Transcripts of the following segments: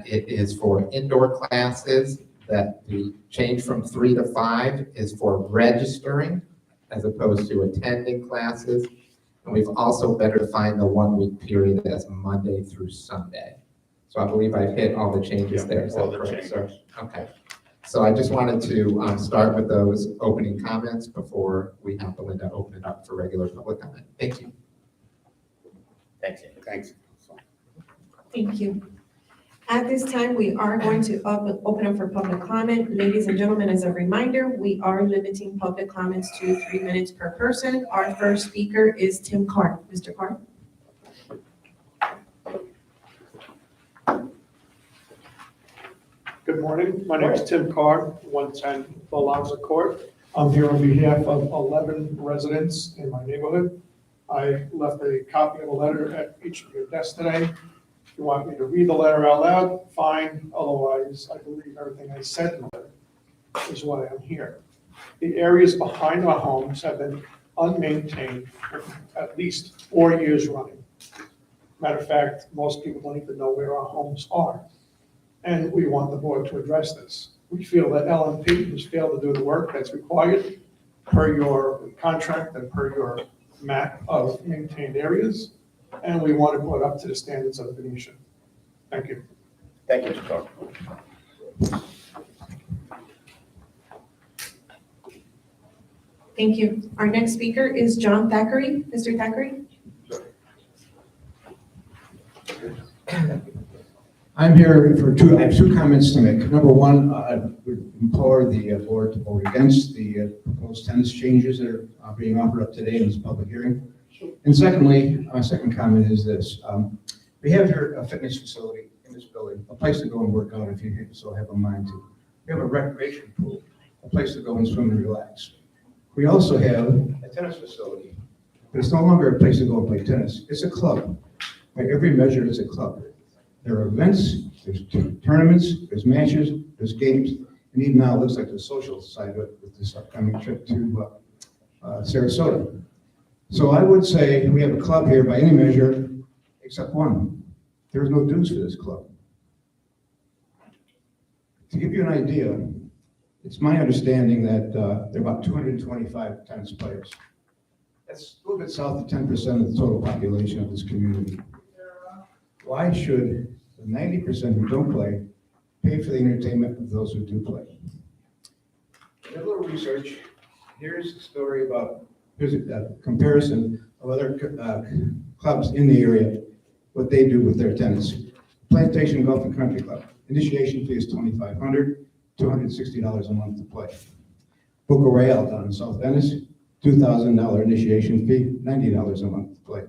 it is for indoor classes, that the change from 3 to 5 is for registering as opposed to attending classes. And we've also better defined the 1-week period as Monday through Sunday. So I believe I've hit all the changes there. Is that correct, sir? Okay. So I just wanted to start with those opening comments before we have Belinda open it up for regular public comment. Thank you. Thanks, Andy. Thanks. Thank you. At this time, we are going to open up for public comment. Ladies and gentlemen, as a reminder, we are limiting public comments to 3 minutes per person. Our first speaker is Tim Carr. Mr. Carr. Good morning. My name is Tim Carr, 110 Balazza Court. I'm here on behalf of 11 residents in my neighborhood. I left a copy of a letter at each of your desks today. If you want me to read the letter out loud, fine. Otherwise, I believe everything I said in the letter is why I'm here. The areas behind our homes have been unmaintained for at least 4 years running. Matter of fact, most people don't even know where our homes are. And we want the board to address this. We feel that LMP has failed to do the work that's required per your contract and per your map of maintained areas, and we want to put it up to the standards of Venetian. Thank you. Thank you, Mr. Carr. Thank you. Our next speaker is John Thackeray. Mr. Thackeray. I'm here for I have two comments to make. Number one, I would implore the board to vote against the proposed tennis changes that are being offered up today in this public hearing. And secondly, my second comment is this. We have here a fitness facility in this building, a place to go and work out if you so have a mind to. We have a recreation pool, a place to go and swim and relax. We also have a tennis facility, but it's no longer a place to go and play tennis. It's a club. By every measure, it's a club. There are events, there's tournaments, there's matches, there's games, and even now it looks like the social side of it with this upcoming trip to Sarasota. So I would say we have a club here by any measure, except one. There is no dues for this club. To give you an idea, it's my understanding that there are about 225 tennis players. That's a little bit south of 10% of the total population of this community. Why should the 90% who don't play pay for the entertainment of those who do play? I did a little research. Here's a story about, here's a comparison of other clubs in the area, what they do with their tennis. Plantation Golf and Country Club. Initiation fee is $2,500, $260 a month to play. Boca Real down in South Venice, $2,000 initiation fee, $90 a month to play.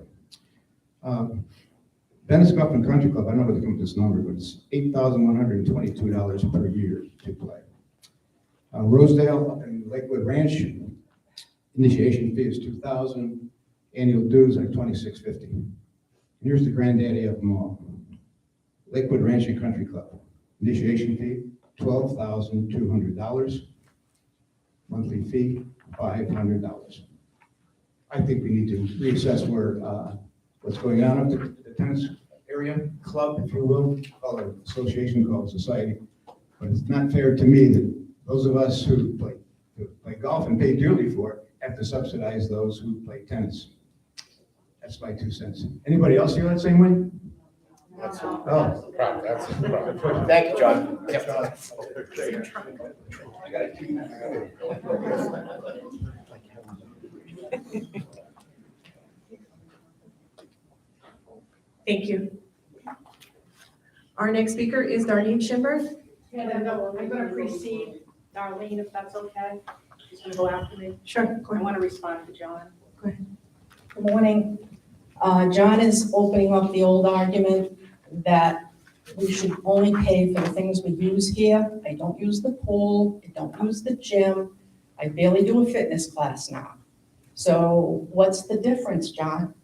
Venice Golf and Country Club, I don't know where they come with this number, but it's $8,122 per year to play. Rosedale up in Lakewood Ranch, initiation fee is $2,000, annual dues are $2,650. And here's the granddaddy of them all. Lakewood Ranch and Country Club, initiation fee $12,200, monthly fee $500. I think we need to reassess where what's going on up the tennis area, club, if you will, call it association, call it society. But it's not fair to me that those of us who play golf and pay dearly for it have to subsidize those who play tennis. That's my 2 cents. Anybody else feel that same way? That's the Oh. problem. That's the problem. Thank you, John. Thank you. Our next speaker is Darlene Schimberg. Yeah, no, I'm going to precede Darlene, if that's okay. She's going to go after me. Sure, go I ahead. want to respond to John. Go ahead. Good morning. John is opening up the old argument that we should only pay for the things we use here. I don't use the pool, I don't use the gym, I barely do a fitness class now. So what's the difference, John?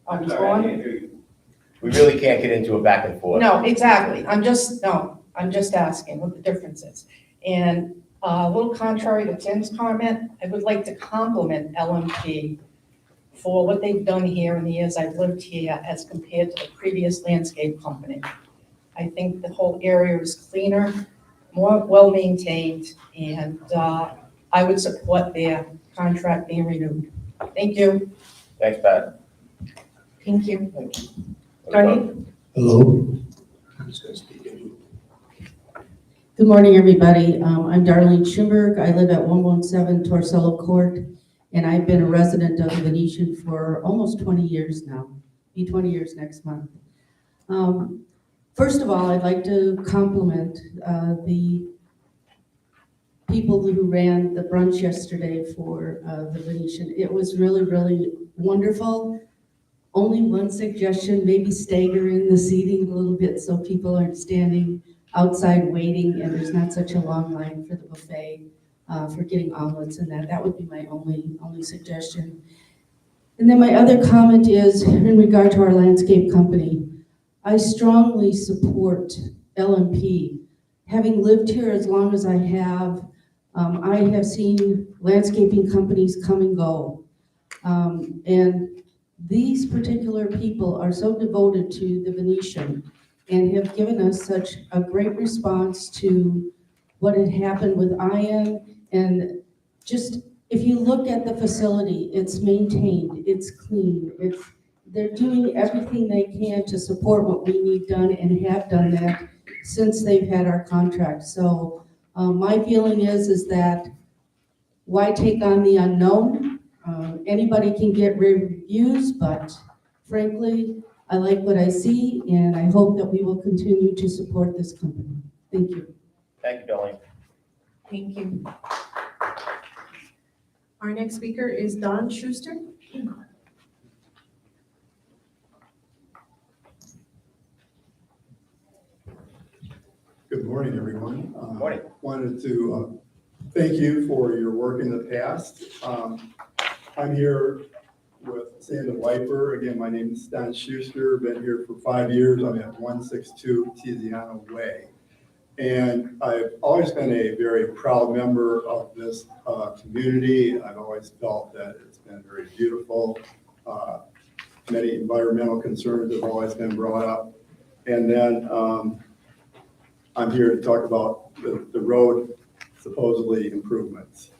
I'm sorry. We really can't get into a back and forth. No, exactly. I'm just asking what the difference is. And a little contrary to Tim's comment, I would like to compliment LMP for what they've done here in the years I've lived here as compared to the previous landscape company. I think the whole area is cleaner, more well-maintained, and I would support their contract being renewed. Thank you. Thanks, Pat. Thank you. Darlene? Hello. I'm just gonna speak in. Good morning, everybody. I'm Darlene Schimberg. I live at 117 Torcello Court, and I've been a resident of Venetian for almost 20 years now. Be 20 years next month. First of all, I'd like to compliment the people who ran the brunch yesterday for the Venetian. It was really, really wonderful. Only one suggestion, maybe stagger in the seating a little bit so people aren't standing outside waiting and there's not such a long line for the buffet for getting omelets and that. That would be my only suggestion. And then my other comment is in regard to our landscape company. I strongly support LMP. Having lived here as long as I have seen landscaping companies come and go. And these particular people are so devoted to the Venetian and have given us such a great response to what had happened with Ian. And just, if you look at the facility, it's maintained, it's clean, they're doing everything they can to support what we need done and have done that since they've had our contract. So my feeling is that why take on the unknown? Anybody can get reviews, but frankly, I like what I see, and I hope that we will continue to support this company. Thank you. Thank you, Darlene. Thank you. Our next speaker is Don Schuster. Good morning, everyone. Morning. Wanted to thank you for your work in the past. I'm here with Sand and Wiper. Again, my name is Don Schuster. Been here for 5 years. I'm at 162 Tiziano Way. And I've always been a very proud member of this community. I've always felt that it's been very beautiful. Many environmental concerns have always been brought up. And then I'm here to talk about the road supposedly improvements.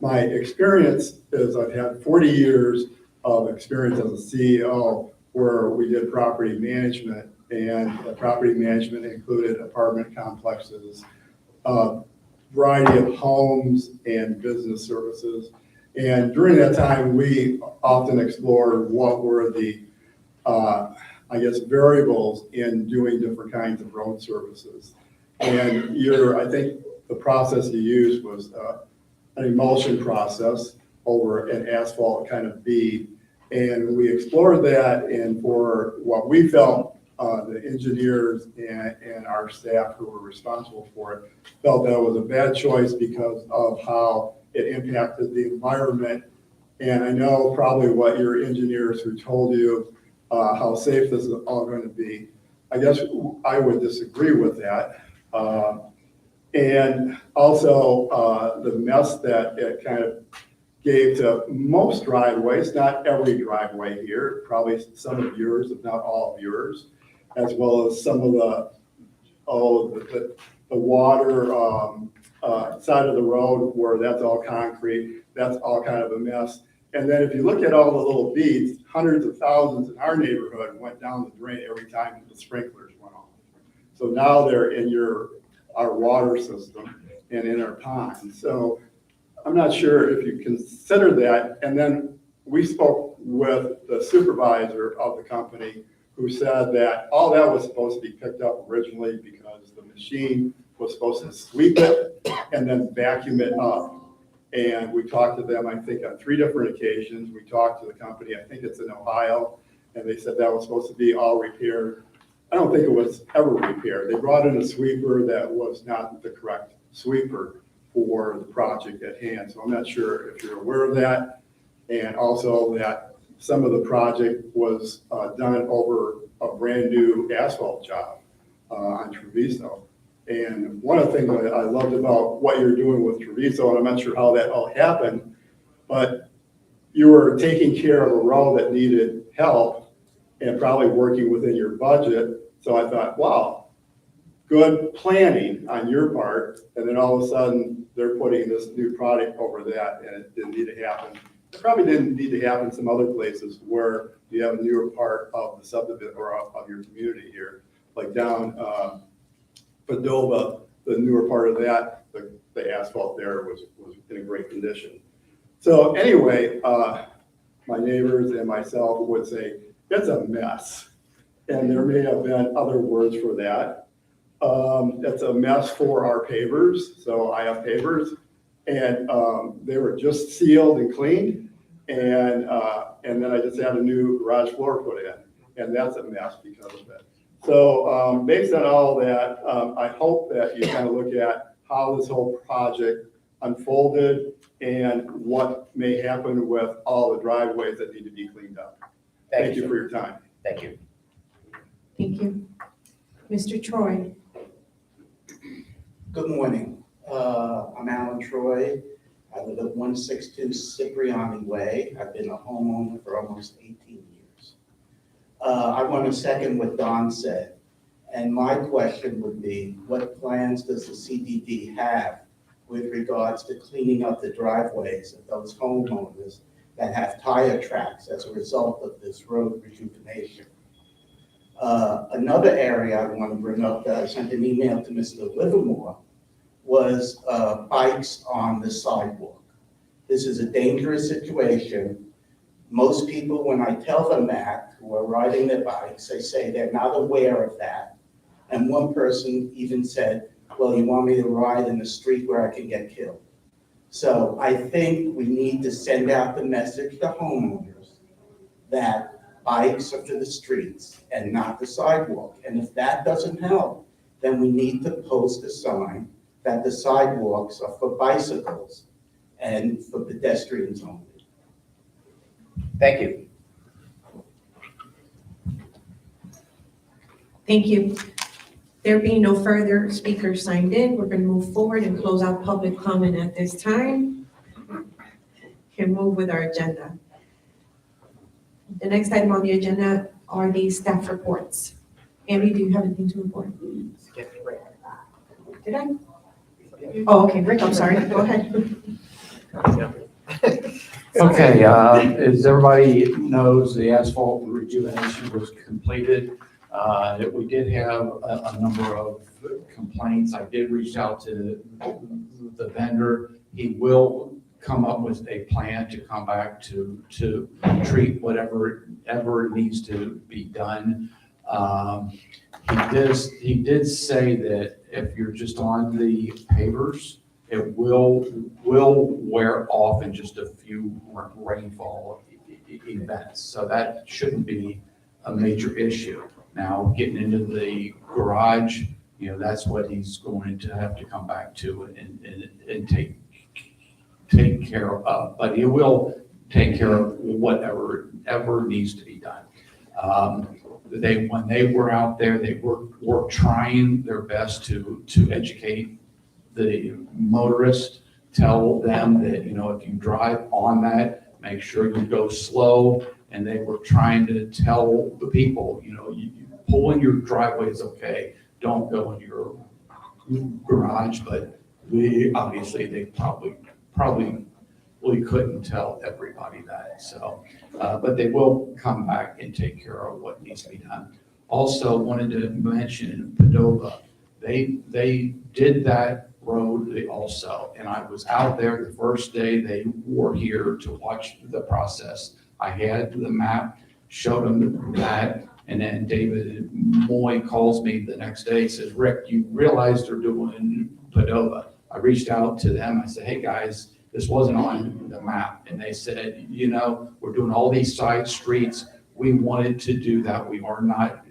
My experience is I've had 40 years of experience as a CEO where we did property management, and property management included apartment complexes, variety of homes and business services. And during that time, we often explored what were the, I guess, variables in doing different kinds of road services. And I think the process you used was an emulsion process over an asphalt kind of bead. And we explored that, and for what we felt, the engineers and our staff who were responsible for it felt that was a bad choice because of how it impacted the environment. And I know probably what your engineers who told you how safe this is all going to be. I guess I would disagree with that. And also the mess that it kind of gave to most driveways, not every driveway here, probably some of yours, if not all of yours, as well as some of the water side of the road where that's all concrete, that's all kind of a mess. And then if you look at all the little beads, hundreds of thousands in our neighborhood went down the drain every time the sprinklers went off. So now they're in our water system and in our ponds. So I'm not sure if you consider that. And then we spoke with the supervisor of the company who said that all that was supposed to be picked up originally because the machine was supposed to sweep it and then vacuum it up. And we talked to them, I think, on 3 different occasions. We talked to the company, I think it's in Ohio, and they said that was supposed to be all repaired. I don't think it was ever repaired. They brought in a sweeper that was not the correct sweeper for the project at hand. So I'm not sure if you're aware of that. And also that some of the project was done over a brand new asphalt job on Treviso. And one of the things that I loved about what you're doing with Treviso, and I'm not sure how that all happened, but you were taking care of a road that needed help and probably working within your budget So I thought, wow, good planning on your part, and then all of a sudden, they're putting this new product over that, and it didn't need to happen. It probably didn't need to happen some other places where you have a newer part of the subdivision or of your community here, like down Padova, the newer part of that, the asphalt there was in a great condition. So anyway, my neighbors and myself would say, it's a mess. And there may have been other words for that. It's a mess for our pavers, so I have pavers, and they were just sealed and cleaned, and then I just had a new garage floor put in, and that's a mess because of it. So based on all that, I hope that you kind of look at how this whole project unfolded and what may happen with all the driveways that need to be cleaned up. Thank you for your time. Thank you. Thank you. Mr. Troy? Good morning. I'm Alan Troy. I live at 162 Cipriani Way. I've been a homeowner for almost 18 years. I want to second what Don said. And my question would be, what plans does the CDD have with regards to cleaning up the driveways of those homeowners that have tire tracks as a result of this road rejuvenation? Another area I want to bring up that I sent an email to Mr. Livermore was bikes on the sidewalk. This is a dangerous situation. Most people, when I tell them that, who are riding their bikes, they say they're not aware of that. And one person even said, well, you want me to ride in the street where I can get killed. So I think we need to send out the message to homeowners that bikes are for the streets and not the sidewalk. And if that doesn't help, then we need to post a sign that the sidewalks are for bicycles and for pedestrians only. Thank you. Thank you. There being no further speakers signed in, we're going to move forward and close out public comment at this time. Can move with our agenda. The next item on the agenda are the staff reports. Amy, do you have anything to report? Did I? Oh, okay, Rick, I'm sorry. Go ahead. Okay, as everybody knows, the asphalt rejuvenation was completed. We did have a number of complaints. I did reach out to the vendor. He will come up with a plan to come back to treat whatever needs to be done. He did say that if you're just on the pavers, it will wear off in just a few rainfall events. So that shouldn't be a major issue. Now, getting into the garage, that's what he's going to have to come back to and take care of. But he will take care of whatever needs to be done. When they were out there, they were trying their best to educate the motorists, tell them that, if you drive on that, make sure you go slow. And they were trying to tell the people, you pull in your driveway is okay. Don't go in your garage. But they probably couldn't tell everybody that. So, but they will come back and take care of what needs to be done. Also wanted to mention Padova. They did that road also. And I was out there the first day they were here to watch the process. I had the map, showed them that, and then David Moy calls me the next day, says, Rick, you realize they're doing Padova. I reached out to them. I said, hey guys, this wasn't on the map. And they said, we're doing all these side streets. We wanted to do that. We are not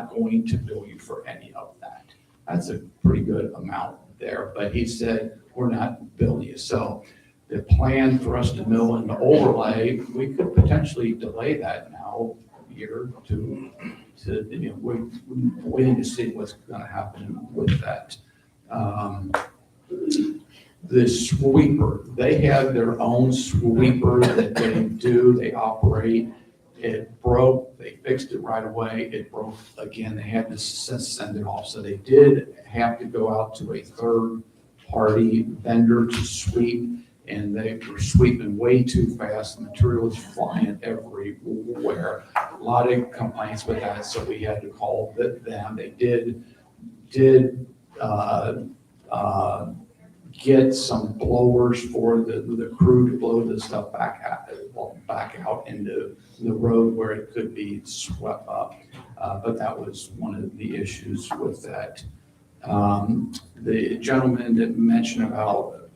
going to bill you for any of that. That's a pretty good amount there. But he said, we're not billing you. So the plan for us to mill and overlay, we could potentially delay that now a year to we're waiting to see what's going to happen with that. The sweeper, they have their own sweeper that they do, they operate. It broke, they fixed it right away, it broke again, they had to send it off. So they did have to go out to a third-party vendor to sweep, and they were sweeping way too fast, material was flying everywhere. A lot of complaints with that, so we had to call them. They did get some blowers for the crew to blow the stuff back out into the road where it could be swept up. But that was one of the issues with that. The gentleman that mentioned about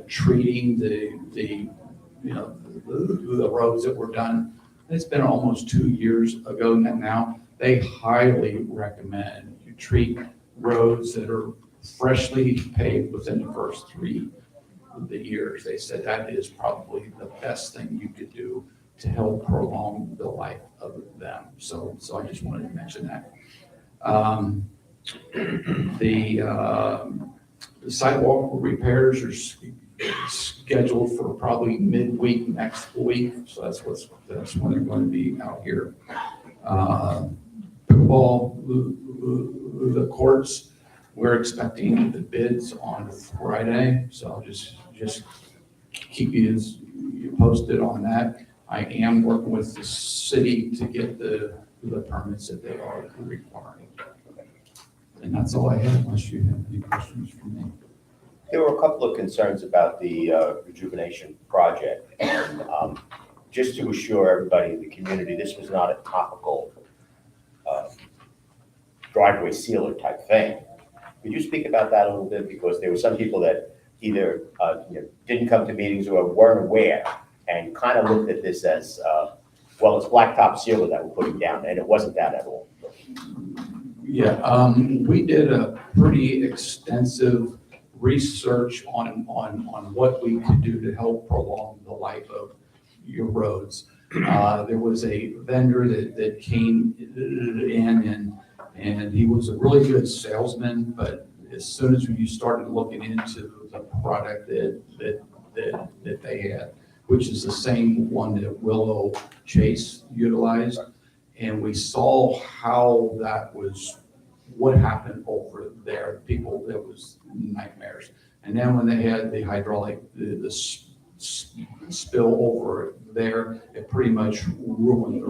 treating the roads that were done, it's been almost 2 years ago now. They highly recommend you treat roads that are freshly paved within the first 3 years. They said that is probably the best thing you could do to help prolong the life of them. So I just wanted to mention that. The sidewalk repairs are scheduled for probably midweek next week. So that's when they're going to be out here. Pickleball, the courts, we're expecting the bids on Friday, so I'll just keep you posted on that. I am working with the city to get the permits that they are requiring. And that's all I have, unless you have any questions for me. There were a couple of concerns about the rejuvenation project, and just to assure everybody in the community, this was not a topical driveway sealer type thing. Could you speak about that a little bit? Because there were some people that either didn't come to meetings or weren't aware and kind of looked at this as, well, it's blacktop sealer that we're putting down, and it wasn't that at all. Yeah, we did a pretty extensive research on what we could do to help prolong the life of your roads. There was a vendor that came in and he was a really good salesman, but as soon as you started looking into the product that they had, which is the same one that Willow Chase utilized, and we saw how that was, what happened over there. People, it was nightmares. And then when they had the hydraulic, the spill over there, it pretty much ruined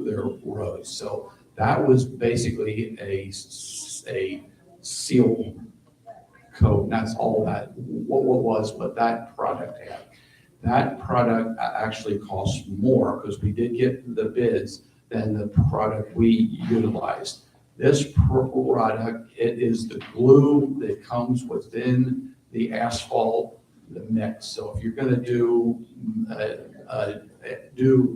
their roads. So that was basically a seal coat, and that's all that what was, but that product had. That product actually cost more because we did get the bids than the product we utilized. This product, it is the glue that comes within the asphalt, the mix. So if you're going to do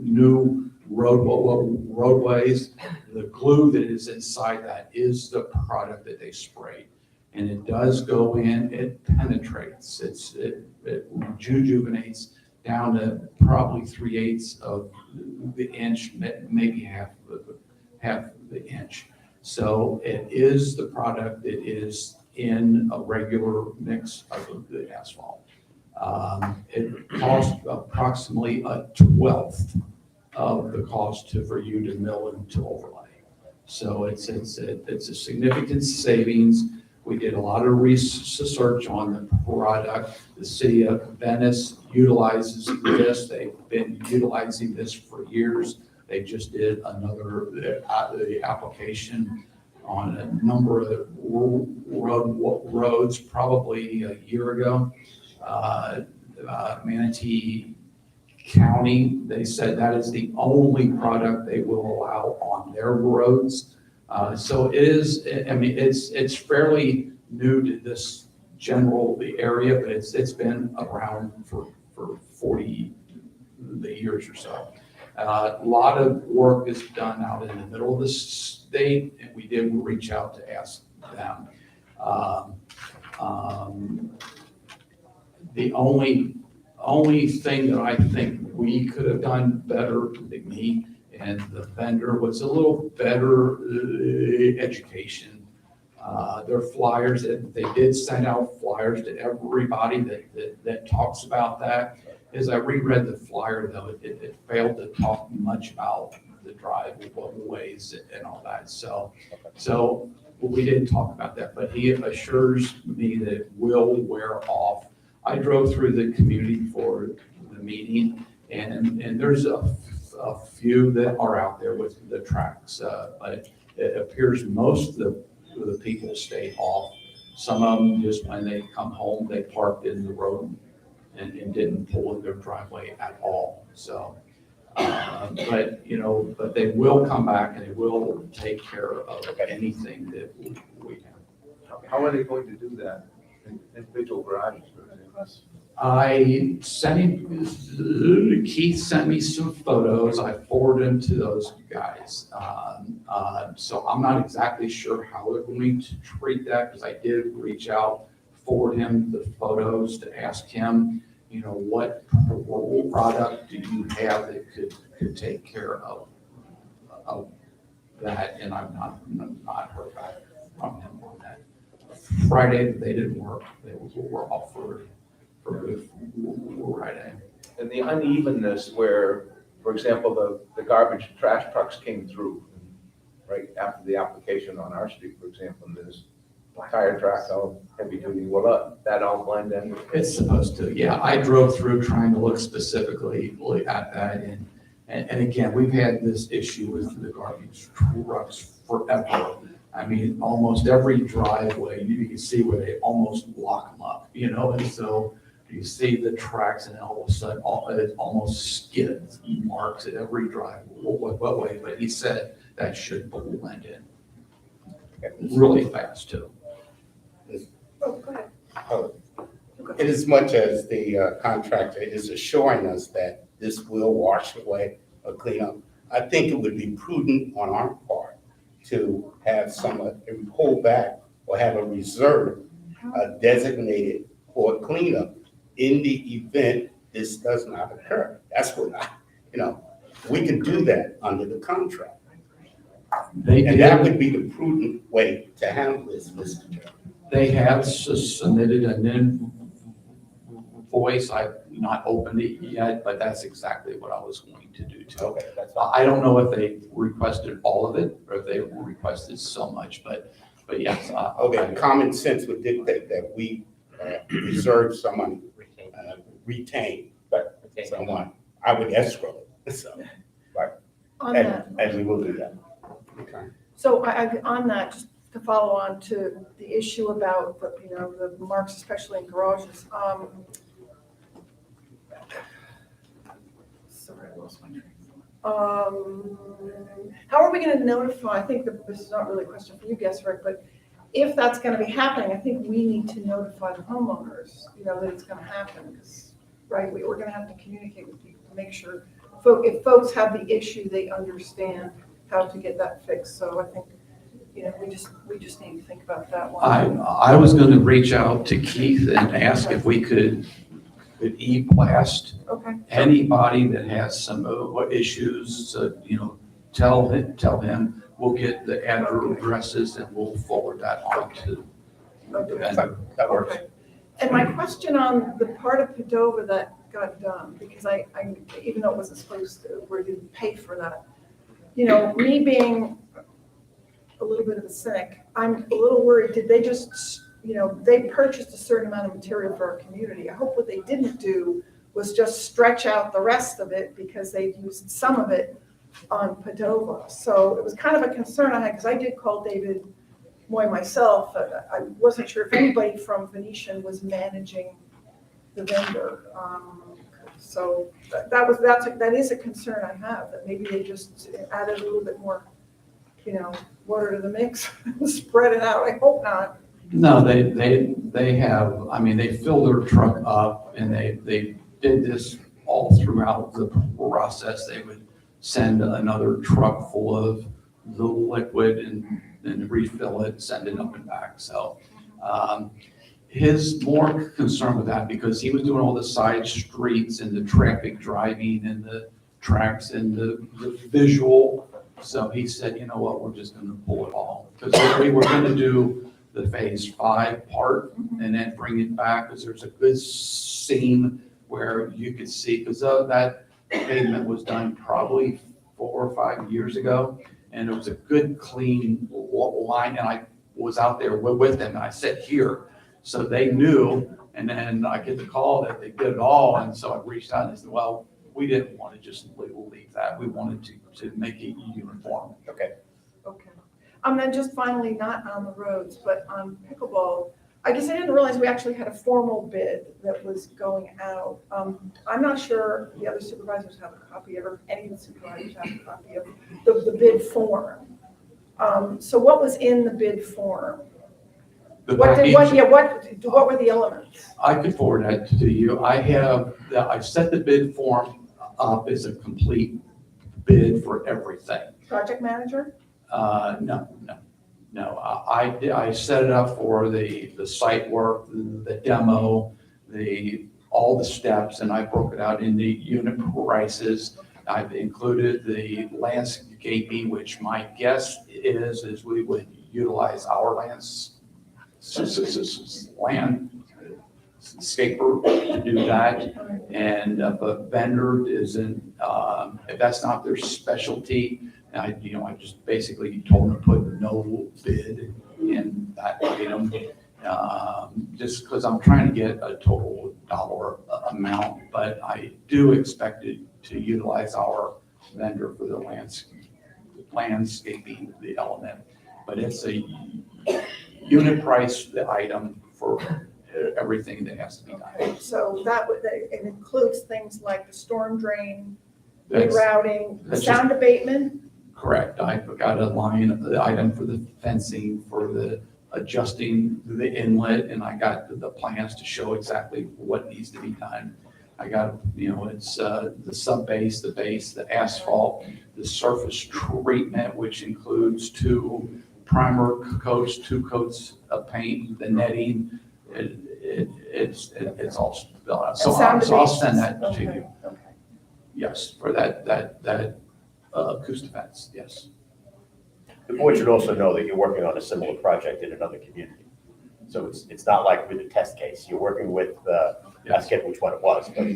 new roadways, the glue that is inside that is the product that they sprayed. And it does go in, it penetrates, it rejuvenates down to probably 3/8 of the inch, maybe half the inch. So it is the product that is in a regular mix of the asphalt. It costs approximately 1/12 of the cost for you to mill and to overlay. So it's a significant savings. We did a lot of research on the product. The city of Venice utilizes this. They've been utilizing this for years. They just did another the application on a number of roads probably a year ago. Manatee County, they said that is the only product they will allow on their roads. So it is, I mean, it's fairly new to this the area, but it's been around for 40 years or so. A lot of work is done out in the middle of the state, and we did reach out to ask them. The only thing that I think we could have done better than me and the vendor was a little better education. Their flyers, they did send out flyers to everybody that talks about that. as I reread the flyer though, it failed to talk much about the driveways and all that. So we didn't talk about that, but he assures me that it will wear off. I drove through the community for the meeting, and there's a few that are out there with the tracks, but it appears most of the people stay off. Some of them, just when they come home, they parked in the road and didn't pull in their driveway at all. So, but they will come back and they will take care of anything that we have. How are they going to do that? Individual garages, for example? I sent him, Keith sent me some photos. I forwarded them to those guys. So I'm not exactly sure how they're going to treat that, because I did reach out, forward him the photos to ask him, what product do you have that could take care of that? And I've not heard back from him on that. Friday, they didn't work. They were off for Good Friday. And the unevenness where, for example, the garbage trash trucks came through right after the application on our street, for example, and there's tire tracks, all heavy duty, that all blend in? It's supposed to, yeah. I drove through trying to look specifically at that, and again, we've had this issue with the garbage trucks forever. I mean, almost every driveway, you can see where they almost block them up, and so you see the tracks, and all of a sudden, it almost skids marks at every driveway, but he said that should blend in really fast too. Oh, go ahead. In as much as the contractor is assuring us that this will wash away or clean up, I think it would be prudent on our part to have hold back or have a reserve designated for cleanup in the event this does not occur. That's what we can do that under the contract. And that would be the prudent way to handle this, Mr. Chairman. They have submitted an invoice. I've not opened it yet, but that's exactly what I was going to do too. Okay, that's fine. I don't know if they requested all of it or if they requested so much, but yes. Okay, common sense would dictate that we reserve someone, retain someone. I would escrow it, so, On that, and we will do that. Okay. so on that, just to follow on to the issue about the marks, especially in garages. Sorry, I lost my train of thought. How are we going to notify? I think this is not really a question for you guys, Rick, but if that's going to be happening, I think we need to notify the homeowners, that it's going to happen, because, right, we're going to have to communicate with people to make sure if folks have the issue, they understand how to get that fixed. So I think, we just need to think about that one. I was going to reach out to Keith and ask if we could e-blast anybody that has some issues, tell him, we'll get the addresses and we'll forward that on to the vendor. That works. Okay. And my question on the part of Padova that got done, because I even though it wasn't supposed to, we didn't pay for that. Me being a little bit of a cynic, I'm a little worried. Did they just, they purchased a certain amount of material for our community. I hope what they didn't do was just stretch out the rest of it, because they used some of it on Padova. So it was kind of a concern I had, because I did call David Moy myself. I wasn't sure if anybody from Venetian was managing the vendor. So that is a concern I have, that maybe they just added a little bit more, water to the mix, spread it out. I hope not. No, they have, they fill their truck up, and they did this all throughout the process. They would send another truck full of the liquid and then refill it, send it up and back. So his more concern with that, because he was doing all the side streets and the traffic driving and the tracks and the visual. So he said, you know what, we're just going to pull it all, because we were going to do the phase 5 part and then bring it back, because there's a good seam where you could see, because that pavement was done probably 4 or 5 years ago, and it was a good, clean line, and I was out there with them, and I said, here. So they knew, and then I get the call that they did it all, and so I reached out and said, well, we didn't want to just leave that. We wanted to make it uniform. Okay. Okay. Then just finally, not on the roads, but on pickleball, I guess I didn't realize we actually had a formal bid that was going out. I'm not sure the other supervisors have a copy of, or any of the supervisors have a copy of the bid form. So what was in the bid form? The What package- what were the elements? I could forward that to you. I've set the bid form up as a complete bid for everything. Project manager? No. I set it up for the site work, the demo, all the steps, and I broke it out into unit prices. I've included the landscaping, which my guess is we would utilize our landscaper to do that. And if a vendor isn't, if that's not their specialty, I just basically told them to put no bid in that item. Just because I'm trying to get a total dollar amount, but I do expect it to utilize our vendor for the landscaping, the element. But it's a unit price, the item for everything that has to be done. Okay, so it includes things like the storm drain, That's- rerouting, that's sound abatement? Correct. I got a the item for the fencing, for the adjusting the inlet, and I got the plans to show exactly what needs to be done. I got, it's the sub base, the base, the asphalt, the surface treatment, which includes 2 primer coats, 2 coats of paint, the netting. It's all spelled out. So I'll send that to you. Okay. Yes, for that acoustic fence, yes. The board should also know that you're working on a similar project in another community. So it's not like with a test case. You're working with, I forget which one it was, but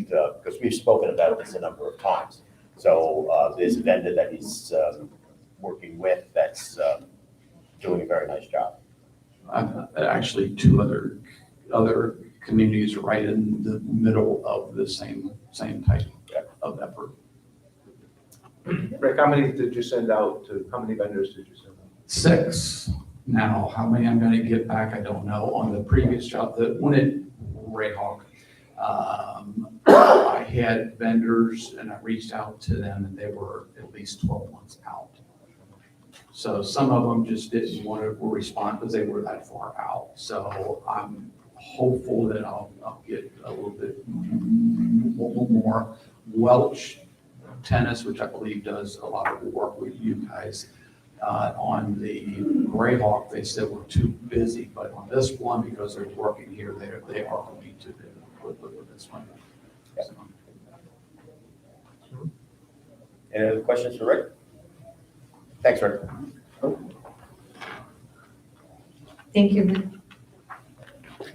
because we've spoken about this a number of times. So there's a vendor that he's working with that's doing a very nice job. Actually, 2 other communities right in the middle of the same type of effort. Rick, how many did you send out to, how many vendors did you send out? 6. Now, how many I'm gonna get back, I don't know. On the previous job, the one at Rayhawk, I had vendors and I reached out to them and they were at least 12 months out. So some of them just didn't want to respond because they were that far out. So I'm hopeful that I'll get a little bit more. Welch Tennis, which I believe does a lot of work with you guys. On the Greyhawk, they said we're too busy, but on this one, because they're working here, they are going to with this one. So. Any other questions for Rick? Thanks, Rick. Thank you, Rick.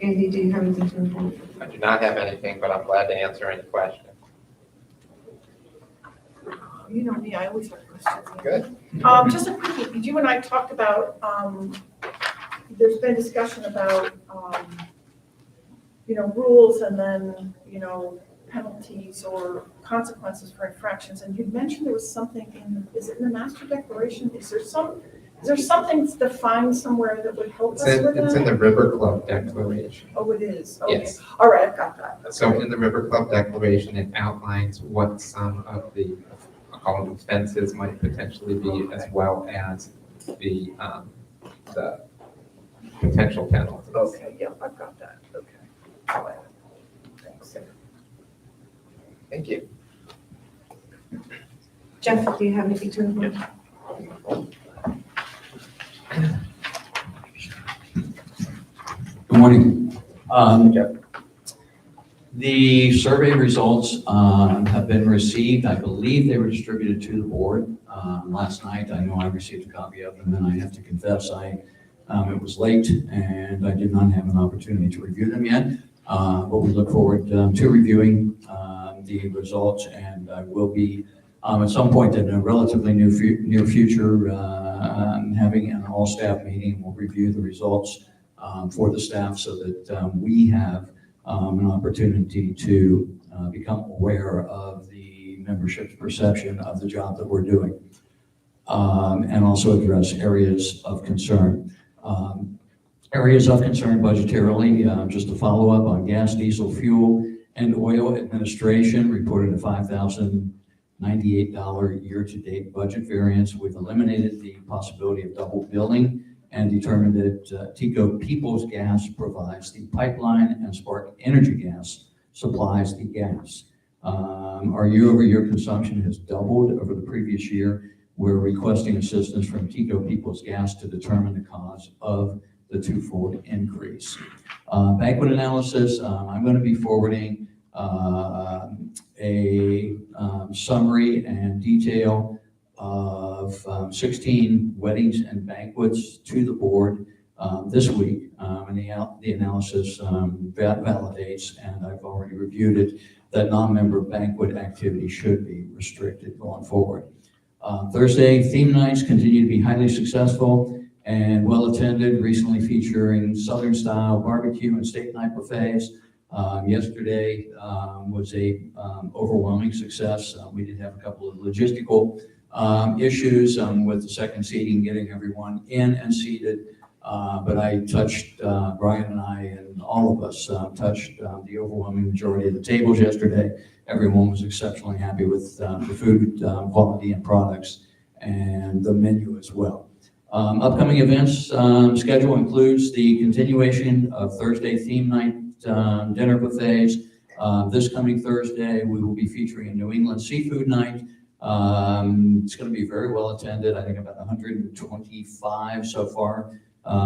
Andy, do you have anything to report? I do not have anything, but I'm glad to answer any questions. You know me, I always have questions. Good. Just a quickie, you and I talked about, there's been discussion about, rules and then, penalties or consequences for infractions. And you'd mentioned there was something is it in the master declaration? Is there something defined somewhere that would help us with that? It's in the River Club Declaration. Oh, it is? Okay. Yes. All right, I've got that. So in the River Club Declaration, it outlines what some of the, I'll call them offenses might potentially be, as well as the potential penalties. Okay, yeah, I've got that. Okay. All right. Thanks. Thank you. Jeff, do you have anything to report? Good morning. The survey results have been received. I believe they were distributed to the board last night. I know I received a copy of them, and I have to confess, it was late and I did not have an opportunity to review them yet. But we look forward to reviewing the results, and I will be at some point in a relatively near future having an all-staff meeting. We'll review the results for the staff so that we have an opportunity to become aware of the membership's perception of the job that we're doing, and also address areas of concern. Areas of concern budgetarily, just to follow up on gas, diesel, fuel, and oil administration reported a $5,098 year-to-date budget variance. We've eliminated the possibility of double billing and determined that Tico Peoples Gas provides the pipeline and Spark Energy Gas supplies the gas. Our year-over-year consumption has doubled over the previous year. We're requesting assistance from Tico Peoples Gas to determine the cause of the twofold increase. Banquet analysis, I'm going to be forwarding a summary and detail of 16 weddings and banquets to the board this week, and the analysis validates, and I've already reviewed it, that non-member banquet activity should be restricted going forward. Thursday, theme nights continue to be highly successful and well-attended, recently featuring Southern-style barbecue and steak night buffets. Yesterday was a overwhelming success. We did have a couple of logistical issues with the second seating, getting everyone in and seated. But I touched, Brian and I and all of us touched the overwhelming majority of the tables yesterday. Everyone was exceptionally happy with the food quality and products and the menu as well. Upcoming events schedule includes the continuation of Thursday theme night dinner buffets. This coming Thursday, we will be featuring a New England seafood night. It's going to be very well attended. I think about 125 so far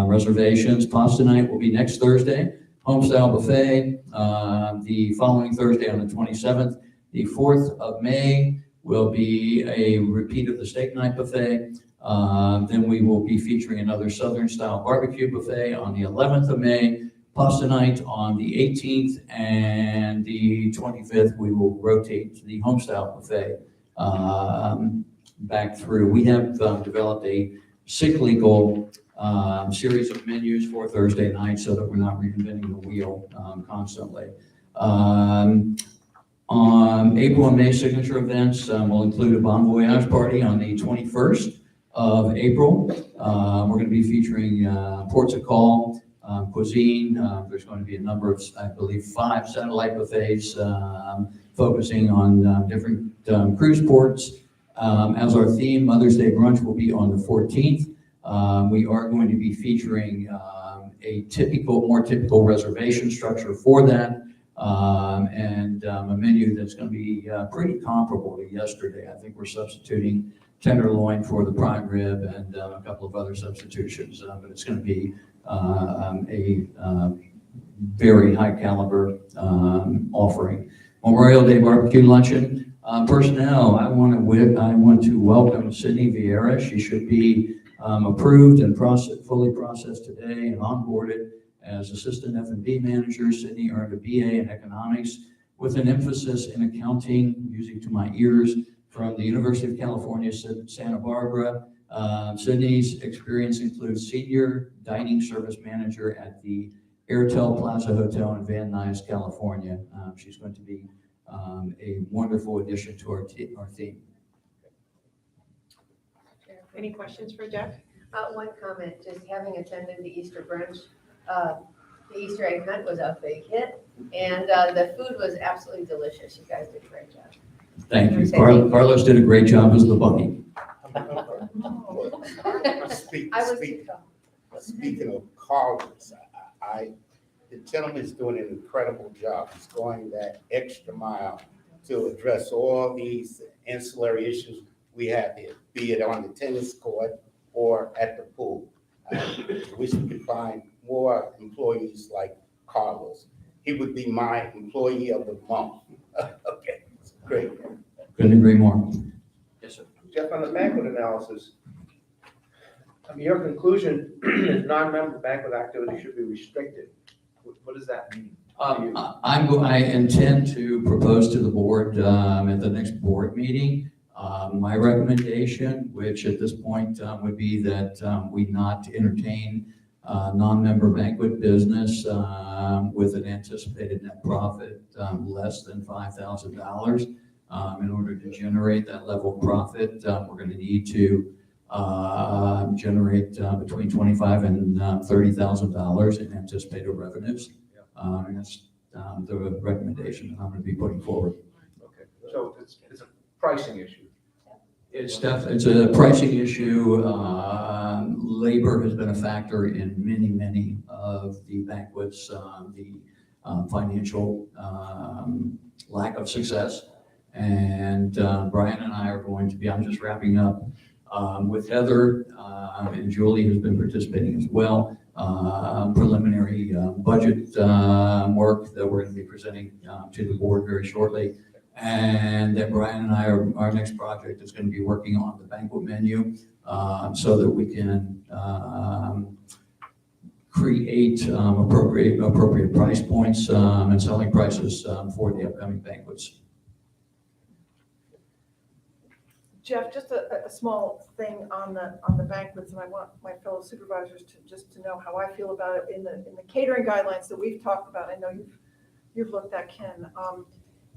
reservations. Pasta night will be next Thursday. Homestyle buffet the following Thursday on the 27th. The 4th of May will be a repeat of the steak night buffet. Then we will be featuring another Southern style barbecue buffet on the 11th of May, pasta night on the 18th, and the 25th, we will rotate the home style buffet back through. We have developed a cyclical series of menus for Thursday night so that we're not reinventing the wheel constantly. On April and May signature events, we'll include a Bon Voyage party on the 21st of April. We're going to be featuring ports of call, cuisine. There's going to be a number of, I believe, 5 satellite buffets focusing on different cruise ports. As our theme, Mother's Day brunch will be on the 14th. We are going to be featuring a more typical reservation structure for that, and a menu that's going to be pretty comparable to yesterday. I think we're substituting tenderloin for the prime rib and a couple of other substitutions, but it's going to be a very high caliber offering. Memorial Day barbecue luncheon. Personnel, I want to welcome Sydney Vieira. She should be approved and fully processed today and onboarded as assistant F&B manager. Sydney earned a BA in economics with an emphasis in accounting, music to my ears, from the University of California, Santa Barbara. Sydney's experience includes senior dining service manager at the Airtel Plaza Hotel in Van Nuys, California. She's going to be a wonderful addition to our team. Any questions for Jeff? One comment, just having attended the Easter brunch, the Easter egg hunt was a big hit, and the food was absolutely delicious. You guys did a great job. Thank you. Carlos did a great job as the bunny. Speaking of Carlos, the gentleman is doing an incredible job. He's going that extra mile to address all these ancillary issues we have here, be it on the tennis court or at the pool. I wish we could find more employees like Carlos. He would be my employee of the month. Okay, great. Couldn't agree more. Yes, sir. Jeff, on the banquet analysis, I mean, your conclusion is non-member banquet activity should be restricted. What does that mean? I intend to propose to the board at the next board meeting, my recommendation, which at this point would be that we not entertain non-member banquet business with an anticipated net profit less than $5,000. In order to generate that level of profit, we're going to need to generate between $25,000 and $30,000 in anticipated revenues. And that's the recommendation that I'm going to be putting forward. Okay, so it's a pricing issue. It's a pricing issue. Labor has been a factor in many of the banquets, the financial lack of success. And Brian and I are going to be, I'm just wrapping up with Heather and Julie, who's been participating as well, preliminary budget work that we're going to be presenting to the board very shortly. And then Brian and I, our next project is going to be working on the banquet menu so that we can create appropriate price points and selling prices for the upcoming banquets. Jeff, just a small thing on the banquets, and I want my fellow supervisors to know how I feel about it. In the catering guidelines that we've talked about, I know you've looked at, Ken.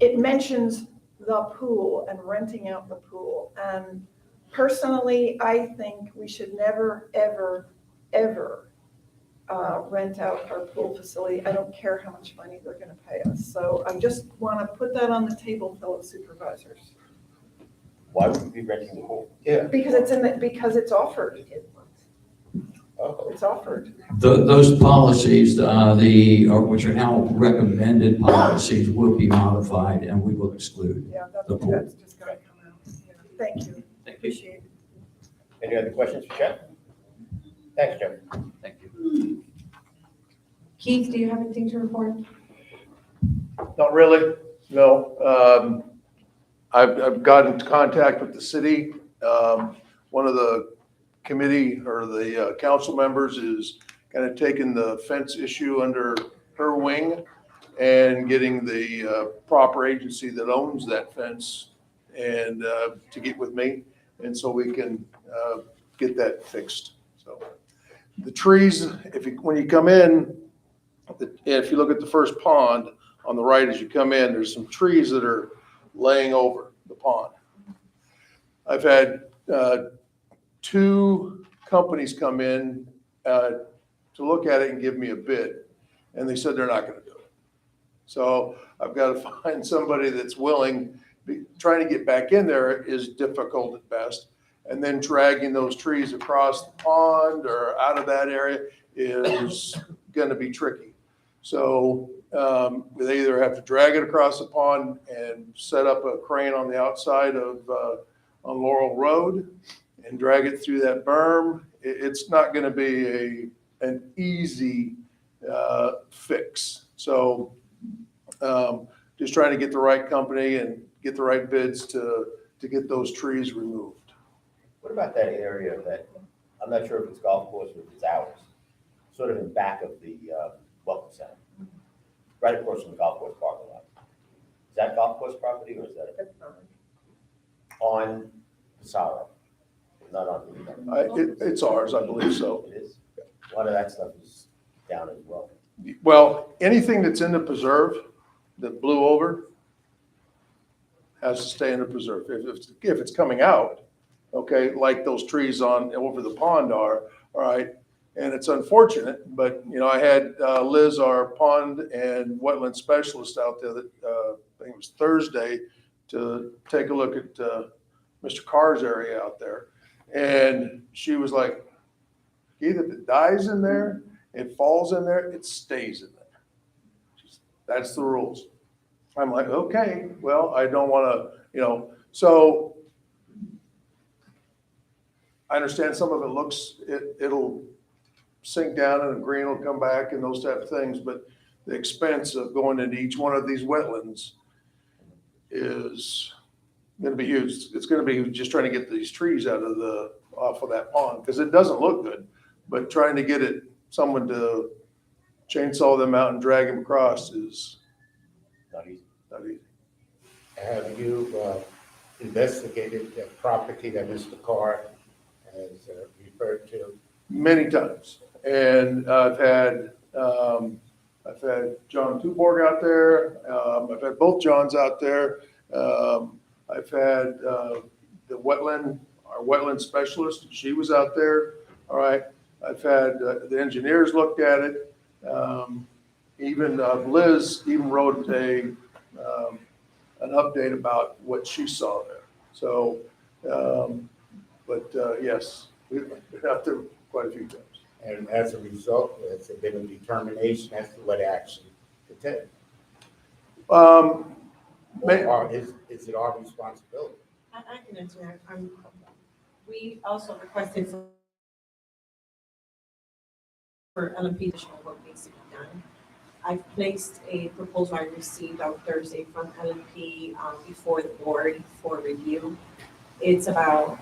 It mentions the pool and renting out the pool. And personally, I think we should never, ever, ever rent out our pool facility. I don't care how much money they're going to pay us. So I just want to put that on the table, fellow supervisors. Why would we be renting the pool? Yeah. Because it's offered. Oh. It's offered. Those policies, which are now recommended policies, will be modified and we will exclude Yeah, the pool. that's just going to come out. Yeah. Thank you. Appreciate it. Any other questions for Jeff? Thanks, Jeff. Thank you. Keith, do you have anything to report? Not really, no. I've got into contact with the city. One of the committee or the council members is kind of taking the fence issue under her wing and getting the proper agency that owns that fence and to get with me. And so we can get that fixed. So the trees, when you come in, if you look at the first pond on the right as you come in, there's some trees that are laying over the pond. I've had 2 companies come in to look at it and give me a bid, and they said they're not going to do it. So I've got to find somebody that's willing. Trying to get back in there is difficult at best, and then dragging those trees across the pond or out of that area is going to be tricky. So they either have to drag it across the pond and set up a crane on the outside of on Laurel Road and drag it through that berm. It's not going to be an easy fix. So just trying to get the right company and get the right bids to get those trees removed. What about that area that, I'm not sure if it's golf course or if it's ours, sort of in back of the Welcome Center, right across from the golf course parking lot? Is that golf course property or is that on Passaro? Not on. It's ours, I believe so. It is. A lot of that stuff is down as well. Well, anything that's in the preserve that blew over has to stay in the preserve. If it's coming out, okay, like those trees over the pond are, all right. And it's unfortunate, but I had Liz, our pond and wetland specialist, out there that I think it was Thursday to take a look at Mr. Carr's area out there. And she was like, either it dies in there, it falls in there, it stays in there. That's the rules. I'm like, okay, well, I don't want to, so I understand some of it looks, it'll sink down and the green will come back and those type of things, but the expense of going into each one of these wetlands is going to be huge. It's going to be just trying to get these trees off of that pond because it doesn't look good, but trying to get someone to chainsaw them out and drag them across is Not easy. not easy. Have you investigated the property that Mr. Carr has referred to? Many times. And I've had John Tuborg out there. I've had both Johns out there. I've had the our wetland specialist, she was out there. All right. I've had the engineers looked at it. Even Liz even wrote an update about what she saw there. So, yes, we've been out there quite a few times. And as a result, has there been a determination as to what action to take? Or is it our responsibility? I can answer that. We also requested for LMP additional work needs to be done. I've placed a proposal I received on Thursday from LMP before the board for review. It's about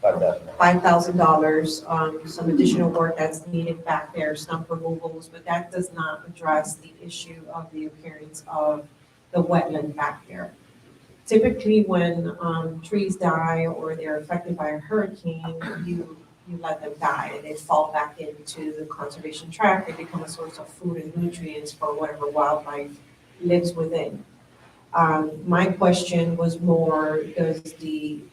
$5,000, some additional work that's needed back there, stump removals, but that does not address the issue of the appearance of the wetland back there. Typically, when trees die or they're affected by a hurricane, you let them die and they fall back into the conservation tract. They become a source of food and nutrients for whatever wildlife lives within. My question was more, does the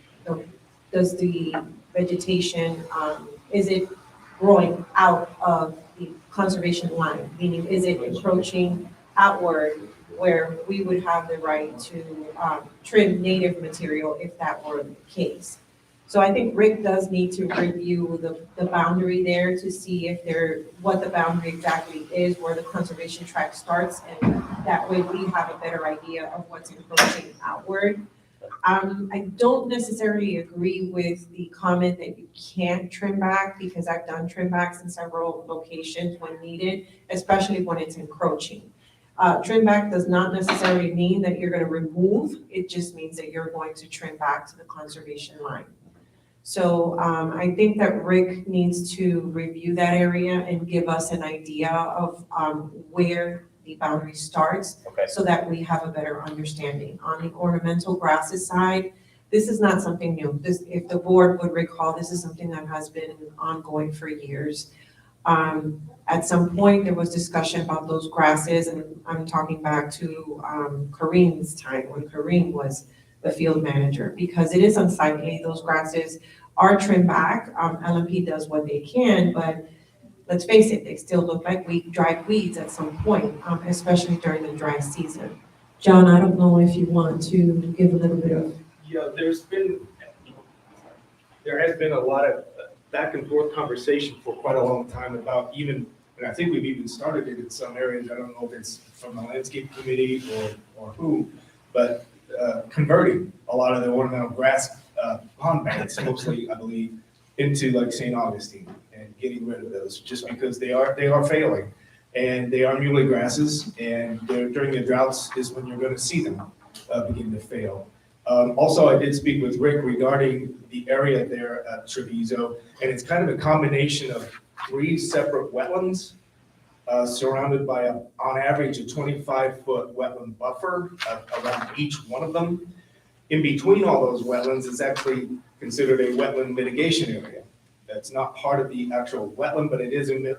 vegetation, is it growing out of the conservation line? Meaning, is it encroaching outward where we would have the right to trim native material if that were the case? So I think Rick does need to review the boundary there to see if what the boundary exactly is, where the conservation tract starts, and that way we have a better idea of what's encroaching outward. I don't necessarily agree with the comment that you can't trim back, because I've done trim backs in several locations when needed, especially when it's encroaching. Trim back does not necessarily mean that you're going to remove, it just means that you're going to trim back to the conservation line. So I think that Rick needs to review that area and give us an idea of where the boundary starts, so that we have a better understanding. On the ornamental grasses side, this is not something new. If the board would recall, this is something that has been ongoing for years. At some point, there was discussion about those grasses, and I'm talking back to Kareem's time when Kareem was the field manager, because it is unsightly. Those grasses are trimmed back. LMP does what they can, but let's face it, they still look like dried weeds at some point, especially during the dry season. John, I don't know if you want to give a little bit of. Yeah, there has been a lot of back and forth conversation for quite a long time about and I think we've even started it in some areas. I don't know if it's from the landscape committee or who, but converting a lot of the ornamental grass pond banks, mostly, I believe, into like St. Augustine and getting rid of those, just because they are failing. And they are muley grasses, and during the droughts is when you're gonna see them begin to fail. Also, I did speak with Rick regarding the area there at Treviso, and it's kind of a combination of 3 separate wetlands surrounded by on average, a 25-foot wetland buffer around each one of them. In between all those wetlands is actually considered a wetland mitigation area. That's not part of the actual wetland, but it is a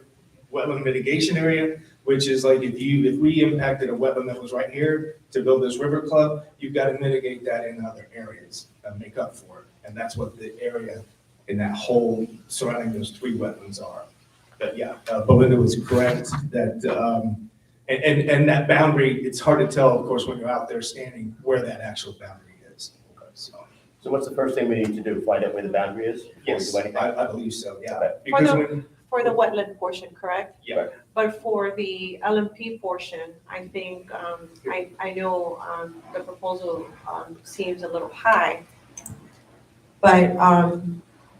wetland mitigation area, which is like if we impacted a wetland that was right here to build this river club, you've got to mitigate that in other areas and make up for it. And that's what the area in that whole surrounding those 3 wetlands are. But yeah, Belinda was correct that, and that boundary, it's hard to tell, of course, when you're out there standing where that actual boundary is. So what's the first thing we need to do? Find out where the boundary is? Yes, before we do anything? I believe so, yeah. Okay. Because For the wetland portion, correct? Yeah. But for the LMP portion, I think, I know the proposal seems a little high, but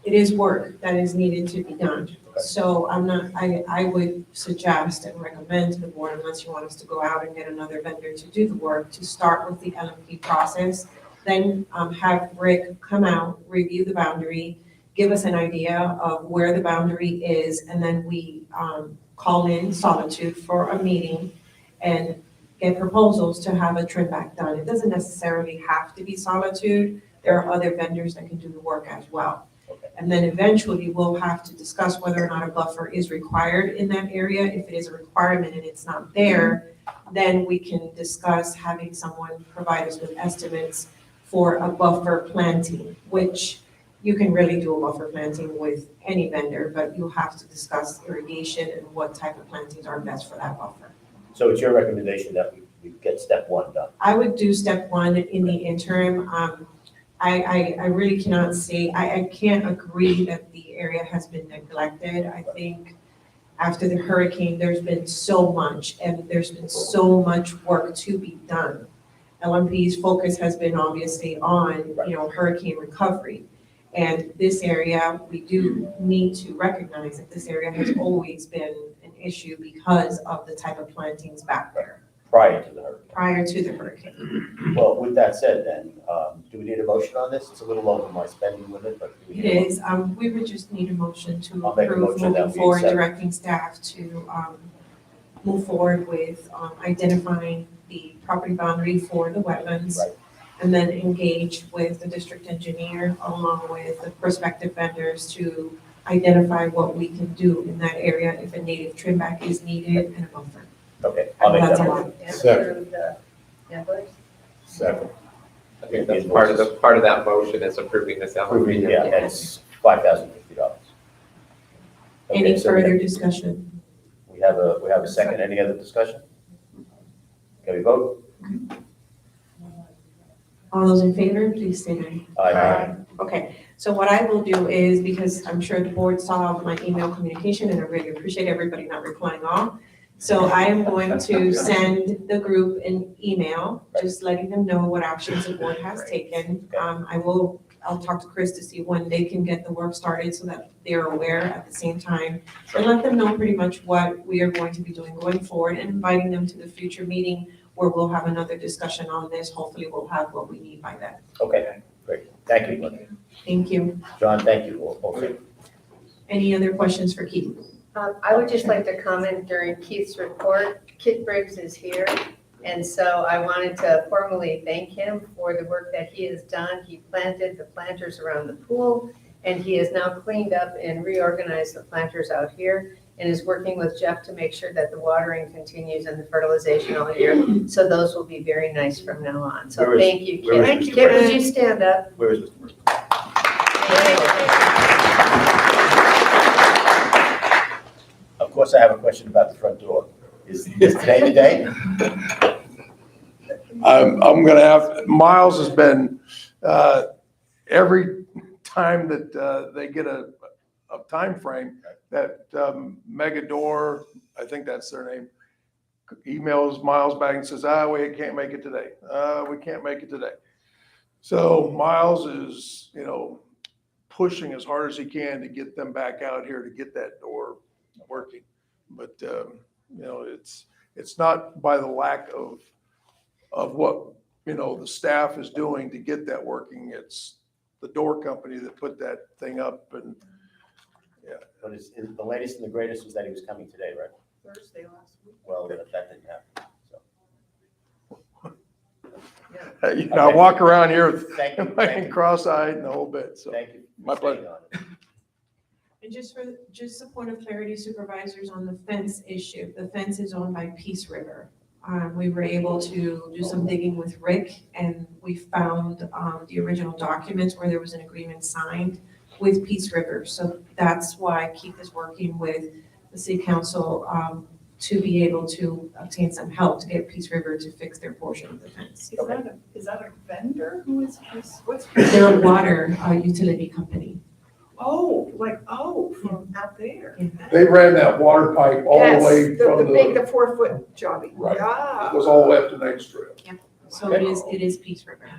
it is work that is needed to be done. So I would suggest and recommend to the board, unless you want us to go out and get another vendor to do the work, to start with the LMP process, then have Rick come out, review the boundary, give us an idea of where the boundary is, and then we call in Solitude for a meeting and get proposals to have a trim back done. It doesn't necessarily have to be Solitude. There are other vendors that can do the work as well. And then eventually we'll have to discuss whether or not a buffer is required in that area. If it is a requirement and it's not there, then we can discuss having someone provide us with estimates for a buffer planting, which you can really do a buffer planting with any vendor, but you'll have to discuss irrigation and what type of plantings are best for that buffer. So it's your recommendation that we get step one done? I would do step one in the interim. I really cannot say, I can't agree that the area has been neglected. I think after the hurricane, there's been so much, and there's been so much work to be done. LMP's focus has been obviously on, hurricane recovery. And this area, we do need to recognize that this area has always been an issue because of the type of plantings back there. Prior to the hurricane? Prior to the hurricane. Well, with that said then, do we need a motion on this? It's a little over my spending limit, but. do we It need a is, we would just need a motion to I'll make a approve motion that moving we forward, accept. directing staff to, move forward with, identifying the property boundary for the wetlands. Right. And then engage with the district engineer along with the prospective vendors to identify what we can do in that area if a native trim back is needed and a buffer. Okay, I'll make That's that a motion. lot. And Second. approve the Antlers. Second. Okay, that's part of that motion is approving this Approving, LMP. yeah, and it's $5,050. Any further discussion? We have a second. Any other discussion? Can we vote? All those in favor, please say aye. Aye. Okay, so what I will do is, because I'm sure the board saw my email communication, and I really appreciate everybody not replying all. So I am going to send the group an email, just letting them know what actions the board has taken. I'll talk to Chris to see when they can get the work started so that they're aware at the same time. And let them know pretty much what we are going to be doing going forward, and inviting them to the future meeting where we'll have another discussion on this. Hopefully we'll have what we need by then. Okay, great. Thank you, Linda. Thank you. John, thank you also. Any other questions for Keith? I would just like to comment during Keith's report. Kit Briggs is here, and so I wanted to formally thank him for the work that he has done. He planted the planters around the pool, and he has now cleaned up and reorganized the planters out here, and is working with Jeff to make sure that the watering continues and the fertilization all year. So those will be very nice from now on. So thank you, Kit. Thank you. Kit, would you stand up? Where is Mr. Murphy? Of course, I have a question about the front door. Is today the day? I'm gonna have, Miles has been, every time that they get a time frame, that Megador, I think that's their name, emails Miles back and says, we can't make it today. We can't make it today. So Miles is, pushing as hard as he can to get them back out here to get that door working. But, it's not by the lack of what, the staff is doing to get that working. It's the door company that put that thing up, and But the latest and the greatest was that he was coming today, right? Thursday last week. Well, that didn't happen, so. I walk around here Thank you, thank you. cross-eyed and the whole bit, so. Thank you. My pleasure. And just a point of clarity, supervisors, on the fence issue. The fence is owned by Peace River. We were able to do some digging with Rick, and we found the original documents where there was an agreement signed with Peace River. So that's why Keith is working with the city council to be able to obtain some help to get Peace River to fix their portion of the fence. Is that a vendor? What's? They're a water utility company. From out there. They ran that water pipe all the way Yes, from the big, the 4-foot jobbing. Right. Yeah. It was all the way up to Ninth Street. So it is Peace River.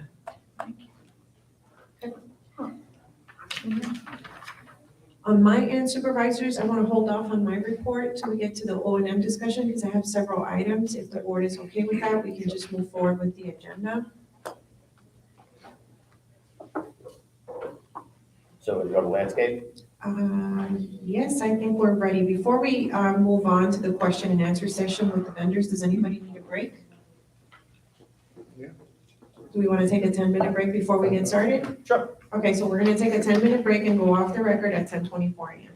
On my end, supervisors, I want to hold off on my report till we get to the O&M discussion, because I have several items. If the board is okay with that, we can just move forward with the agenda. So we go to landscape? Yes, I think we're ready. Before we move on to the question and answer session with the vendors, does anybody need a break? Yeah. Do we want to take a 10-minute break before we get started? Sure. Okay, so we're going to take a 10-minute break and go off the record at 10:24 a.m.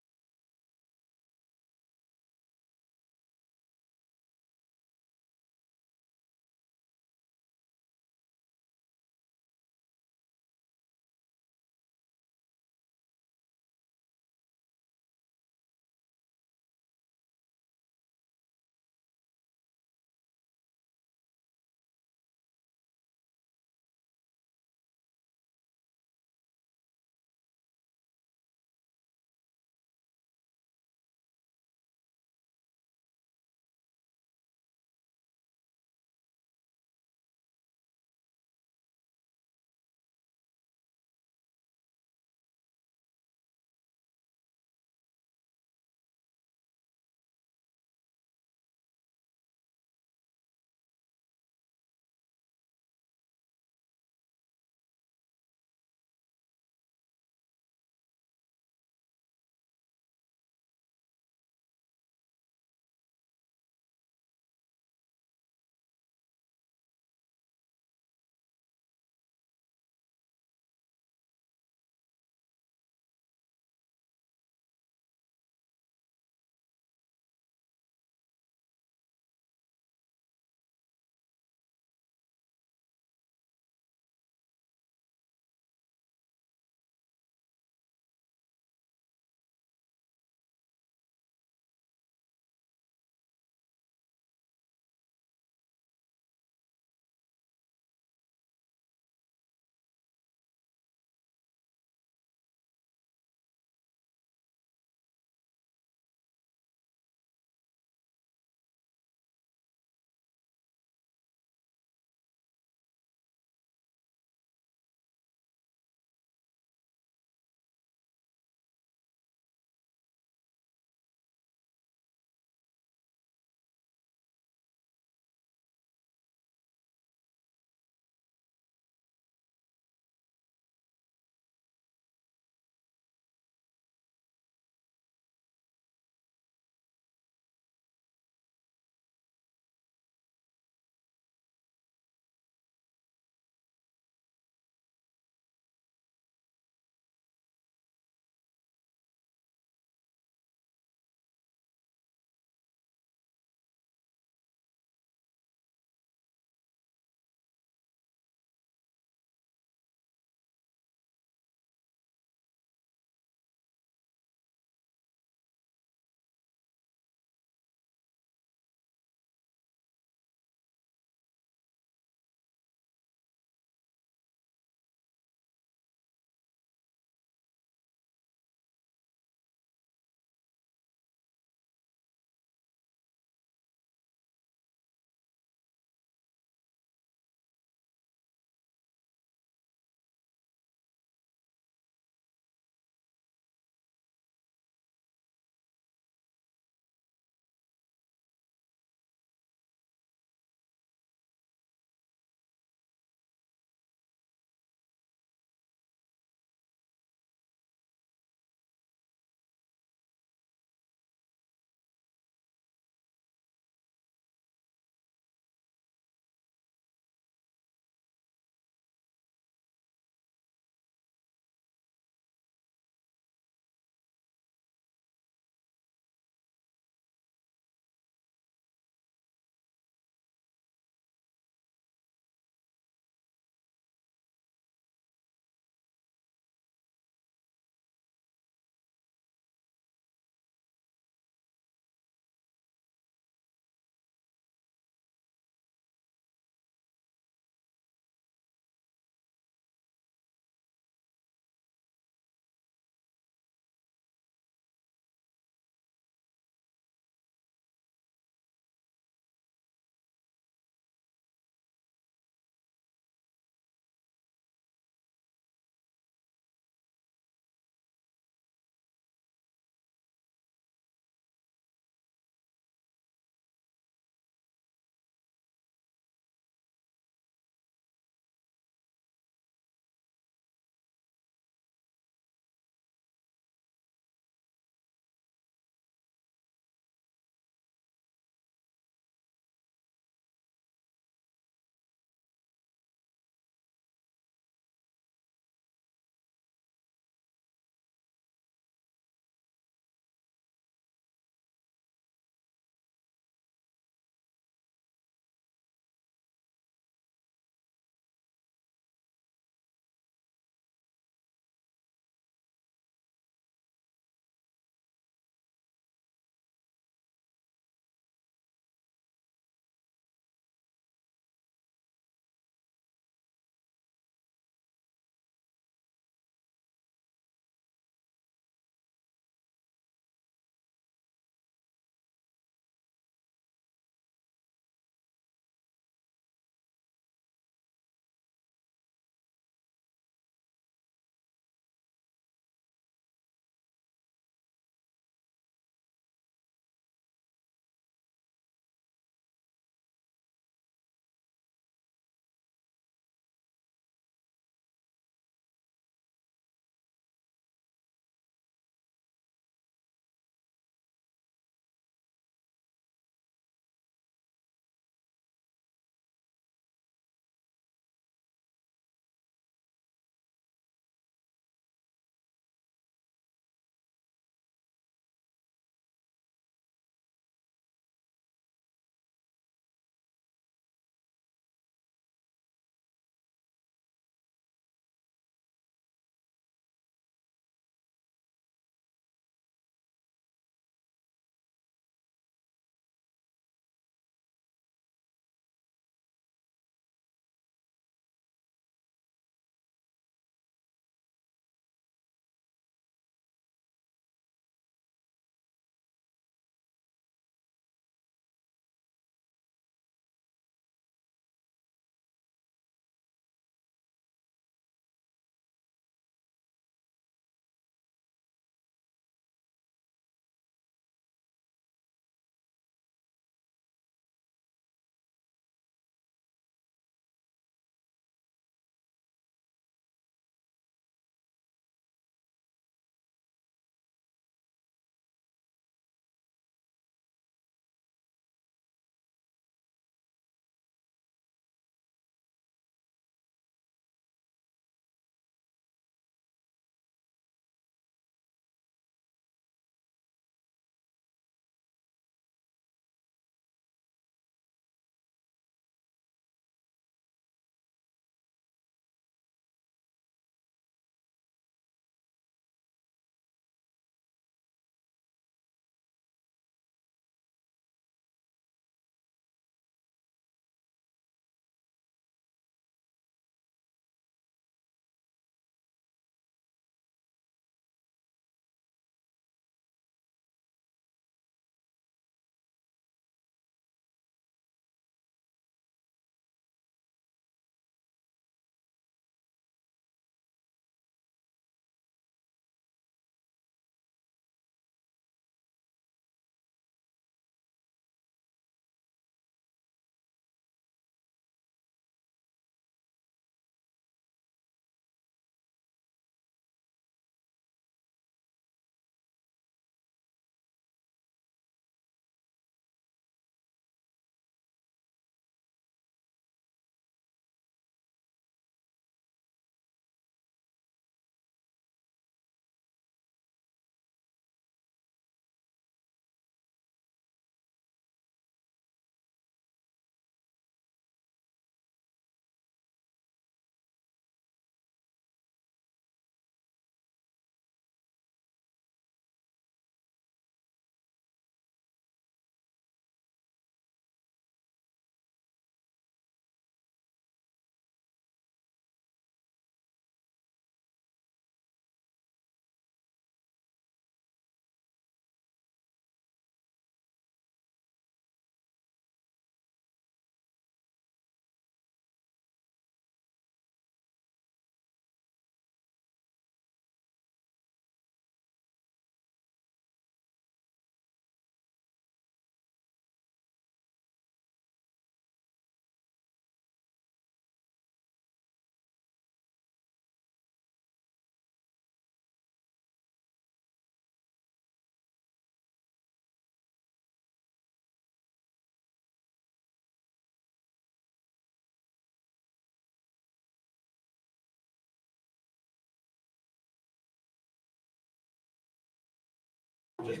Okay.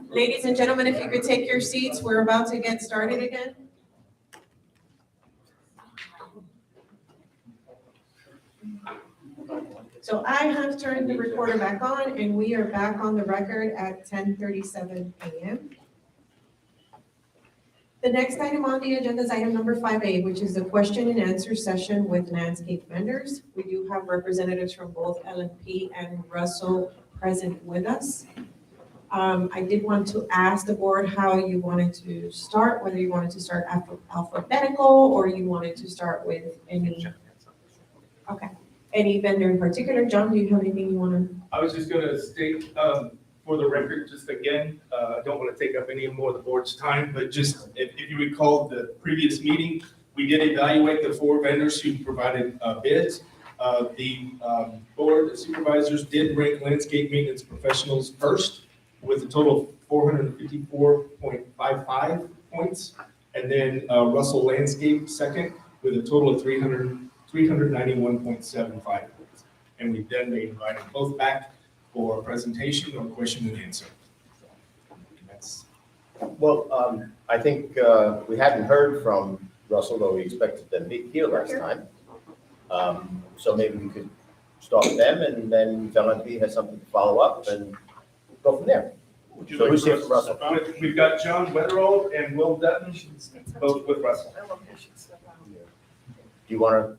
Ladies and gentlemen, if you could take your seats, we're about to get started again. So I have turned the recorder back on and we are back on the record at 10:37 a.m. The next item on the agenda is item number 5A, which is the question and answer session with landscape vendors. We do have representatives from both LNP and Russell present with us. I did want to ask the board how you wanted to start, whether you wanted to start alphabetical or you wanted to start with any. Okay, any vendor in particular? John, do you have anything you want to? I was just gonna state, for the record, just again, I don't want to take up any more of the board's time, but just, if you recall the previous meeting, we did evaluate the 4 vendors who provided bids. The board of supervisors did rank landscape maintenance professionals first with a total of 454.55 points. And then Russell Landscape second with a total of 391.75 points. And we then invited both back for a presentation or question and answer. That's. Well, I think we hadn't heard from Russell, though we expected them to be here last time. So maybe we could start with them, and then LNP has something to follow up and go from there. So who's here for Russell? We've got John Weatherall and Will Dutton, both with Russell. Do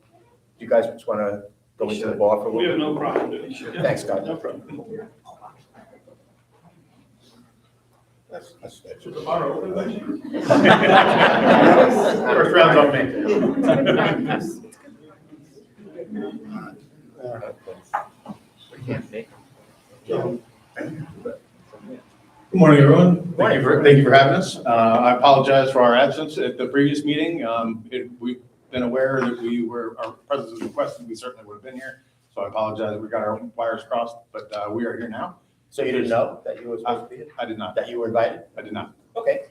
you guys just want to go into the bar for a We little have bit? no problem doing it. Thanks, Scott. No problem. That's The bar open, buddy? First round's on me. Good morning, everyone. Morning. Thank you for having us. I apologize for our absence at the previous meeting. We've been aware that our presence was requested. We certainly would have been here. So I apologize. We got our wires crossed, but we are here now. So you didn't know that you were supposed to be here? I did not. That you were invited? I did not. Okay.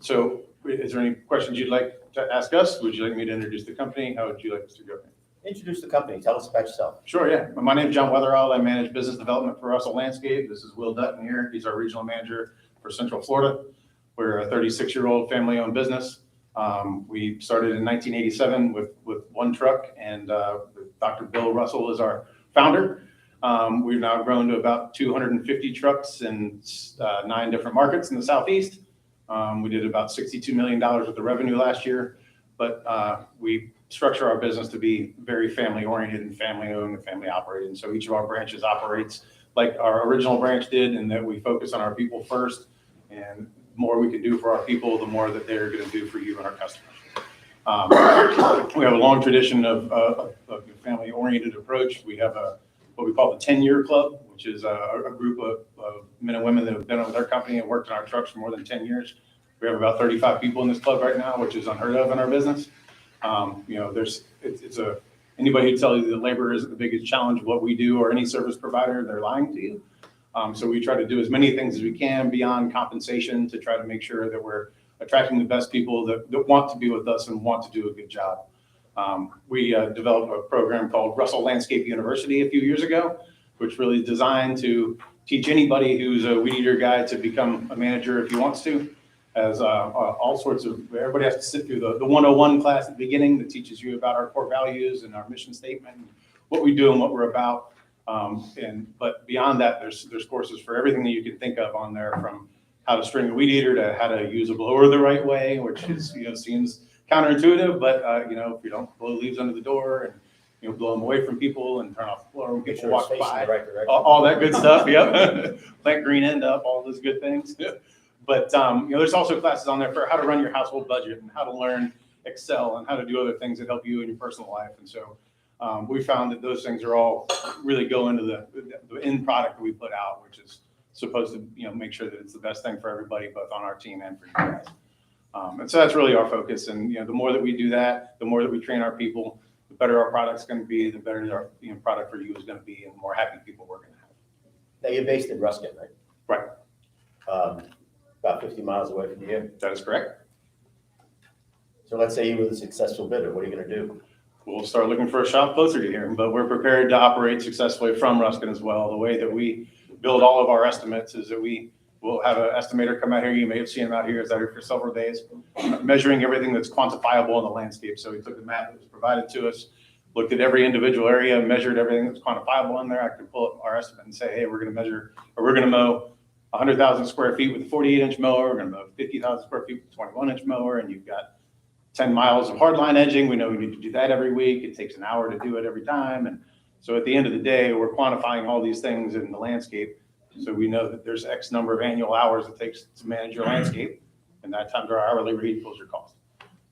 So is there any questions you'd like to ask us? Would you like me to introduce the company? How would you like us to go? Introduce the company. Tell us about yourself. Sure, yeah. My name is John Weatherall. I manage business development for Russell Landscape. This is Will Dutton here. He's our regional manager for Central Florida. We're a 36-year-old family-owned business. We started in 1987 with one truck, and Dr. Bill Russell is our founder. We've now grown to about 250 trucks in 9 different markets in the Southeast. We did about $62 million worth of revenue last year, but we structure our business to be very family-oriented and family-owned and family-operated. And so each of our branches operates like our original branch did, in that we focus on our people first, and the more we can do for our people, the more that they're going to do for you and our customers. We have a long tradition of a family-oriented approach. We have what we call the 10-year club, which is a group of men and women that have been with our company and worked in our trucks for more than 10 years. We have about 35 people in this club right now, which is unheard of in our business. Anybody who tells you that labor isn't the biggest challenge of what we do or any service provider, they're lying to you. So we try to do as many things as we can beyond compensation to try to make sure that we're attracting the best people that want to be with us and want to do a good job. We developed a program called Russell Landscape University a few years ago, which really is designed to teach anybody who's a weed eater guy to become a manager if he wants to. As all sorts of, everybody has to sit through the 101 class at the beginning that teaches you about our core values and our mission statement, and what we do and what we're about. But beyond that, there's courses for everything that you can think of on there, from how to string a weed eater to how to use a blower the right way, which is, seems counterintuitive, but if you don't blow leaves under the door and blow them away from people and turn off the blower when people walk by, all that good stuff. Yep. Plant green end up, all those good things. But there's also classes on there for how to run your household budget and how to learn Excel and how to do other things that help you in your personal life. And so we found that those things are all really go into the end product that we put out, which is supposed to make sure that it's the best thing for everybody, both on our team and for you guys. And so that's really our focus. And the more that we do that, the more that we train our people, the better our product's gonna be, the better our, product for you is gonna be, and the more happy people we're gonna have. Now, you're based in Ruskin, right? Right. About 50 miles away from here. That is correct. So let's say you were the successful bidder, what are you gonna do? We'll start looking for a shop closer to here, but we're prepared to operate successfully from Ruskin as well. The way that we build all of our estimates is that we will have an estimator come out here. You may have seen him out here. He's out here for several days, measuring everything that's quantifiable in the landscape. So he took the map that was provided to us, looked at every individual area, measured everything that's quantifiable in there. I could pull up our estimate and say, hey, we're gonna measure, or we're gonna mow 100,000 square feet with a 48-inch mower. We're gonna mow 50,000 square feet with a 21-inch mower, and you've got 10 miles of hardline edging. We know we need to do that every week. It takes an hour to do it every time. And so at the end of the day, we're quantifying all these things in the landscape. So we know that there's X number of annual hours it takes to manage your landscape, and that times our hourly rate equals your cost.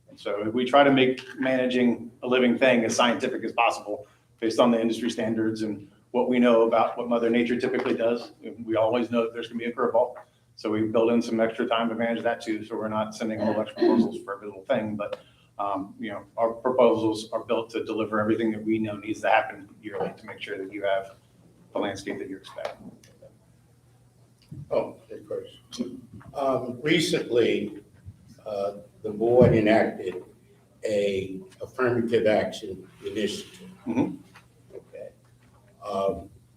And so we try to make managing a living thing as scientific as possible based on the industry standards and what we know about what Mother Nature typically does. We always know that there's gonna be a curveball. So we build in some extra time to manage that too. So we're not sending a whole bunch of proposals for every little thing, but our proposals are built to deliver everything that we know needs to happen yearly to make sure that you have the landscape that you expect. Oh, good question. Recently, the board enacted a affirmative action initiative. Mm-hmm. Okay.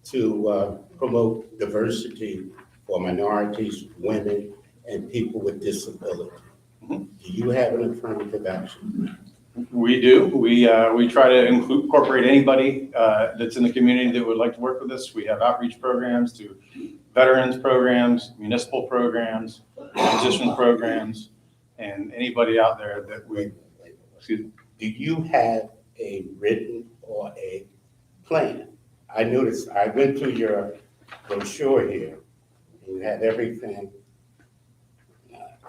To promote diversity for minorities, women, and people with disability. Mm-hmm. Do you have an affirmative action? We do. We try to incorporate anybody that's in the community that would like to work with us. We have outreach programs to veterans programs, municipal programs, musician programs, and anybody out there that we, excuse me. Do you have a written or a plan? I noticed, I went through your brochure here, and you had everything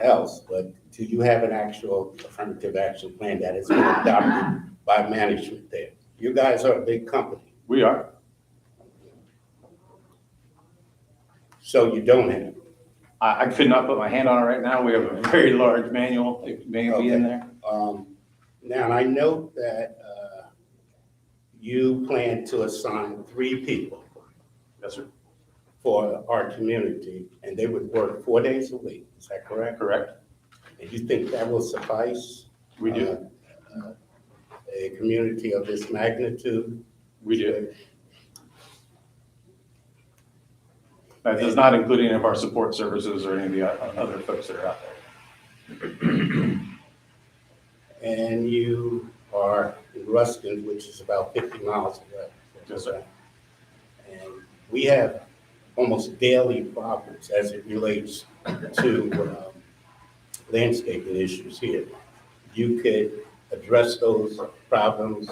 else, but do you have an actual affirmative action plan that has been adopted by management there? You guys are a big company. We are. So you don't have? I could not put my hand on it right now. We have a very large manual. It may be in there. Now, I note that you plan to assign 3 people. Yes, sir. For our community, and they would work 4 days a week. Is that correct? Correct. And you think that will suffice? We do. A community of this magnitude? We do. That does not include any of our support services or any of the other folks that are out there. And you are in Ruskin, which is about 50 miles away. Yes, sir. And we have almost daily problems as it relates to landscaping issues here. You could address those problems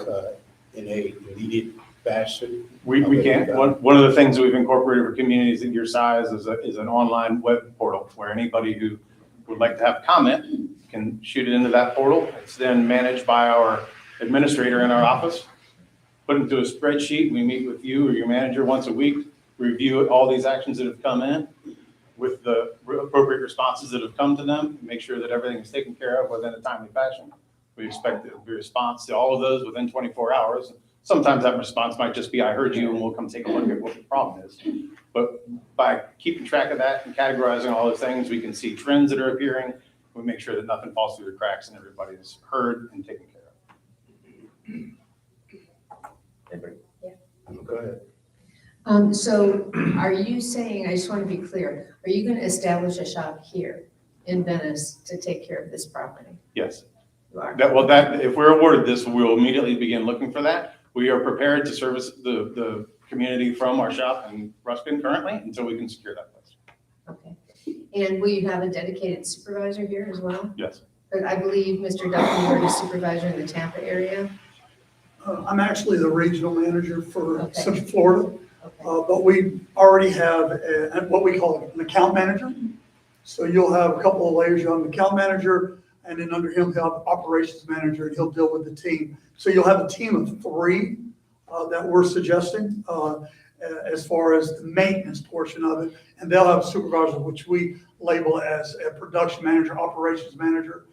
in a immediate fashion? We can. One of the things that we've incorporated for communities at your size is an online web portal where anybody who would like to have a comment can shoot it into that portal. It's then managed by our administrator in our office, put into a spreadsheet. We meet with you or your manager once a week, review all these actions that have come in with the appropriate responses that have come to them, make sure that everything is taken care of within a timely fashion. We expect there will be a response to all of those within 24 hours. Sometimes that response might just be, I heard you, and we'll come take a look at what the problem is. But by keeping track of that and categorizing all those things, we can see trends that are appearing. We make sure that nothing falls through the cracks and everybody is heard and taken care of. Anybody? Go ahead. So are you saying, I just want to be clear, are you going to establish a shop here in Venice to take care of this property? Yes. You are. If we're awarded this, we will immediately begin looking for that. We are prepared to service the community from our shop in Ruskin currently until we can secure that place. Okay. And will you have a dedicated supervisor here as well? Yes. But I believe Mr. Duffy, you're the supervisor in the Tampa area. I'm actually the regional manager for Okay. Central Florida, but we already have what we call an account manager. So you'll have a couple of layers. You'll have an account manager, and then under him, he'll have operations manager, and he'll deal with the team. So you'll have a team of 3 that we're suggesting as far as the maintenance portion of it. And they'll have a supervisor, which we label as a production manager, operations manager,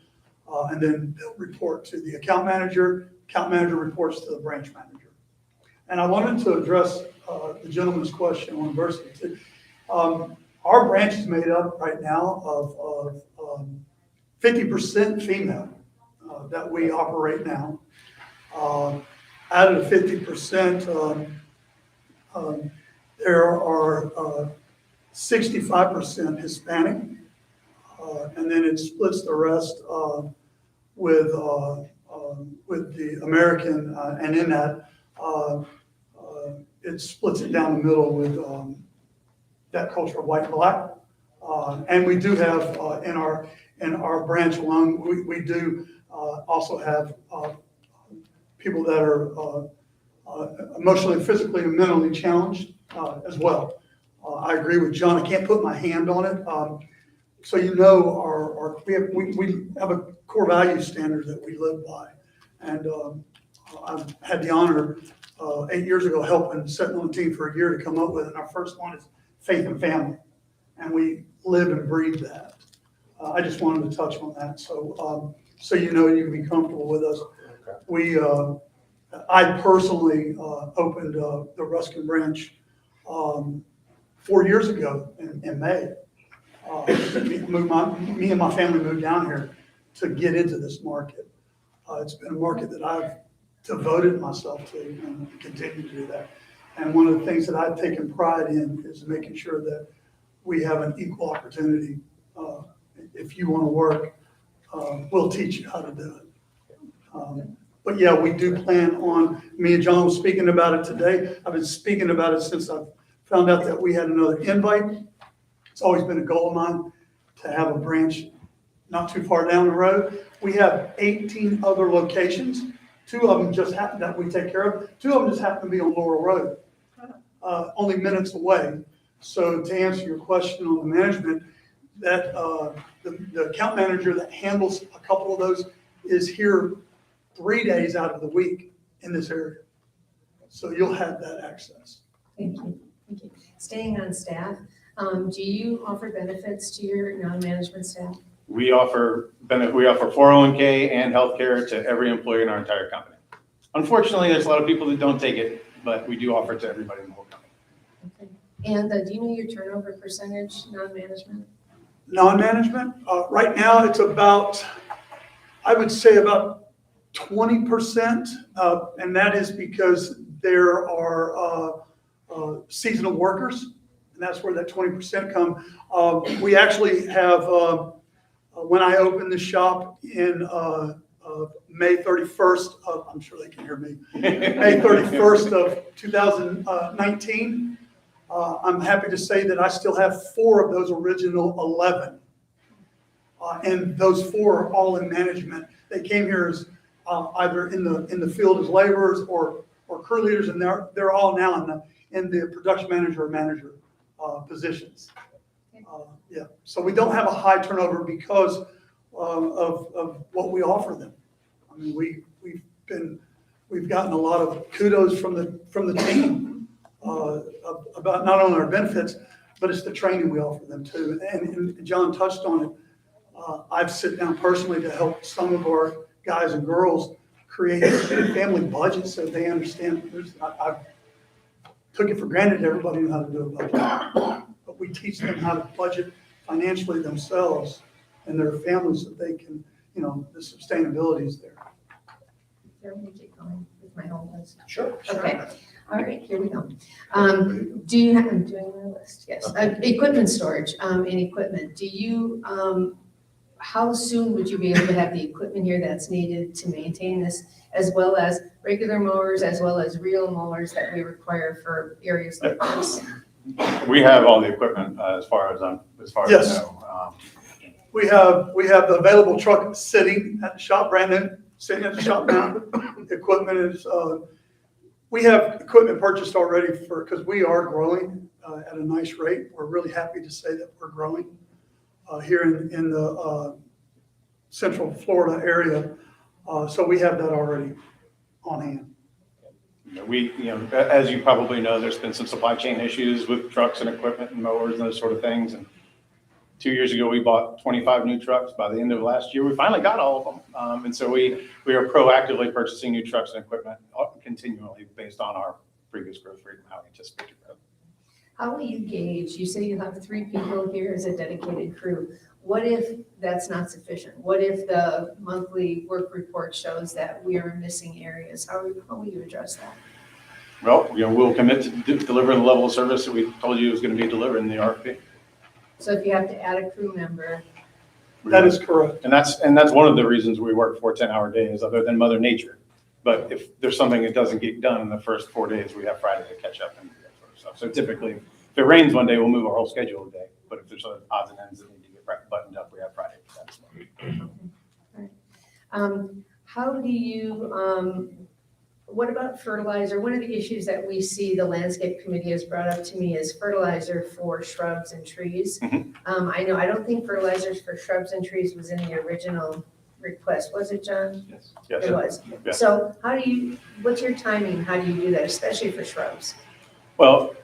and then they'll report to the account manager reports to the branch manager. And I wanted to address the gentleman's question on diversity. Our branch is made up right now of 50% female that we operate now. Out of the 50%, there are 65% Hispanic, and then it splits the rest with the American, and in that, it splits it down the middle with that culture of white and black. And we do have in our branch alone, we do also have people that are emotionally, physically, and mentally challenged as well. I agree with John. I can't put my hand on it. So you know, we have a core value standard that we live by, and I've had the honor 8 years ago helping sitting on the team for a year to come up with it. And our first one is faith and family, and we live and breathe that. I just wanted to touch on that, so you know you can be comfortable with us. I personally opened the Ruskin branch 4 years ago in May. Me and my family moved down here to get into this market. It's been a market that I've devoted myself to and continue to do that. And one of the things that I've taken pride in is making sure that we have an equal opportunity. If you want to work, we'll teach you how to do it. But yeah, we do plan on, me and John were speaking about it today. I've been speaking about it since I've found out that we had another invite. It's always been a goal of mine to have a branch not too far down the road. We have 18 other locations. 2 of them just happen that we take care of. 2 of them just happen to be on Laurel Road, only minutes away. So to answer your question on the management, that the account manager that handles a couple of those is here 3 days out of the week in this area. So you'll have that access. Thank you. Thank you. Staying on staff, do you offer benefits to your non-management staff? We offer 401k and healthcare to every employee in our entire company. Unfortunately, there's a lot of people that don't take it, but we do offer it to everybody in the whole company. Okay. And do you know your turnover percentage, non-management? Non-management, right now it's about, I would say about 20%, and that is because there are seasonal workers, and that's where that 20% come. We actually have, when I opened the shop in May 31st, I'm sure they can hear me, May 31st of 2019, I'm happy to say that I still have 4 of those original 11. And those 4 are all in management. They came here as either in the field as laborers or crew leaders, and they're all now in the production manager or manager positions. Yeah, so we don't have a high turnover because of what we offer them. I mean, we've gotten a lot of kudos from the team about not only our benefits, but it's the training we offer them too. And John touched on it. I've sit down personally to help some of our guys and girls create family budgets so they understand. I took it for granted everybody knew how to do a budget, but we teach them how to budget financially themselves and their families so they can, the sustainability is there. Let me keep going with my whole list. Sure. Okay. All right, here we go. Do you have, I'm doing my list, yes. Equipment storage and equipment. Do you, how soon would you be able to have the equipment here that's needed to maintain this, as well as regular mowers, as well as real mowers that we require for areas like this? We have all the equipment as far as I know. We have the available truck sitting at the shop, Brandon, sitting at the shop now. The equipment is, we have equipment purchased already because we are growing at a nice rate. We're really happy to say that we're growing here in the Central Florida area. So we have that already on hand. As you probably know, there's been some supply chain issues with trucks and equipment and mowers and those sort of things. And 2 years ago, we bought 25 new trucks. By the end of last year, we finally got all of them. And so we are proactively purchasing new trucks and equipment continually based on our previous growth rate and how we anticipate to grow. How will you gauge, you say you have 3 people here as a dedicated crew. What if that's not sufficient? What if the monthly work report shows that we are missing areas? How will you address that? Well, we'll commit to delivering the level of service that we told you was going to be delivered in the RFP. So if you have to add a crew member, That is correct. And that's one of the reasons we work 4 10-hour days, other than Mother Nature. But if there's something that doesn't get done in the first 4 days, we have Friday to catch up and do that sort of stuff. So typically, if it rains one day, we'll move our whole schedule a day. But if there's other odds and ends that need to get buttoned up, we have Friday for that as well. how do you, what about fertilizer? One of the issues that we see the landscape committee has brought up to me is fertilizer for shrubs and trees. I don't think fertilizers for shrubs and trees was in the original request, was it, John? Yes. It was. Yes. So what's your timing? How do you do that, especially for shrubs? Well,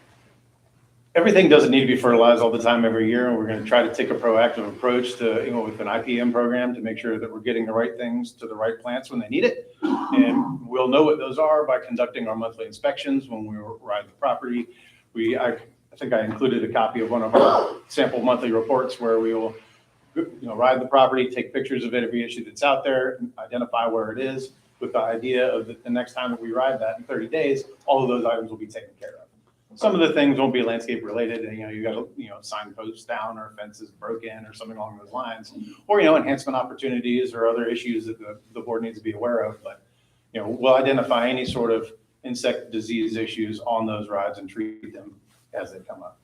everything doesn't need to be fertilized all the time every year, and we're going to try to take a proactive approach to, with an IPM program to make sure that we're getting the right things to the right plants when they need it. And we'll know what those are by conducting our monthly inspections when we ride the property. I think I included a copy of one of our sample monthly reports where we will, ride the property, take pictures of every issue that's out there, identify where it is, with the idea of the next time that we ride that in 30 days, all of those items will be taken care of. Some of the things won't be landscape related, and you got signposts down or fences broken or something along those lines, or enhancement opportunities or other issues that the board needs to be aware of. But we'll identify any sort of insect disease issues on those rides and treat them as they come up.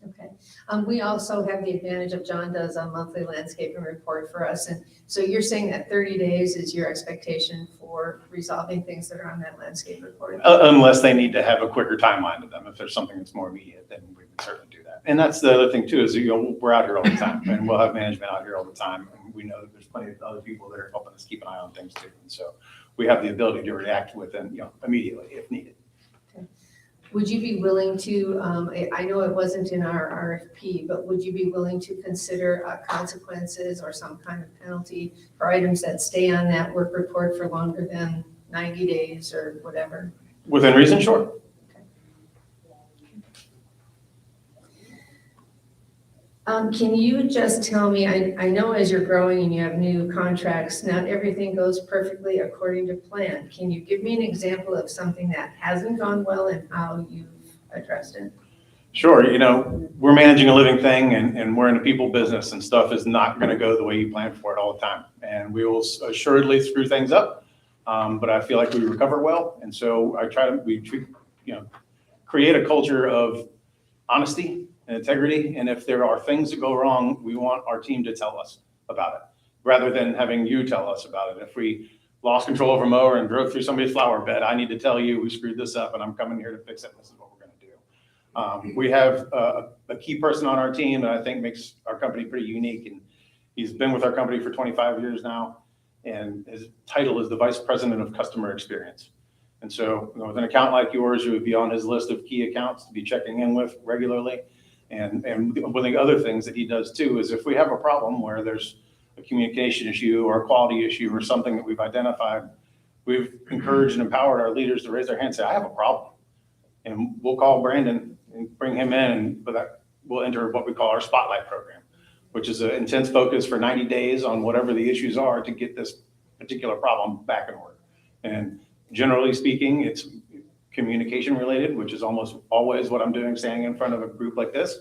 Okay. We also have the advantage of John does a monthly landscaping report for us. And so you're saying that 30 days is your expectation for resolving things that are on that landscape report? Unless they need to have a quicker timeline to them. If there's something that's more immediate, then we can certainly do that. And that's the other thing too, is we're out here all the time, and we'll have management out here all the time. And we know that there's plenty of other people that are helping us keep an eye on things too. And so we have the ability to react within, immediately if needed. Would you be willing to, I know it wasn't in our RFP, but would you be willing to consider consequences or some kind of penalty for items that stay on that work report for longer than 90 days or whatever? Within reason, sure. Can you just tell me, I know as you're growing and you have new contracts, not everything goes perfectly according to plan. Can you give me an example of something that hasn't gone well and how you've addressed it? Sure. We're managing a living thing, and we're in a people business, and stuff is not going to go the way you plan for it all the time. And we will assuredly screw things up, but I feel like we recover well. And so create a culture of honesty and integrity. And if there are things that go wrong, we want our team to tell us about it rather than having you tell us about it. If we lost control of a mower and drove through somebody's flower bed, I need to tell you we screwed this up and I'm coming here to fix it. And this is what we're going to do. We have a key person on our team that I think makes our company pretty unique. And he's been with our company for 25 years now. And his title is the Vice President of Customer Experience. And so with an account like yours, you would be on his list of key accounts to be checking in with regularly. And one of the other things that he does too is if we have a problem where there's a communication issue or a quality issue or something that we've identified, we've encouraged and empowered our leaders to raise their hand and say, I have a problem. And we'll call Brandon and bring him in, but we'll enter what we call our spotlight program, which is an intense focus for 90 days on whatever the issues are to get this particular problem back in order. And generally speaking, it's communication related, which is almost always what I'm doing standing in front of a group like this.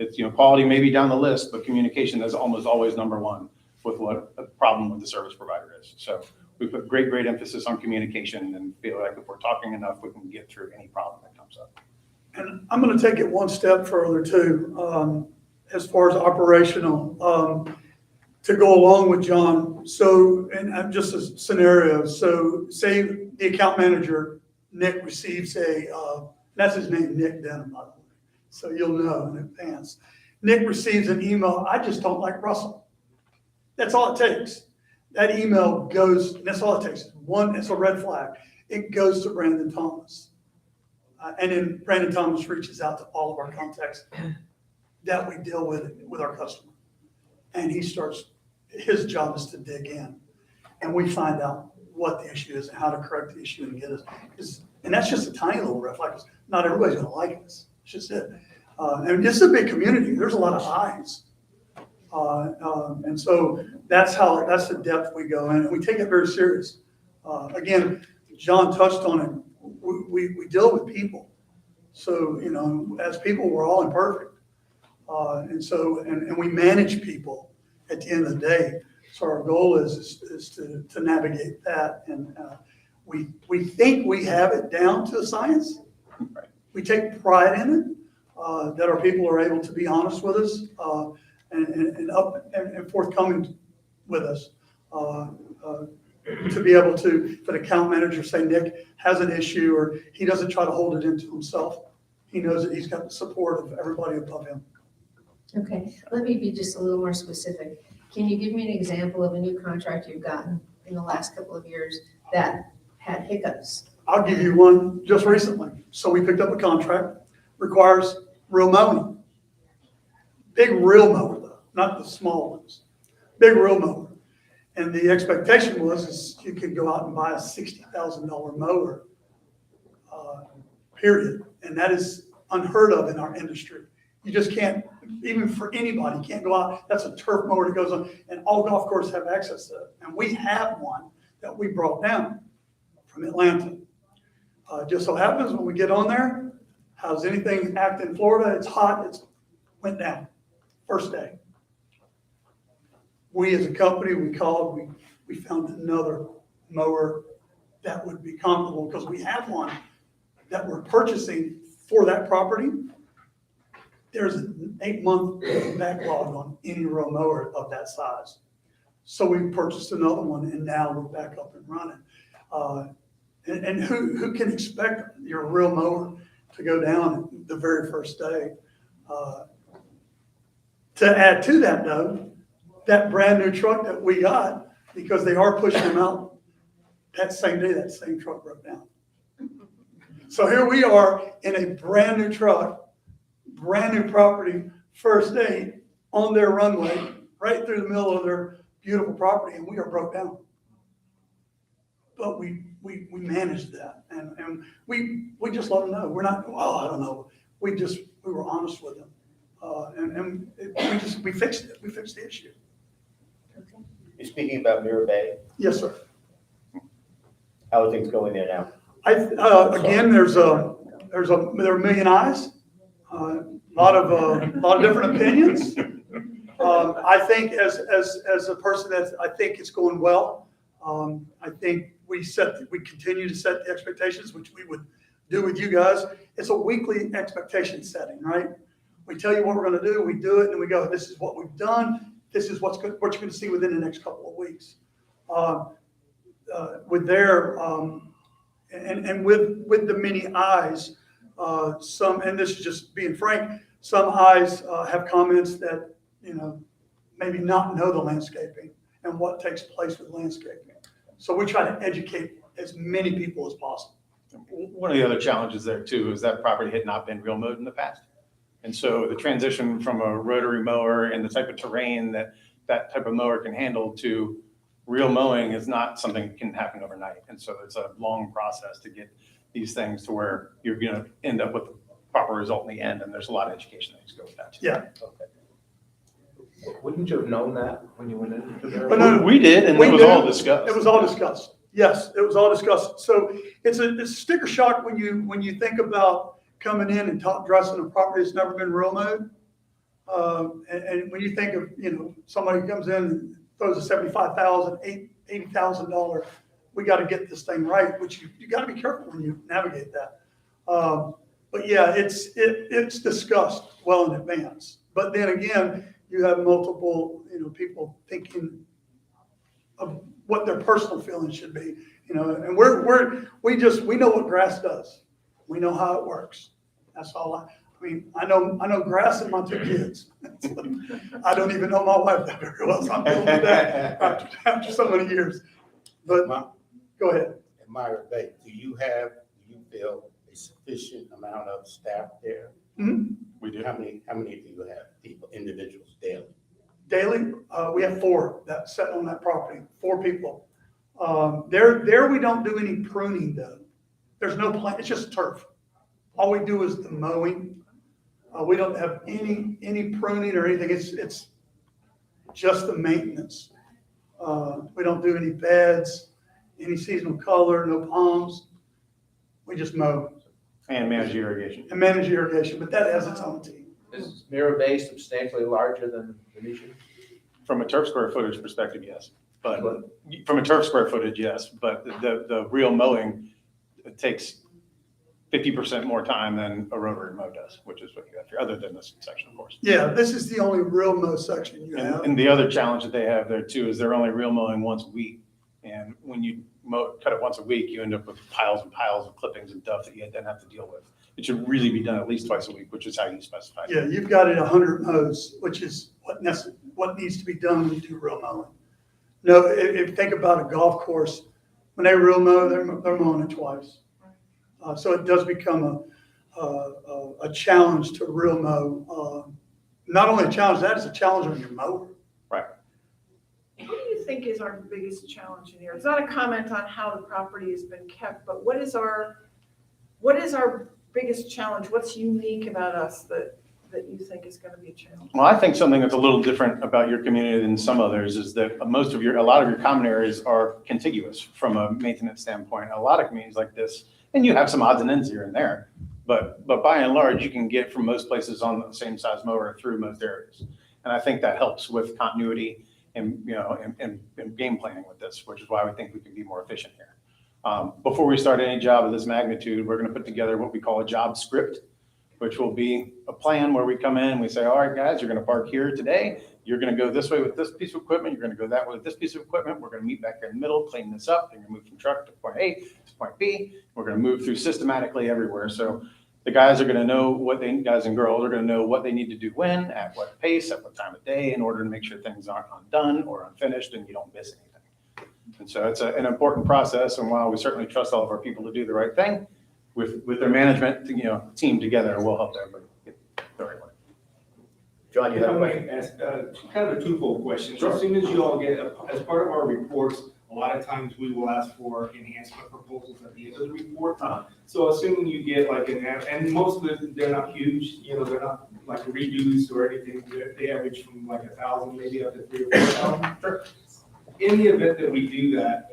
It's, quality may be down the list, but communication is almost always number one with what a problem with the service provider is. So we put great emphasis on communication and feel like if we're talking enough, we can get through any problem that comes up. And I'm going to take it one step further too, as far as operational, to go along with John. So, and just a scenario. So say the account manager, Nick, receives that's his name, Nick Denham, by the way. So you'll know in advance. Nick receives an email, I just don't like Russell. That's all it takes. That email goes, that's all it takes. One, it's a red flag. It goes to Brandon Thomas. And then Brandon Thomas reaches out to all of our contacts that we deal with our customer. and his job is to dig in. And we find out what the issue is and how to correct the issue and get us. And that's just a tiny little red flag, 'cause not everybody's gonna like us. It's just it. And this is a big community. There's a lot of eyes. And so that's the depth we go in, and we take it very serious. Again, John touched on it. We deal with people. So, as people, we're all imperfect. And we manage people at the end of the day. So our goal is to navigate that. And we think we have it down to a science. We take pride in it, that our people are able to be honest with us and forthcoming with us. To be able to, if an account manager say Nick has an issue, or he doesn't try to hold it into himself. He knows that he's got the support of everybody above him. Okay, let me be just a little more specific. Can you give me an example of a new contract you've gotten in the last couple of years that had hiccups? I'll give you one just recently. So we picked up a contract, requires real mowing. Big real mower though, not the small ones. Big real mower. And the expectation was you could go out and buy a $60,000 mower, period. And that is unheard of in our industry. You just can't, even for anybody, can't go out. That's a turf mower that goes on, and all golf courses have access to it. And we have one that we brought down from Atlanta. Just so happens when we get on there, how's anything act in Florida? It's hot, went down, first day. We as a company, we found another mower that would be comparable, because we have one that we're purchasing for that property. There's an 8-month backlog on any row mower of that size. So we purchased another one, and now we're back up and running. And who can expect your real mower to go down the very first day? To add to that though, that brand new truck that we got, because they are pushing them out, that same day, that same truck broke down. So here we are in a brand new truck, brand new property, first day on their runway, right through the middle of their beautiful property, and we are broke down. But we managed that, and we just let them know. We're not, I don't know. We were honest with them, we fixed it. We fixed the issue. You're speaking about Mirror Bay? Yes, sir. How are things going there now? Again, there are a million eyes, a lot of different opinions. I think as a person I think it's going well. I think we continue to set the expectations, which we would do with you guys. It's a weekly expectation setting, right? We tell you what we're going to do, we do it, and we go, this is what we've done. This is what you're going to see within the next couple of weeks. With the many eyes, and this is just being frank, some eyes have comments that, maybe not know the landscaping and what takes place with landscaping. So we try to educate as many people as possible. One of the other challenges there too is that property had not been real mowed in the past. And so the transition from a rotary mower and the type of terrain that type of mower can handle to real mowing is not something that can happen overnight. And so it's a long process to get these things to where you're going to end up with the proper result in the end. And there's a lot of education that needs to go with that too. Yeah. Okay. Wouldn't you have known that when you went into there? But no, we did, and it was all discussed. It was all discussed. Yes, it was all discussed. So it's a sticker shock when you think about coming in and top dressing a property that's never been real mowed. And when you think of, somebody comes in and throws a $75,000, $80,000, we got to get this thing right, which you got to be careful when you navigate that. But yeah, it's discussed well in advance. But then again, you have multiple, people thinking of what their personal feelings should be, and we know what grass does. We know how it works. That's all I know grass and my 2 kids. I don't even know my wife that very well, so I'm dealing with that after so many years. But go ahead. In Myra Bay, do you feel a sufficient amount of staff there? Mm-hmm. We do. How many do you have, individuals daily? Daily, we have 4 that sit on that property, 4 people. There we don't do any pruning though. There's no plant, it's just turf. All we do is the mowing. We don't have any pruning or anything. It's just the maintenance. We don't do any beds, any seasonal color, no palms. We just mow. And manage irrigation. And manage irrigation, but that has its own team. Is Mirror Bay substantially larger than Venetian? From a turf square footage perspective, yes. But from a turf square footage, yes. But the real mowing, it takes 50% more time than a rotary mow does, which is what you have here, other than this section, of course. Yeah, this is the only real mow section you have. And the other challenge that they have there too is they're only real mowing once a week. And when you cut it once a week, you end up with piles and piles of clippings and stuff that you then have to deal with. It should really be done at least twice a week, which is how you specify. Yeah, you've got it 100 mows, which is what needs to be done when you do real mowing. No, if you think about a golf course, when they real mow, they're mowing it twice. So it does become a challenge to real mow. Not only a challenge, that is a challenge on your mower. Right. What do you think is our biggest challenge in here? It's not a comment on how the property has been kept, but what is our biggest challenge? What's unique about us that you think is going to be a challenge? Well, I think something that's a little different about your community than some others is that a lot of your common areas are contiguous from a maintenance standpoint. A lot of communities like this, and you have some odds and ends here and there, but by and large, you can get from most places on the same size mower through most areas. And I think that helps with continuity and, and game planning with this, which is why we think we can be more efficient here. Before we start any job of this magnitude, we're going to put together what we call a job script, which will be a plan where we come in and we say, all right, guys, you're going to park here today. You're going to go this way with this piece of equipment. You're going to go that way with this piece of equipment. We're going to meet back in the middle, clean this up. You're going to move from truck to point A to point B. We're going to move through systematically everywhere. So the guys are going to know guys and girls are going to know what they need to do when, at what pace, at what time of day, in order to make sure things aren't undone or unfinished and you don't miss anything. And so it's an important process. And while we certainly trust all of our people to do the right thing, with their management, team together, we'll help everybody get the right way. John, you have a question? I might ask kind of a twofold question. Sure. As soon as you all get, as part of our reports, a lot of times we will ask for enhancement proposals at the end of the report. So assuming you get like and most of it, they're not huge, they're not like reduced or anything. They average from like 1,000, maybe up to 3,000 or 4,000. Sure. In the event that we do that,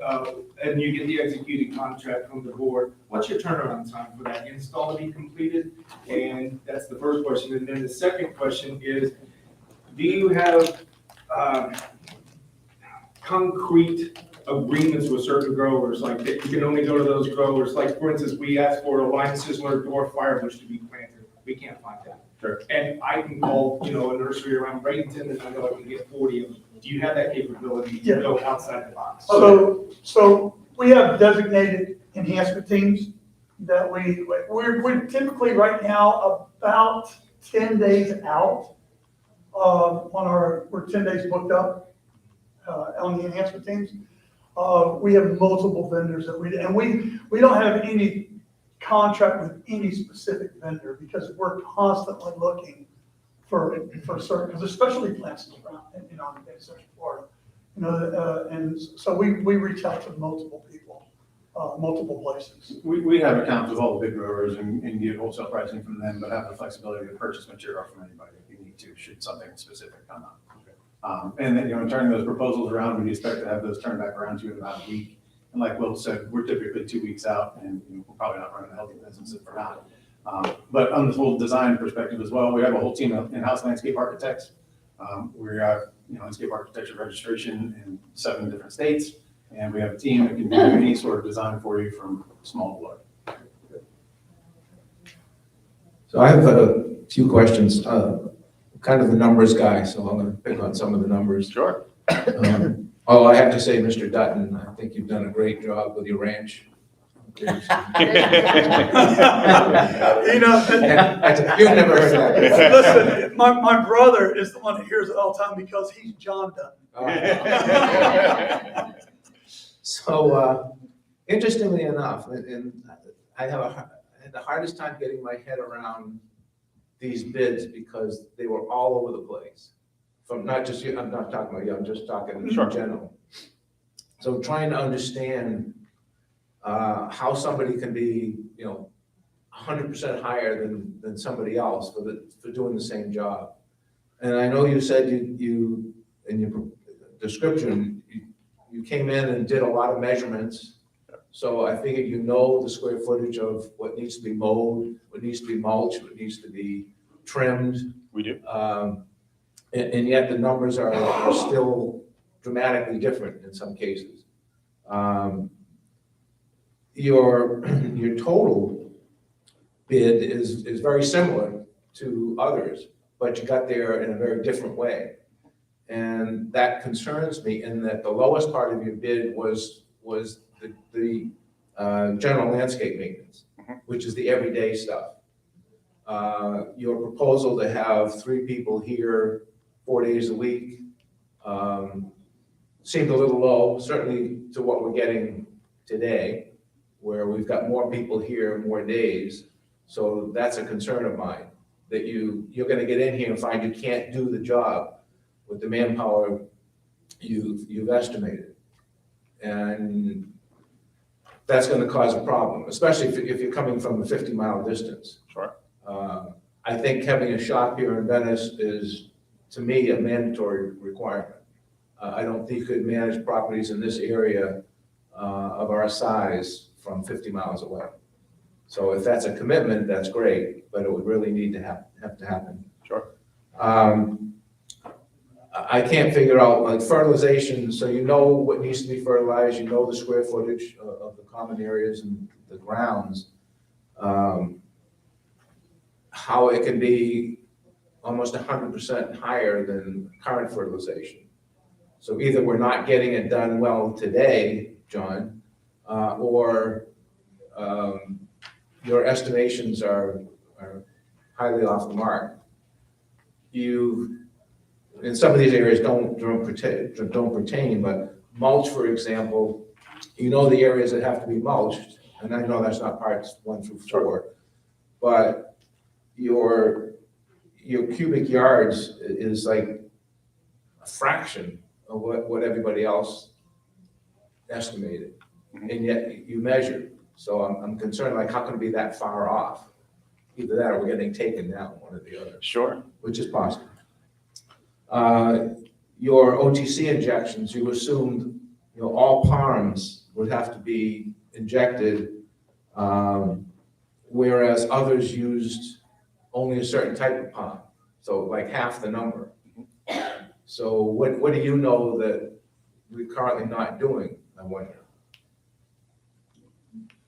and you get the executed contract from the board, what's your turnaround time for that install to be completed? And that's the first question. And then the second question is, do you have concrete agreements with certain growers, like that you can only go to those growers? Like, for instance, we asked for a line sizzler dwarf firebush to be planted. We can't find that. Sure. And I can call, a nursery around Bradenton and I know I can get 40 of them. Do you have that capability to go outside the box? So we have designated enhancement teams that we're typically right now about 10 days out we're 10 days booked up on the enhancement teams. We have multiple vendors that we don't have any contract with any specific vendor because we're constantly looking for certain, because especially plants around, in Central Florida, and so we reach out to multiple people, multiple places. We have accounts with all the big growers and get wholesale pricing from them, but have the flexibility to purchase material from anybody if you need to, should something specific come up. And then, in turning those proposals around, we expect to have those turned back around to you in about a week. And like Will said, we're typically 2 weeks out, and we're probably not running a healthy business if we're not. But on the whole design perspective as well, we have a whole team of in-house landscape architects. We have landscape architecture registration in 7 different states, and we have a team that can do any sort of design for you from small to large. So I have a few questions. Kind of the numbers guy, so I'm going to pick on some of the numbers. Sure. Although I have to say, Mr. Dutton, I think you've done a great job with your ranch. You've never heard that. Listen, my brother is the one that hears it all the time because he's John Dutton. So, interestingly enough, and I had the hardest time getting my head around these bids because they were all over the place. from not just you, I'm not talking about you, I'm just talking in Sure. general. So trying to understand how somebody can be, 100% higher than somebody else for doing the same job. And I know you said you in your description, you came in and did a lot of measurements. So I figured you know the square footage of what needs to be mowed, what needs to be mulched, what needs to be trimmed. We do. And yet the numbers are still dramatically different in some cases. Your total bid is very similar to others, but you got there in a very different way. And that concerns me in that the lowest part of your bid was the general landscape maintenance, which is the everyday stuff. Your proposal to have 3 people here 4 days a week seemed a little low, certainly to what we're getting today, where we've got more people here, more days. So that's a concern of mine, that you're gonna get in here and find you can't do the job with the manpower you've estimated. And that's gonna cause a problem, especially if you're coming from a 50-mile distance. Sure. I think having a shop here in Venice is, to me, a mandatory requirement. I don't think you could manage properties in this area of our size from 50 miles away. So if that's a commitment, that's great, but it would really need to have to happen. Sure. I can't figure out, like, fertilization, so you know what needs to be fertilized, you know the square footage of the common areas and the grounds. How it can be almost 100% higher than current fertilization. So either we're not getting it done well today, John, or your estimations are highly off the mark. In some of these areas don't pertain, but mulch, for example, you know the areas that have to be mulched, and I know that's not parts 1 through 4, but your cubic yards is like a fraction of what everybody else estimated, and yet you measured. So I'm concerned, like, how can it be that far off? Either that or we're getting taken down, one or the other. Sure. Which is possible. Your OTC injections, you assumed, all palms would have to be injected, whereas others used only a certain type of palm, so like half the number. So what do you know that we're currently not doing, I wonder?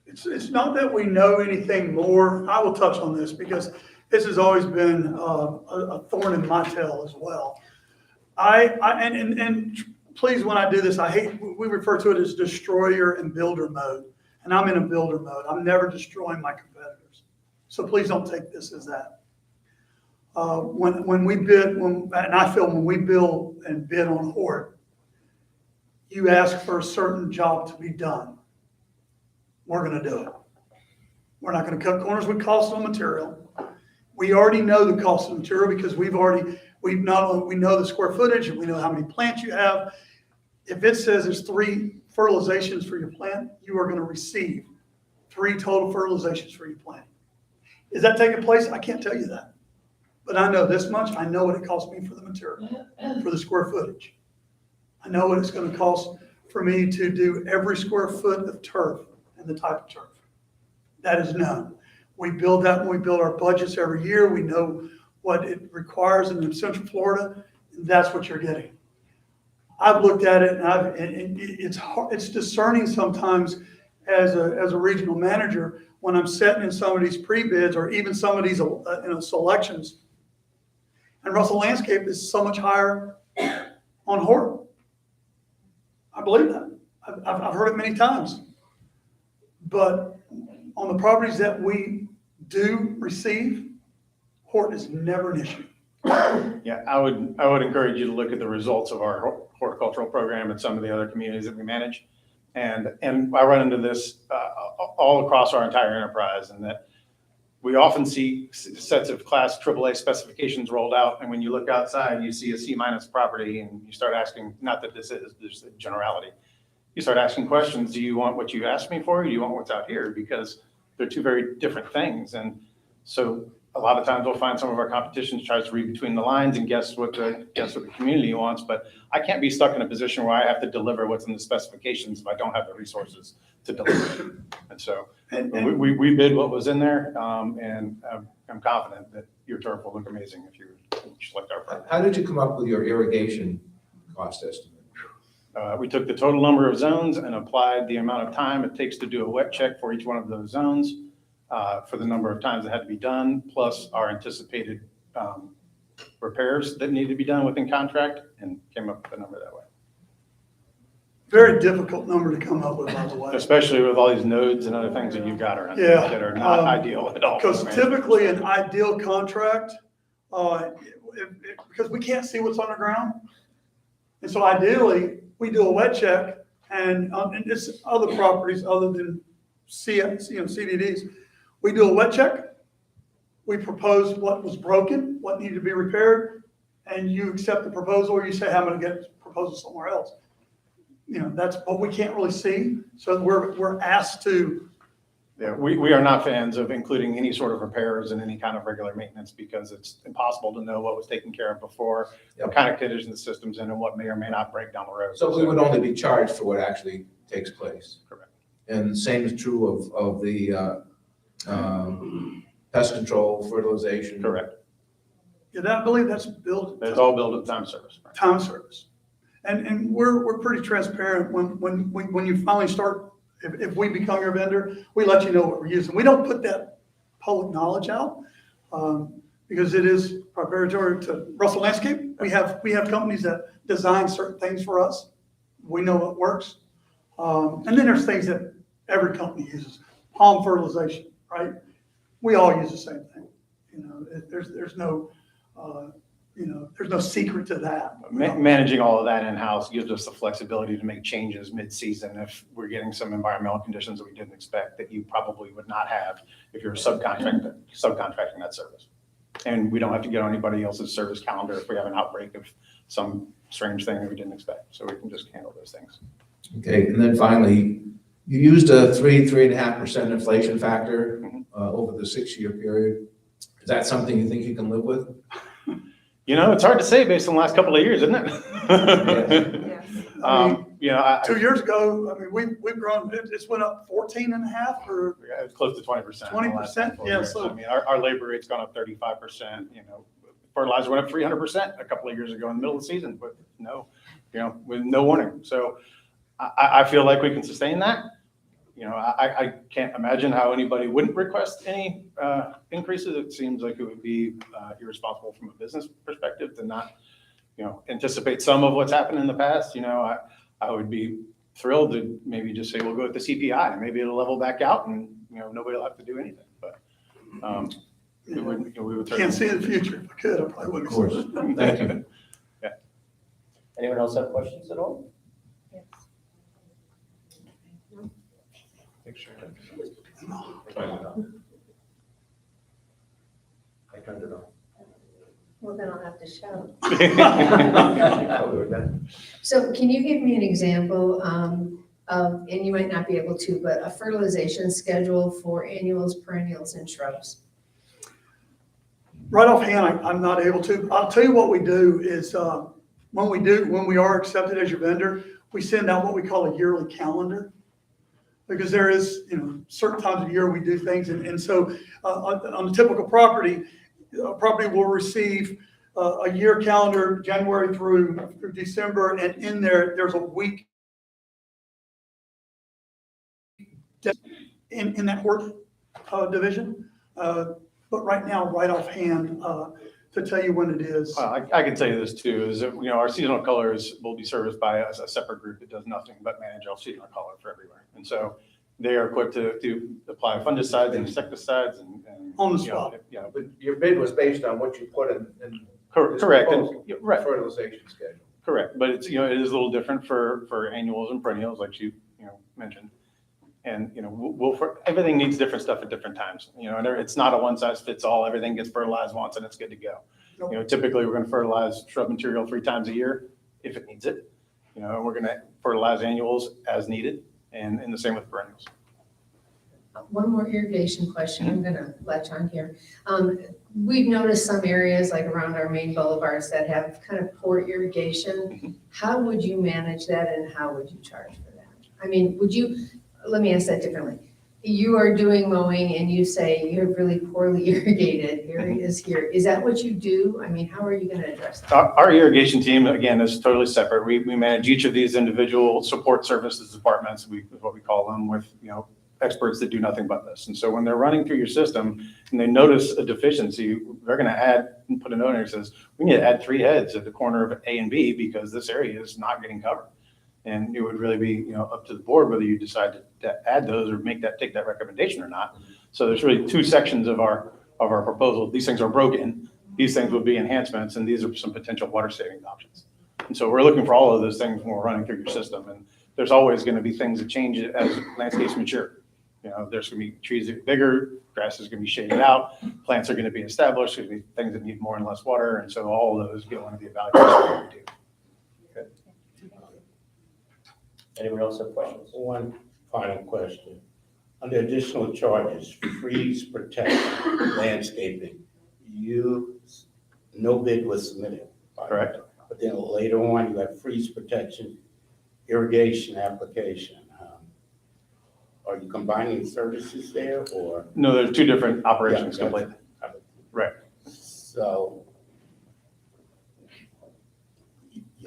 It's not that we know anything more. I will touch on this because this has always been a thorn in my tail as well. And please, when I do this, we refer to it as destroyer and builder mode. And I'm in a builder mode. I'm never destroying my competitors. So please don't take this as that. When we bid, and I feel when we build and bid on Hort, you ask for a certain job to be done. We're gonna do it. We're not gonna cut corners with cost of material. We already know the cost of material because we know the square footage and we know how many plants you have. If it says there's 3 fertilizations for your plant, you are gonna receive 3 total fertilizations for your plant. Is that taking place? I can't tell you that. But I know this much. I know what it costs me for the material, for the square footage. I know what it's gonna cost for me to do every square foot of turf and the type of turf. That is known. We build that when we build our budgets every year. We know what it requires in Central Florida, and that's what you're getting. I've looked at it, and it's hard, it's discerning sometimes as a regional manager when I'm setting in some of these pre-bids or even some of these selections. And Russell Landscape is so much higher on Hort. I believe that. I've heard it many times. But on the properties that we do receive, Hort is never an issue. Yeah, I would encourage you to look at the results of our horticultural program and some of the other communities that we manage. And I run into this all across our entire enterprise, and that we often see sets of class AAA specifications rolled out, and when you look outside, you see a C- property, and you start asking, not that this is, there's a generality. You start asking questions, do you want what you asked me for, or do you want what's out here? Because they're two very different things, and so a lot of times we'll find some of our competition tries to read between the lines and guess what the community wants, but I can't be stuck in a position where I have to deliver what's in the specifications if I don't have the resources to deliver it. And so we bid what was in there, and I'm confident that your turf will look amazing if you select our product. How did you come up with your irrigation cost estimate? We took the total number of zones and applied the amount of time it takes to do a wet check for each one of those zones, for the number of times that had to be done, plus our anticipated repairs that need to be done within contract, and came up with a number that way. Very difficult number to come up with, by the way. Especially with all these nodes and other things that you've got around Yeah, that are not ideal at all. Because typically an ideal contract, because we can't see what's underground. And so ideally, we do a wet check, and it's other properties other than CDDs. We do a wet check, we propose what was broken, what needed to be repaired, and you accept the proposal, or you say, I'm gonna get a proposal somewhere else. That's what we can't really see, so we're asked to. Yeah, we are not fans of including any sort of repairs and any kind of regular maintenance, because it's impossible to know what was taken care of before, what kind of condition the system's in, and what may or may not break down the road. So we would only be charged for what actually takes place. Correct. And the same is true of the pest control, fertilization. Correct. I believe that's billed. It's all billed at time service. Right? Time service. And we're pretty transparent when you finally start, if we become your vendor, we let you know what we're using. We don't put that public knowledge out because it is proprietary to Russell Landscape. We have companies that design certain things for us. We know what works. And then there's things that every company uses. Palm fertilization, right? We all use the same thing. There's no there's no secret to that. Managing all of that in-house gives us the flexibility to make changes mid-season if we're getting some environmental conditions that we didn't expect that you probably would not have if you're subcontracting that service. And we don't have to get on anybody else's service calendar if we have an outbreak of some strange thing that we didn't expect. So we can just handle those things. Okay, and then finally, you used a 3.5% inflation factor over the 6-year period. Is that something you think you can live with? It's hard to say based on the last couple of years, isn't it? Yes. 2 years ago, we've grown, it's went up 14.5 or it's close to 20%. 20%. Yeah. So our labor rate's gone up 35%. Fertilizer went up 300% a couple of years ago in the middle of the season, but with no warning. So I feel like we can sustain that. I can't imagine how anybody wouldn't request any increases. It seems like it would be irresponsible from a business perspective to not, anticipate some of what's happened in the past. I would be thrilled to maybe just say, we'll go with the CPI. Maybe it'll level back out and, nobody will have to do anything. But we would can't see the future. If I could, I probably wouldn't. Of course. Thank you. Yeah. Anyone else have questions at all? I turned it on. Well, then I'll have to shout. Oh, we were done. So can you give me an example of, and you might not be able to, but a fertilization schedule for annuals, perennials, and shrubs? Right offhand, I'm not able to. I'll tell you what we do is when we are accepted as your vendor, we send out what we call a yearly calendar. Because there is, certain times of year we do things. And so on a typical property, a property will receive a year calendar, January through December. And in there's a week in that work division. But right now, right offhand, to tell you when it is. Well, I can tell you this too, is that, our seasonal colors will be serviced by a separate group that does nothing but manage all seasonal color for everywhere. And so they are equipped to apply fungicides and insecticides and on the spot. But your bid was based on what you put in. Correct. And, right. Fertilization schedule. Correct. But it's, it is a little different for annuals and perennials, like you mentioned. And, everything needs different stuff at different times, and it's not a one size fits all. Everything gets fertilized once and it's good to go. Typically we're going to fertilize shrub material 3 times a year if it needs it. And we're going to fertilize annuals as needed, and the same with perennials. One more irrigation question, I'm gonna latch on here. We've noticed some areas like around our main boulevards that have kind of poor irrigation. How would you manage that and how would you charge for that? I mean, let me ask that differently. You are doing mowing and you say you have really poorly irrigated areas here. Is that what you do? I mean, how are you gonna address that? Our irrigation team, again, is totally separate. We manage each of these individual support services departments, is what we call them, with, experts that do nothing but this. And so when they're running through your system and they notice a deficiency, they're going to add and put a note in there that says, we need to add 3 heads at the corner of A and B because this area is not getting covered. And it would really be, up to the board whether you decide to add those or take that recommendation or not. So there's really 2 sections of our proposal. These things are broken. These things would be enhancements, and these are some potential water saving options. And so we're looking for all of those things when we're running through your system. And there's always going to be things that change as landscapes mature. There's going to be trees that are bigger, grass is going to be shaded out, plants are going to be established, there's going to be things that need more and less water, and so all of those go into the evaluation we do. Okay. Anyone else have questions? One final question. Under additional charges, freeze protection, landscaping, no bid was submitted. Correct. But then later on, you have freeze protection, irrigation application. Are you combining services there, or? No, there's 2 different operations completely. Right. So,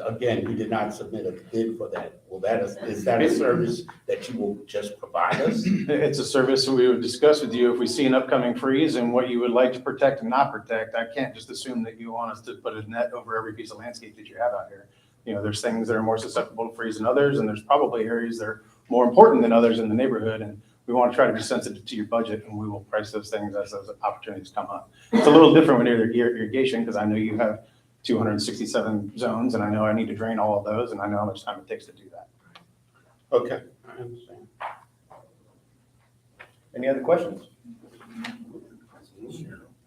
again, you did not submit a bid for that. Is that a service that you will just provide us? It's a service we would discuss with you if we see an upcoming freeze and what you would like to protect and not protect. I can't just assume that you want us to put a net over every piece of landscape that you have out here. There's things that are more susceptible to freeze than others, and there's probably areas that are more important than others in the neighborhood, and we want to try to be sensitive to your budget, and we will price those things as those opportunities come up. It's a little different when you're irrigation, because I know you have 267 zones, and I know I need to drain all of those, and I know how much time it takes to do that. Okay, I understand. Any other questions?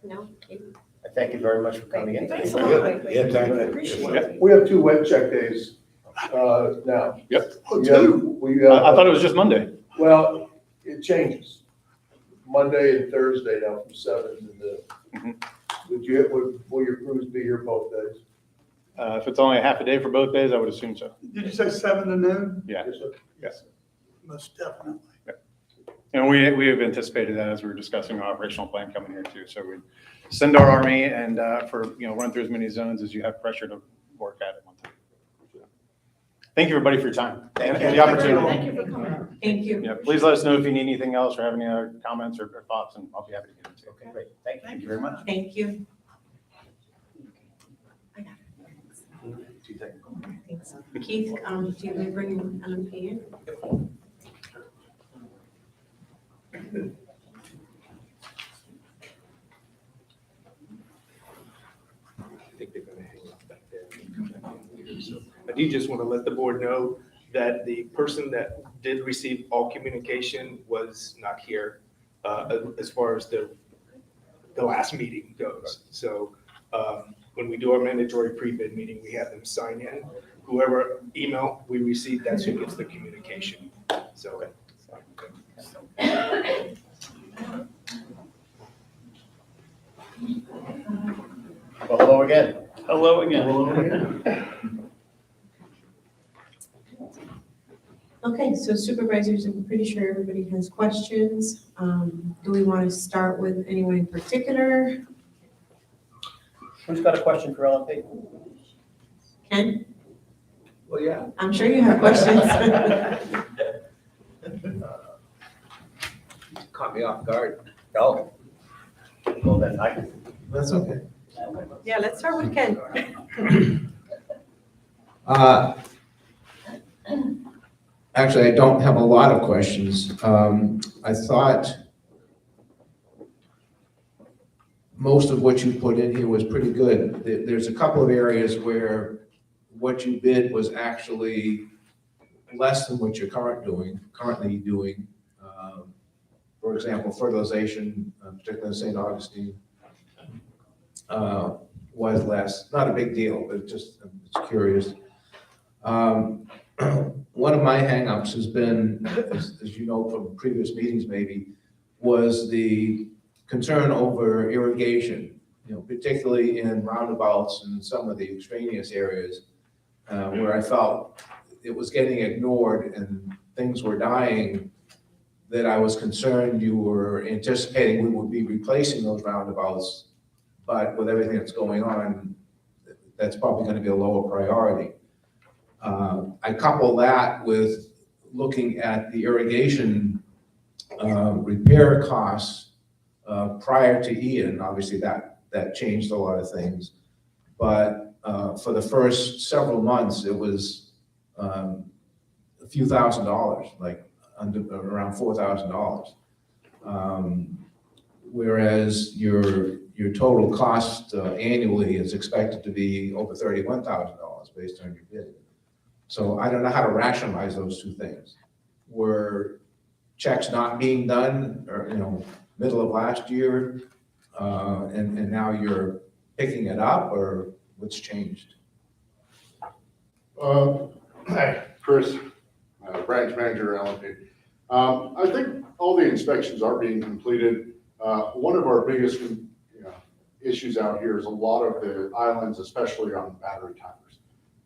No? I thank you very much for coming in. Thanks a lot. Yeah, thank you. Appreciate it. We have 2 wet check days now. Yep. I thought it was just Monday. Well, it changes. Monday and Thursday now from 7 to noon. Will your crews be here both days? If it's only a half a day for both days, I would assume so. Did you say 7 to noon? Yeah. Yes, sir. Yes. Most definitely. And we have anticipated that as we were discussing our operational plan coming here too. So we send our army and run through as many zones as you have pressure to work at one time. Thank you, everybody, for your time and the opportunity. Thank you for coming. Thank you. Yeah, please let us know if you need anything else or have any other comments or thoughts, and I'll be happy to get into it. Okay, great. Thank you. Thank you very much. Thank you. Thanks. Keith, do you bring LMP in? I think they're gonna hang out back there and come back in later. So I do just want to let the board know that the person that did receive all communication was not here as far as the last meeting goes. So when we do our mandatory pre-bid meeting, we have them sign in. Whoever email we receive, that's who gets the communication. So. Well, hello again. Hello again. Okay, so supervisors, I'm pretty sure everybody has questions. Do we want to start with anyone in particular? Who's got a question for LMP? Ken? Well, yeah. I'm sure you have questions. Caught me off guard. No. Well, then I. That's okay. Yeah, let's start with Ken. Actually, I don't have a lot of questions. I thought most of what you put in here was pretty good. There's a couple of areas where what you bid was actually less than what you're currently doing. for example, fertilization, particularly in St. Augustine, was less. Not a big deal, but it's curious. One of my hangups has been, as you know from previous meetings maybe, was the concern over irrigation, particularly in roundabouts and some of the extraneous areas where I felt it was getting ignored and things were dying, that I was concerned you were anticipating we would be replacing those roundabouts, but with everything that's going on, that's probably going to be a lower priority. I couple that with looking at the irrigation repair costs prior to Ian. Obviously that changed a lot of things, but for the first several months, it was a few $1,000s, like around $4,000. Whereas your total cost annually is expected to be over $31,000 based on your bid. So I don't know how to rationalize those two things. Were checks not being done, or middle of last year, and now you're picking it up, or what's changed? Hi, Chris, branch manager, LNP. I think all the inspections are being completed. One of our biggest issues out here is a lot of the islands, especially on battery timers.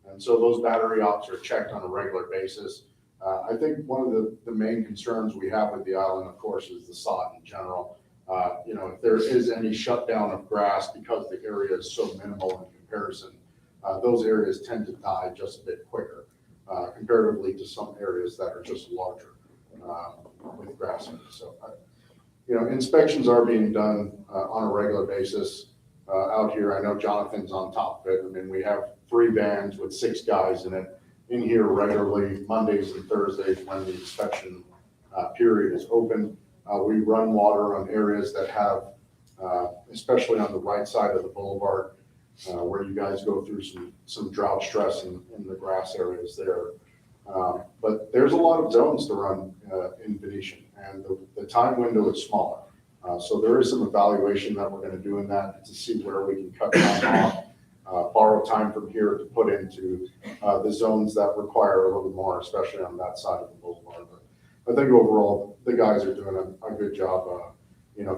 And so those battery ops are checked on a regular basis. I think one of the main concerns we have with the island, of course, is the sod in general. If there is any shutdown of grass because the area is so minimal in comparison, those areas tend to die just a bit quicker comparatively to some areas that are just larger with grass in it. So, inspections are being done on a regular basis out here. I know Jonathan's on top of it. I mean, we have 3 vans with 6 guys in it in here regularly, Mondays and Thursdays when the inspection period is open. We run water on areas that have, especially on the right side of the boulevard, where you guys go through some drought stress in the grass areas there. But there's a lot of zones to run in Venetian, and the time window is smaller. So there is some evaluation that we're going to do in that to see where we can cut time off, borrow time from here to put into the zones that require a little more, especially on that side of the boulevard. But I think overall, the guys are doing a good job,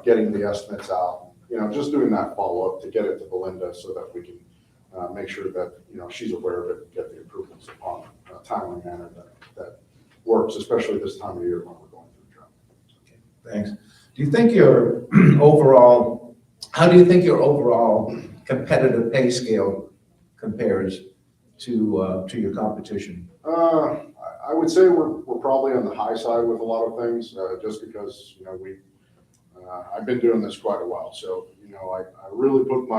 getting the estimates out, just doing that follow-up to get it to Belinda so that we can make sure that, she's aware of it and get the approvals upon a timely manner that works, especially this time of year when we're going through drought. Okay, thanks. Do you think your overall competitive pay scale compares to your competition? I would say we're probably on the high side with a lot of things, just because, I've been doing this quite a while. So, I really put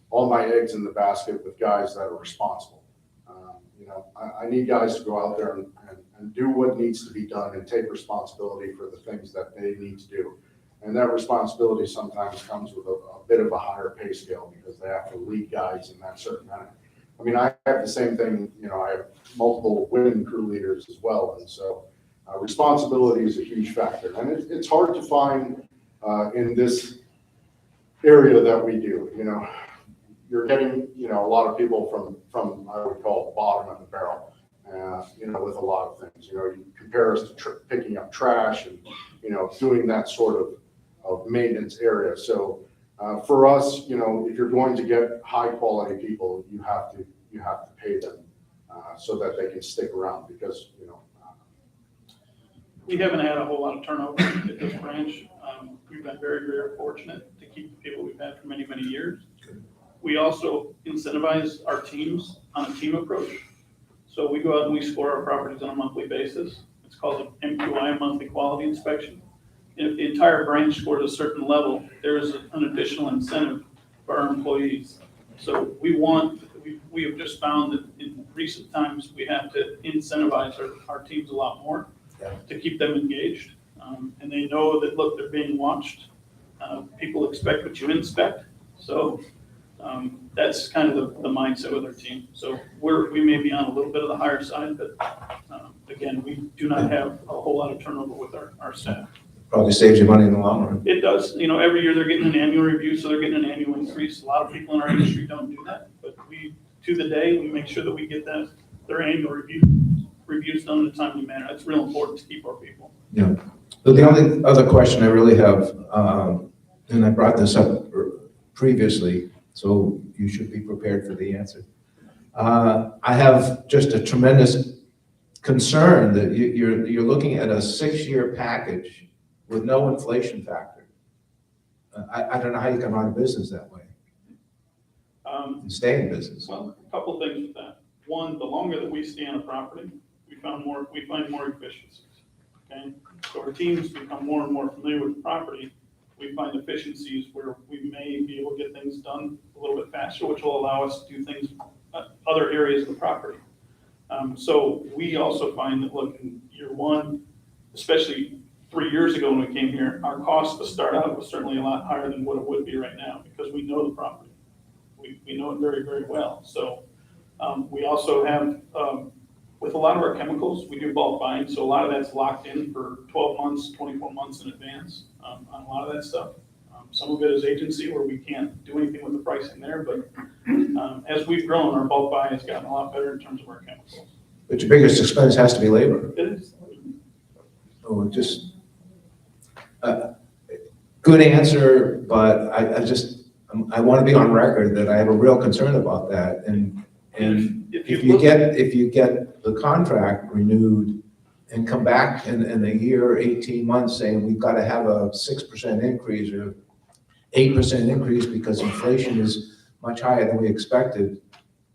all my eggs in the basket with guys that are responsible. I need guys to go out there and do what needs to be done and take responsibility for the things that they need to do. And that responsibility sometimes comes with a bit of a higher pay scale because they have to lead guys in that certain manner. I mean, I have the same thing, I have multiple women crew leaders as well. And so responsibility is a huge factor. And it's hard to find in this area that we do. You're getting, a lot of people from I would call the bottom of the barrel, with a lot of things. You compare us to picking up trash and, doing that sort of maintenance area. So for us, if you're going to get high quality people, you have to pay them so that they can stick around because, We haven't had a whole lot of turnover at this branch. We've been very, very fortunate to keep the people we've had for many, many years. We also incentivize our teams on a team approach. So we go out and we score our properties on a monthly basis. It's called an MQI, monthly quality inspection. And if the entire branch scores a certain level, there is an additional incentive for our employees. So we have just found that in recent times, we have to incentivize our teams a lot more to keep them engaged. And they know that, look, they're being watched. People expect what you inspect. So that's kind of the mindset with our team. So we may be on a little bit of the higher side, but again, we do not have a whole lot of turnover with our staff. Probably saves you money in the long run. It does, every year they're getting an annual review, so they're getting an annual increase. A lot of people in our industry don't do that, but to the day, we make sure that we get their annual reviews done in a timely manner. That's real important to keep our people. Yeah. But the only other question I really have, and I brought this up previously, so you should be prepared for the answer. I have just a tremendous concern that you're looking at a 6-year package with no inflation factor. I don't know how you can run a business that way and stay in business. Well, a couple things with that. One, the longer that we stay on a property, we find more efficiencies. Okay, so our teams become more and more familiar with the property. We find efficiencies where we may be able to get things done a little bit faster, which will allow us to do things other areas of the property. So we also find that, look, in year one, especially 3 years ago when we came here, our cost to start out was certainly a lot higher than what it would be right now because we know the property. We know it very, very well. So we also have, with a lot of our chemicals, we do bulk buying. So a lot of that's locked in for 12 months, 24 months in advance on a lot of that stuff. Some of it is agency where we can't do anything with the pricing there, but as we've grown, our bulk buy has gotten a lot better in terms of our chemicals. But your biggest expense has to be labor. It is. Oh, just, good answer, but I want to be on record that I have a real concern about that. And if you get the contract renewed and come back in a year, 18 months saying we've got to have a 6% increase or 8% increase because inflation is much higher than we expected.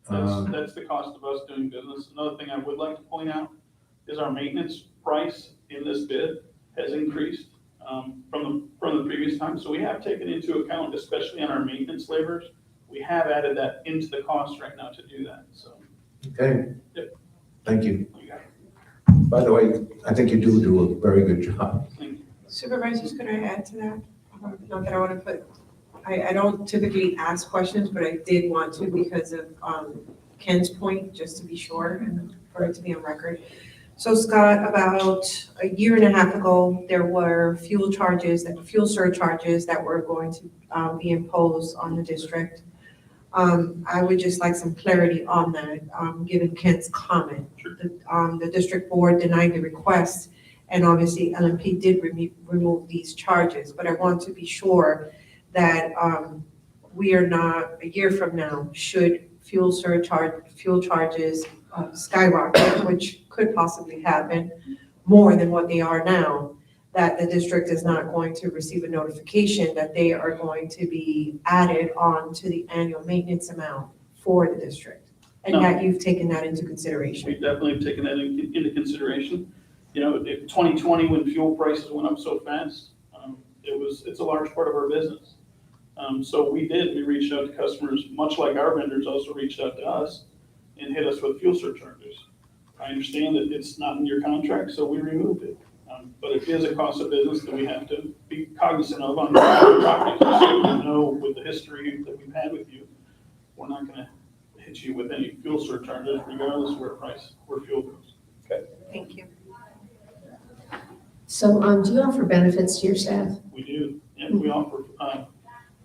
That's the cost of us doing business. Another thing I would like to point out is our maintenance price in this bid has increased from the previous time. So we have taken into account, especially on our maintenance laborers, we have added that into the cost right now to do that. So. Okay. Yep. Thank you. By the way, I think you do a very good job. Supervisors, could I add to that? Not that I want to put, I don't typically ask questions, but I did want to because of Ken's point, just to be sure and for it to be on record. So Scott, about a year and a half ago, there were fuel surcharges that were going to be imposed on the district. I would just like some clarity on that, given Ken's comment. The district board denied the request, and obviously LMP did remove these charges, but I want to be sure that we are not, a year from now, should fuel charges skyrocket, which could possibly happen more than what they are now, that the district is not going to receive a notification that they are going to be added on to the annual maintenance amount for the district, and that you've taken that into consideration. We definitely have taken that into consideration. In 2020, when fuel prices went up so fast, it's a large part of our business. So we reached out to customers, much like our vendors also reached out to us and hit us with fuel surcharges. I understand that it's not in your contract, so we removed it. But it is a cost of business that we have to be cognizant of on properties. So we know with the history that we've had with you, we're not going to hit you with any fuel surcharges regardless of where fuel goes. Okay. Thank you. So do you offer benefits to your staff? We do, and we offer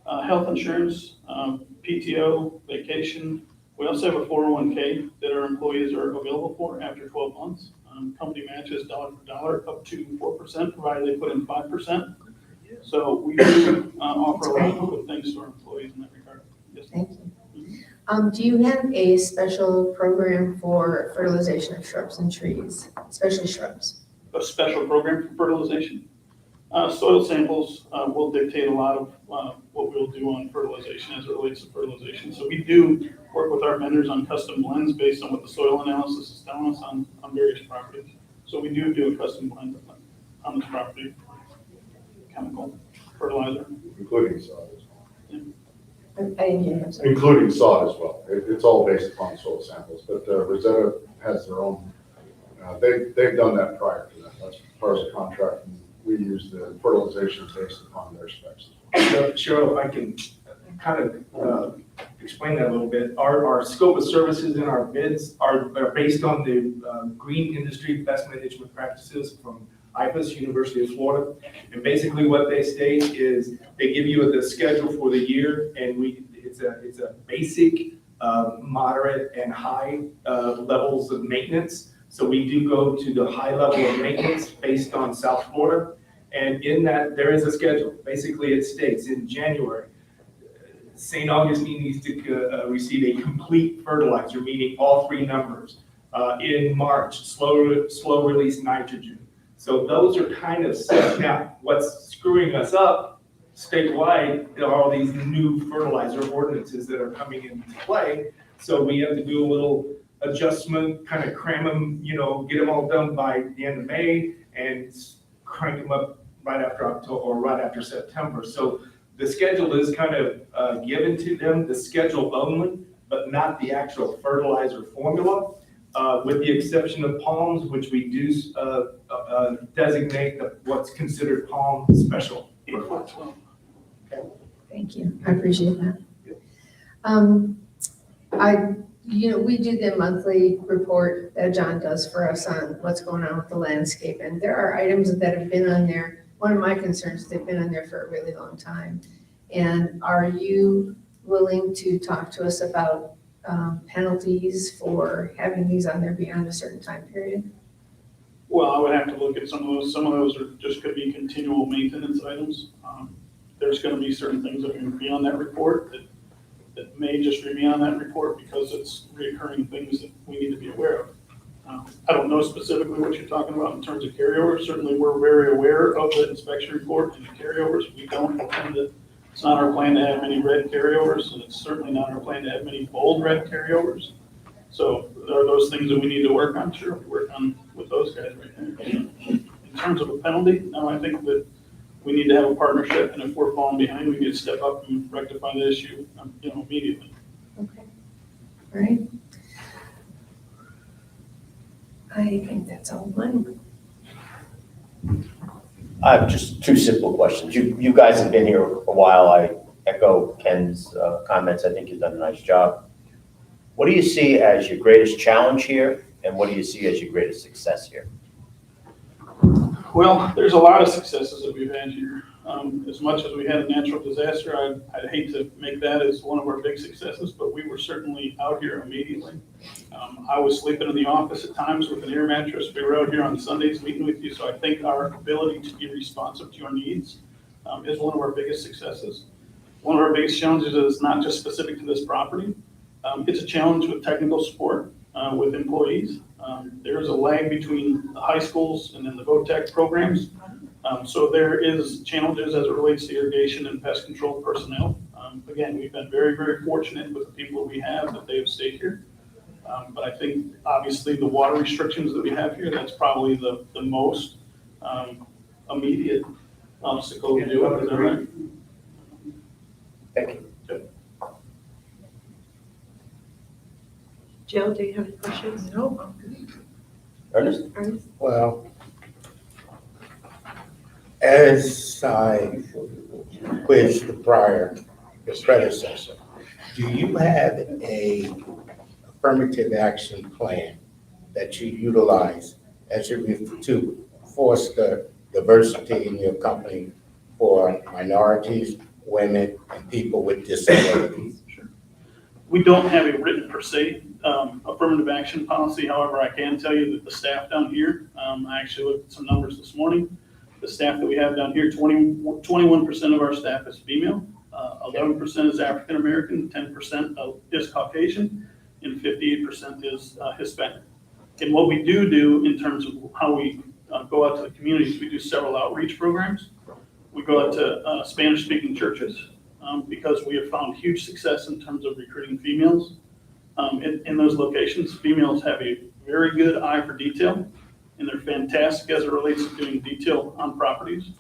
health insurance, PTO, vacation. We also have a 401k that our employees are available for after 12 months. Company matches dollar for dollar up to 4%, provided they put in 5%. So we do offer a lot of good things to our employees in that regard. Yes. Thank you. Do you have a special program for fertilization of shrubs and trees, especially shrubs? A special program for fertilization? Soil samples will dictate a lot of what we'll do on fertilization as it relates to fertilization. So we do work with our vendors on custom blends based on what the soil analysis is telling us on various properties. So we do a custom blend on this property, chemical fertilizer. Including sod as well. I didn't hear you. Including sod as well. It's all based upon soil samples, but Rosetta has their own, they've done that prior to that. That's part of the contract. And we use the fertilization based upon their specs. Cheryl, if I can kind of explain that a little bit. Our scope of services in our bids are based on the green industry best management practices from IFAS, University of Florida. And basically what they state is they give you the schedule for the year, and it's a basic, moderate, and high levels of maintenance. So we do go to the high level of maintenance based on South Florida. And in that, there is a schedule. Basically, it states in January, St. Augustine needs to receive a complete fertilizer, meaning all three numbers. In March, slow release nitrogen. So those are kind of set. Now, what's screwing us up statewide are all these new fertilizer ordinances that are coming into play. So we have to do a little adjustment, kind of cram them, get them all done by the end of May and crank them up right after October or right after September. So the schedule is kind of given to them, the schedule only, but not the actual fertilizer formula, with the exception of palms, which we do designate what's considered palm special. Thank you, I appreciate that. We do the monthly report that John does for us on what's going on with the landscape, and there are items that have been on there. One of my concerns is they've been on there for a really long time. And are you willing to talk to us about penalties for having these on there beyond a certain time period? Well, I would have to look at some of those. Some of those are just could be continual maintenance items. There's going to be certain things that are going to be on that report that may just be on that report because it's reoccurring things that we need to be aware of. I don't know specifically what you're talking about in terms of carryovers. Certainly, we're very aware of the inspection report and the carryovers. We don't intend to, it's not our plan to have many red carryovers, and it's certainly not our plan to have many bold red carryovers. So there are those things that we need to work on. Sure, we work on with those guys right there. In terms of a penalty, no, I think that we need to have a partnership, and if we're falling behind, we need to step up and rectify the issue, immediately. Okay, all right. I think that's all mine. I have just two simple questions. You guys have been here a while. I echo Ken's comments. I think you've done a nice job. What do you see as your greatest challenge here, and what do you see as your greatest success here? Well, there's a lot of successes that we've had here. As much as we had a natural disaster, I'd hate to make that as one of our big successes, but we were certainly out here immediately. I was sleeping in the office at times with an air mattress. We were out here on Sundays meeting with you, so I think our ability to be responsive to your needs is one of our biggest successes. One of our biggest challenges is not just specific to this property. It's a challenge with technical support with employees. There's a lag between the high schools and then the VOTEC programs. So there is challenges as it relates to irrigation and pest control personnel. Again, we've been very, very fortunate with the people we have that they have stayed here. But I think obviously the water restrictions that we have here, that's probably the most immediate obstacle to do it. Is that right? Thank you. Jill, do you have any questions? No. Ernest? Well, as I quizzed the predecessor, do you have a affirmative action plan that you utilize to foster diversity in your company for minorities, women, and people with disabilities? Sure. We don't have a written per se affirmative action policy. However, I can tell you that the staff down here, I actually looked at some numbers this morning. The staff that we have down here, 21% of our staff is female, 11% is African American, 10% is Caucasian, and 58% is Hispanic. And what we do in terms of how we go out to the communities, we do several outreach programs. We go out to Spanish-speaking churches because we have found huge success in terms of recruiting females. In those locations, females have a very good eye for detail, and they're fantastic as it relates to doing detail on properties.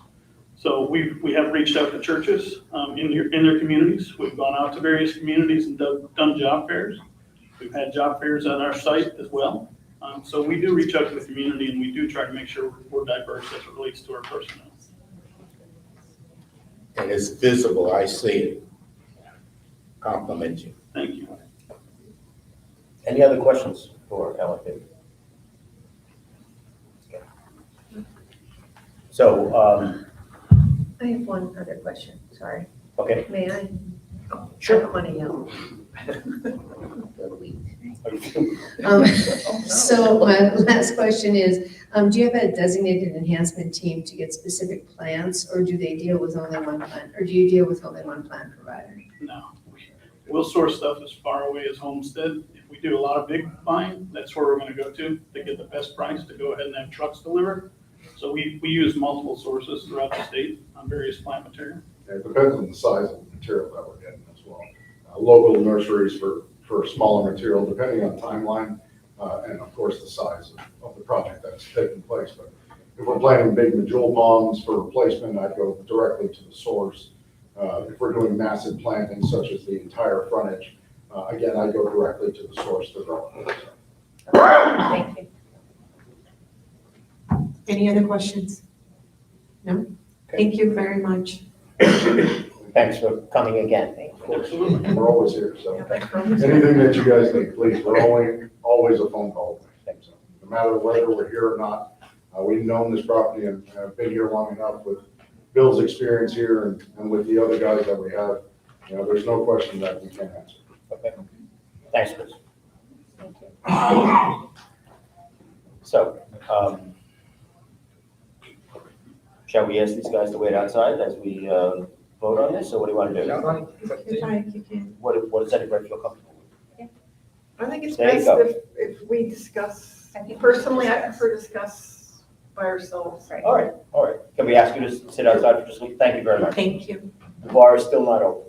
So we have reached out to churches in their communities. We've gone out to various communities and done job fairs. We've had job fairs on our site as well. So we do reach out to the community, and we do try to make sure we're diverse as it relates to our personnel. And it's visible, I see it. Compliment you. Thank you. Any other questions for Ellen? So, I have one other question, sorry. okay. May I? I Sure. don't want to yell. Feel weak. Um, So my last question is, do you have a designated enhancement team to get specific plans, or do they deal with only one plan, or do you deal with only one plan provider? No. We'll source stuff as far away as Homestead. If we do a lot of big buying, that's where we're gonna go to get the best price, to go ahead and have trucks deliver. So we use multiple sources throughout the state on various plant material. It depends on the size of the material that we're getting as well. Local nurseries for smaller material, depending on timeline, and of course the size of the project that's taking place. But if we're planting big medjool palms for replacement, I'd go directly to the source. If we're doing massive plantings such as the entire frontage, again, I go directly to the source developer. Thank you. Any other questions? No? Thank you very much. Thanks for coming again. Of course, we're always here, so anything that you guys need, please, we're always a phone call. So, no matter whether we're here or not, we've known this property and have been here long enough with Bill's experience here and with the other guys that we have. You know, there's no question that we can answer. Okay. Thanks, Chris. So, shall we ask these guys to wait outside as we vote on this, or what do you want to do? If I, you can. What does anybody feel comfortable with? I think it's There you best go. if we discuss, personally, I prefer discuss by ourselves. All right. Can we ask you to sit outside for just a week? Thank you very much. Thank you. The bar is still not open.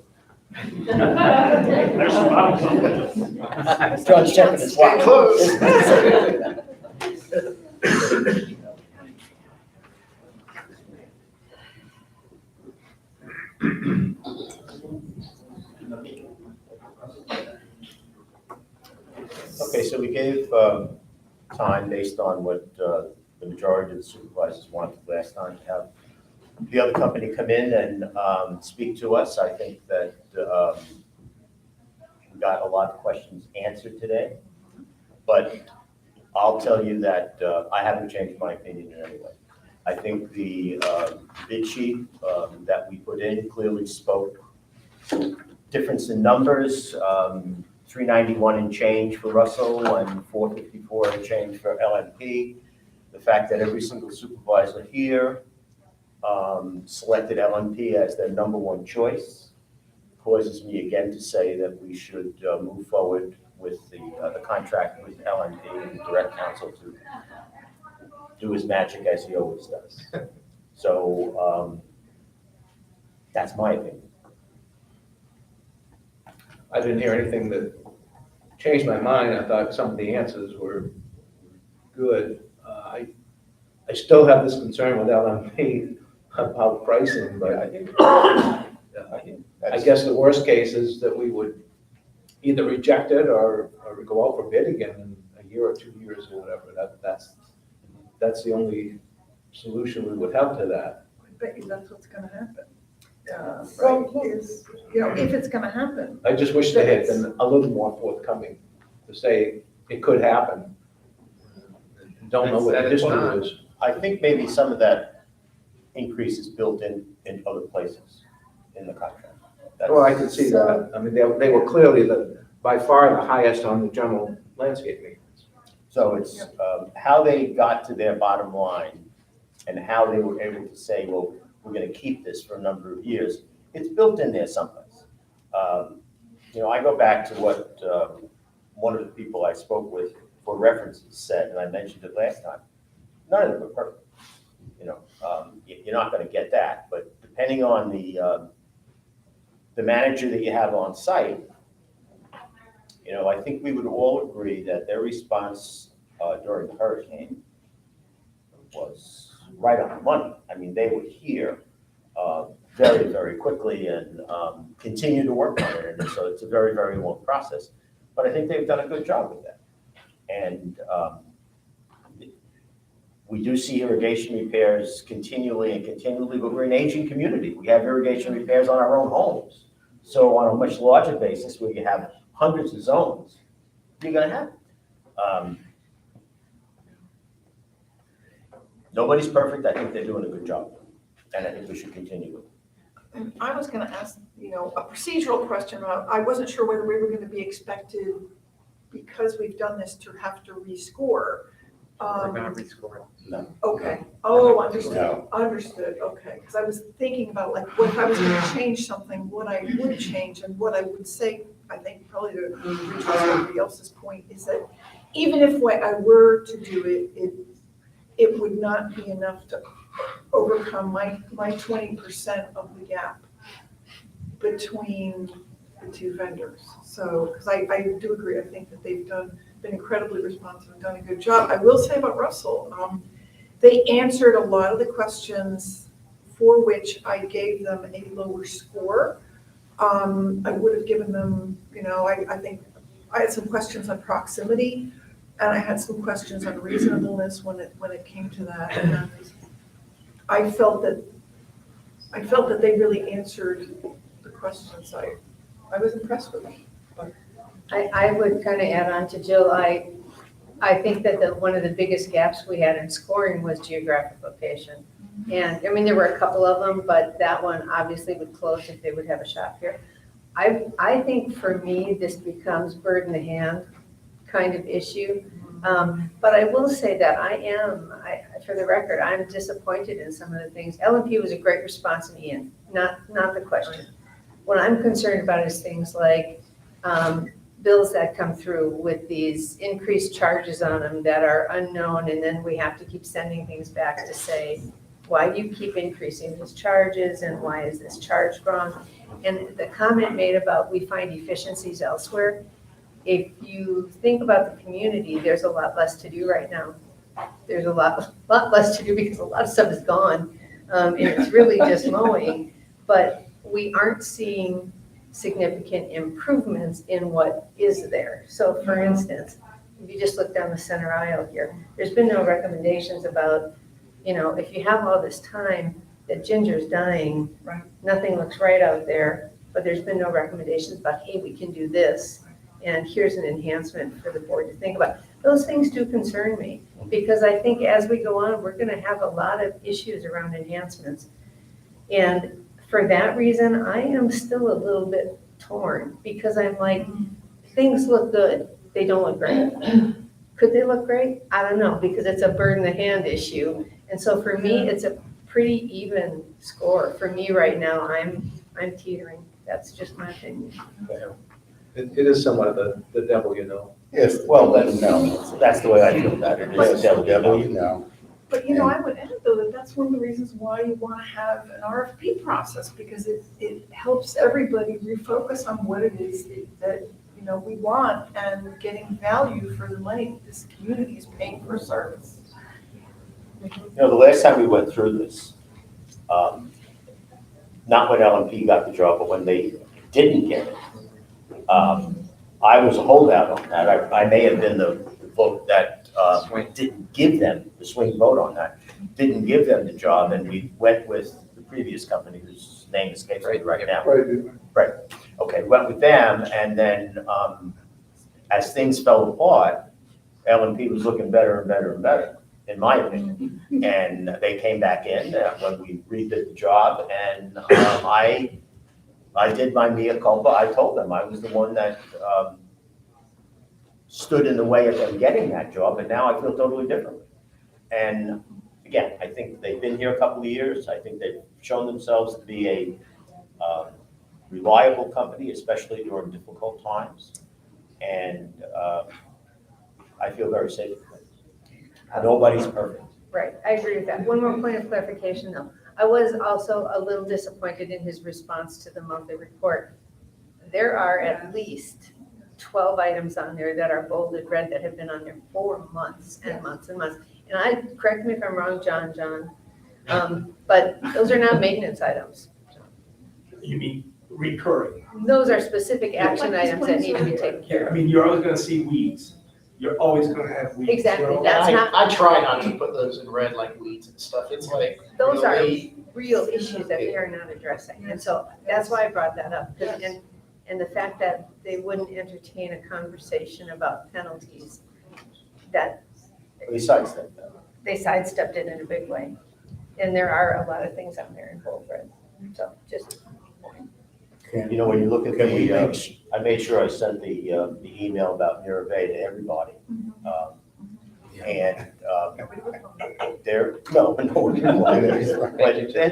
There's some bottles. John's checking his watch. Okay, so we gave time based on what the majority of the supervisors wanted last time to have the other company come in and speak to us. I think that we got a lot of questions answered today, but I'll tell you that I haven't changed my opinion in any way. I think the bid sheet that we put in clearly spoke difference in numbers, 391 and change for Russell and 454 and change for LNP. The fact that every single supervisor here selected LNP as their number one choice causes me again to say that we should move forward with the contract with LNP and direct counsel to do his magic as he always does. So that's my opinion. I didn't hear anything that changed my mind. I thought some of the answers were good. I still have this concern with LMP about pricing, but I guess the worst case is that we would either reject it or go out for bid again in a year or 2 years or whatever. That's the only solution we would have to that. I bet you that's what's gonna happen. Right, is, if it's gonna happen. I just wish they had been a little more forthcoming to say it could happen. Don't know what the history is. I think maybe some of that increase is built in other places in the contract. Well, I can see that. I mean, they were clearly by far the highest on the general landscape maintenance. So it's how they got to their bottom line and how they were able to say, well, we're going to keep this for a number of years. It's built in there someplace. I go back to what one of the people I spoke with for references said, and I mentioned it last time. None of them are perfect. You're not going to get that, but depending on the manager that you have on site, I think we would all agree that their response during the hurricane was right on the money. I mean, they were here very, very quickly and continue to work on it. And so it's a very, very long process. But I think they've done a good job with that. And we do see irrigation repairs continually, but we're an aging community. We have irrigation repairs on our own homes. So on a much larger basis, where you have hundreds of zones, you're going to have it. Nobody's perfect. I think they're doing a good job. And I think we should continue it. And I was gonna ask, a procedural question about, I wasn't sure whether we were gonna be expected, because we've done this, to have to rescore. We're not rescoring. No. Okay, oh, understood, No. understood, okay, because I was thinking about like, what if I was gonna change something, what I would change, and what I would say, I think probably to reach somebody else's point, is that even if what I were to do it would not be enough to overcome my 20% of the gap between the two vendors. So, because I do agree, I think that they've been incredibly responsive and done a good job. I will say about Russell, they answered a lot of the questions for which I gave them a lower score. I would have given them, I think I had some questions on proximity, and I had some questions on reasonableness when it came to that. And I felt that they really answered the questions. I was impressed with them. I would kind of add on to Jill, I think that one of the biggest gaps we had in scoring was geographic location. And, I mean, there were a couple of them, but that one obviously would close if they would have a shop here. I think for me, this becomes bird in the hand kind of issue. But I will say that for the record, I'm disappointed in some of the things. L&P was a great response in Ian, not the question. What I'm concerned about is things like bills that come through with these increased charges on them that are unknown, and then we have to keep sending things back to say, why do you keep increasing these charges, and why is this charged wrong? And the comment made about we find efficiencies elsewhere, if you think about the community, there's a lot less to do right now. There's a lot less to do because a lot of stuff is gone, and it's really just mowing, but we aren't seeing significant improvements in what is there. So for instance, if you just look down the center aisle here, there's been no recommendations about, if you have all this time that Ginger's dying, Right. Nothing looks right out there, but there's been no recommendations about, hey, we can do this, and here's an enhancement for the board to think about. Those things do concern me, because I think as we go on, we're gonna have a lot of issues around enhancements. And for that reason, I am still a little bit torn, because I'm like, things look good, they don't look great. Could they look great? I don't know, because it's a bird in the hand issue. And so for me, it's a pretty even score. For me right now, I'm teetering. That's just my opinion. It is somewhat of the devil, Yes, well, then, no, that's the way I feel about it. It's the devil, you know. But, I would add though, that that's one of the reasons why you want to have an RFP process, because it helps everybody refocus on what it is that, we want, and getting value for the money that this community is paying for service. The last time we went through this, not when L&P got the job, but when they didn't get it, I was a holdout on that. I may have been the vote that didn't give them, the swing vote on that, didn't give them the job, and we went with the previous company whose name escapes me right now. Right. Okay, went with them, and then as things fell apart, L&P was looking better and better and better, in my opinion. And they came back in when we redid the job, and I did my mea culpa. I told them I was the one that stood in the way of them getting that job, and now I feel totally differently. And again, I think they've been here a couple of years. I think they've shown themselves to be a reliable company, especially during difficult times. And I feel very safe with them. Nobody's perfect. Right, I agree with that. One more point of clarification though. I was also a little disappointed in his response to the monthly report. There are at least 12 items on there that are bolded red that have been on there for months and months and months. And correct me if I'm wrong, John, but those are not maintenance items. You mean recurring? Those are specific action items that need to be taken care of. You're always gonna see weeds. You're always gonna have weeds. Exactly, that's not. I try not to put those in red like weeds and stuff. It's like. Those are really- real issues that they are not addressing. And so that's why I brought that up. And the fact that they wouldn't entertain a conversation about penalties, that. Besides that, they sidestepped it in a big way. And there are a lot of things out there in Cold Red, so just. You know, when you look at Can we the, I made sure I sent the email about Mirror Bay to everybody. And they're, no, but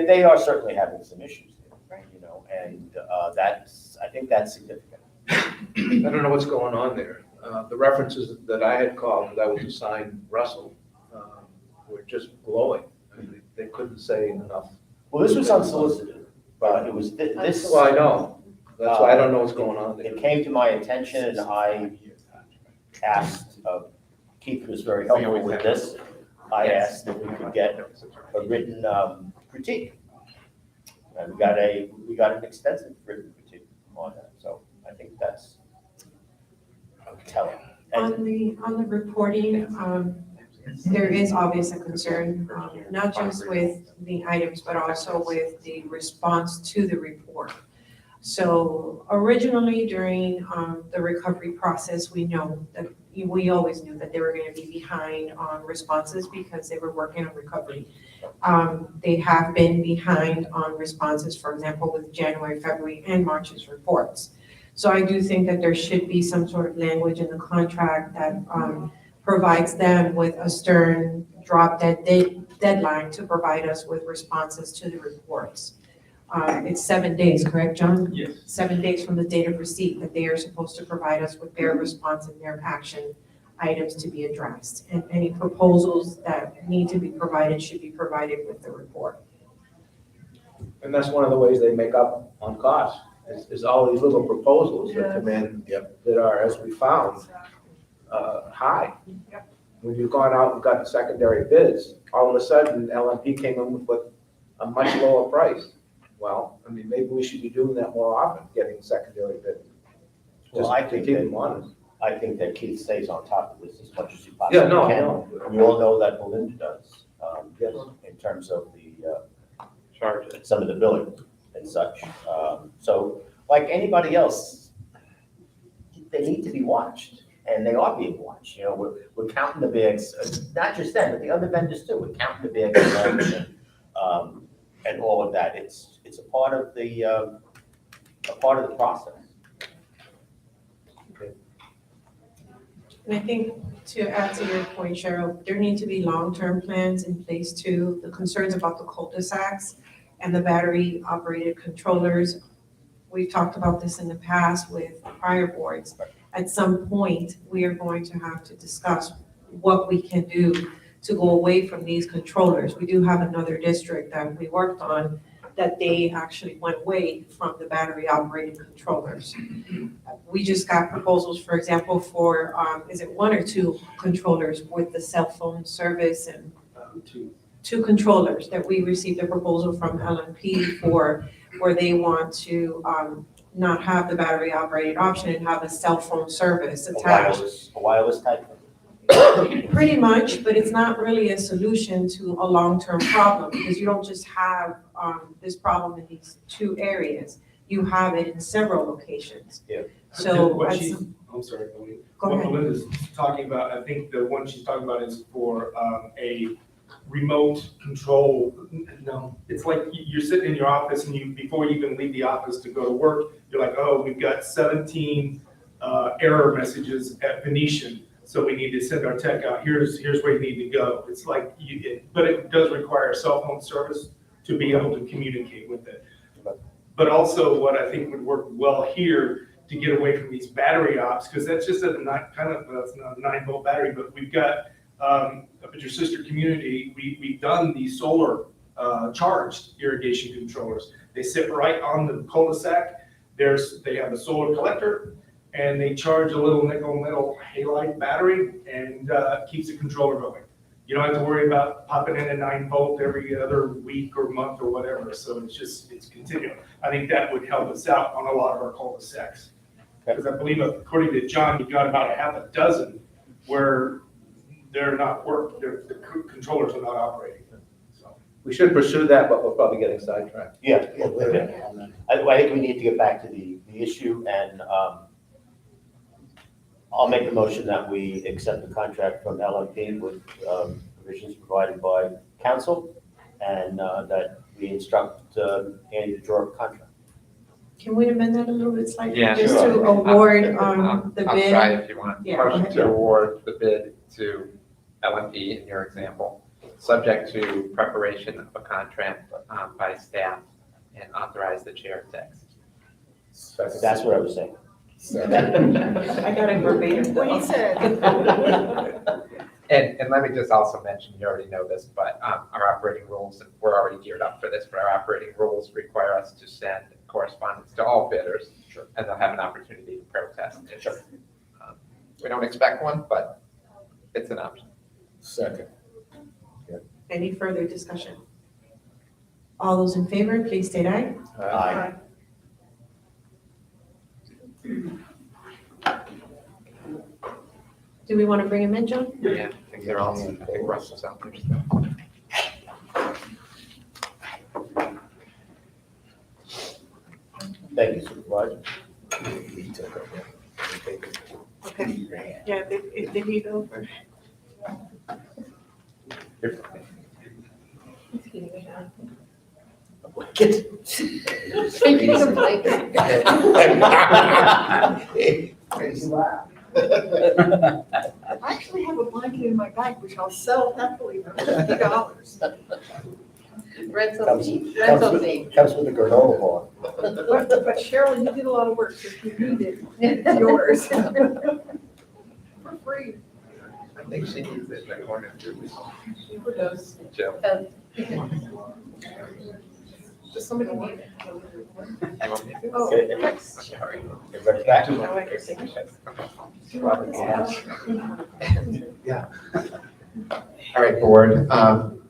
they are certainly having some issues there, you know, and that's, I think that's significant. I don't know what's going on there. The references that I had called, that I was assigned Russell, were just glowing. I mean, they couldn't say enough. Well, this was unsolicited, but it was this. Well, I know. That's why I don't know what's going on there. It came to my attention and I asked, Keith was very helpful with this. I asked if we could get a written critique. And we got an extensive written critique on that, so I think that's telling. On the reporting, there is obvious a concern, not just with the items, but also with the response to the report. So originally during the recovery process, we always knew that they were going to be behind on responses because they were working on recovery. They have been behind on responses, for example, with January, February, and March's reports. So I do think that there should be some sort of language in the contract that provides them with a stern drop dead deadline to provide us with responses to the reports. It's 7 days, correct, John? Yes. 7 days from the date of receipt that they are supposed to provide us with their response and their action items to be addressed. And any proposals that need to be provided should be provided with the report. And that's one of the ways they make up on costs, is all these little proposals that come in that are, as we found, high. When you've gone out and gotten secondary bids, all of a sudden LMP came in with a much lower price. Well, I mean, maybe we should be doing that more often, getting secondary bids. Well, I think keep them honest. I think that Keith stays on top of this as much as he possibly can. I know. You all know that Belinda does, Yes. in terms of the charge, some of the billing and such. So like anybody else, they need to be watched, and they are being watched. You know, we're counting the bags, not just them, but the other vendors too. We're counting the bags and all of that. It's a part of the process. And I think to add to your point, Cheryl, there need to be long-term plans in place too. The concerns about the cul-de-sacs and the battery operated controllers. We've talked about this in the past with prior boards. At some point, we are going to have to discuss what we can do to go away from these controllers. We do have another district that we worked on that they actually went away from the battery operated controllers. We just got proposals, for example, for, is it 1 or 2 controllers with the cell phone service and two controllers that we received a proposal from LNP for, where they want to not have the battery operated option and have a cell phone service attached. A wireless type? Pretty much, but it's not really a solution to a long-term problem because you don't just have this problem in these 2 areas. You have it in several locations. Yeah. So, What at she's, some- I'm sorry, Go what ahead. Belinda's talking about, I think the one she's talking about is for a remote control. No, it's like you're sitting in your office and before you even leave the office to go to work, you're like, oh, we've got 17 error messages at Venetian. So we need to send our tech out. Here's where you need to go. It's like, but it does require a cell phone service to be able to communicate with it. But also what I think would work well here to get away from these battery ops, because that's just a not 9-volt battery, but we've got up at your sister community, we've done these solar charged irrigation controllers. They sit right on the cul-de-sac. They have a solar collector, and they charge a little nickel metal halide battery and keeps the controller going. You don't have to worry about popping in a 9-volt every other week or month or whatever. So it's continual. I think that would help us out on a lot of our cul-de-sacs. Because I believe according to John, you've got about a half where they're not the controllers are not operating. So We should pursue that, but we're probably getting sidetracked. Yeah. I think we need to get back to the issue, and I'll make a motion that we accept the contract from LMP with provisions provided by council, and that we instruct Andy to draw up a contract. Can we amend that a little bit slightly? Yeah, Just sure. to award, the I'll bid? try if you want. Yeah, go Motion ahead. to award the bid to LMP in your example, subject to preparation of a contract by staff and authorize the chair to execute. That's what I was saying. I got it verbatim. What he said. And let me just also mention, you already know this, but our operating rules, and we're already geared up for this, but our operating rules require us to send correspondence to all bidders. Sure. And they'll have an opportunity to protest. Sure. We don't expect one, but it's an option. Second. Any further discussion? All those in favor, please state aye. Aye. Do we want to bring him in, John? Yeah, I think they're all big rushes out there. So. Thank you, Supervisor. Okay. Yeah, did he go first? Thank you for blanket. I actually have a blanket in my bag, which I'll sell happily for $50. Rental fee, rental fee. Comes with a granola bar. But Cheryl, you did a lot of work, so if you need it, it's yours. For free. I think she needs it like 1 or 2 weeks. Who does? Jill. Does somebody need it? You want me to? Oh, Okay. thanks. Sorry. Everybody back? I like your signature. Yeah. All right, board.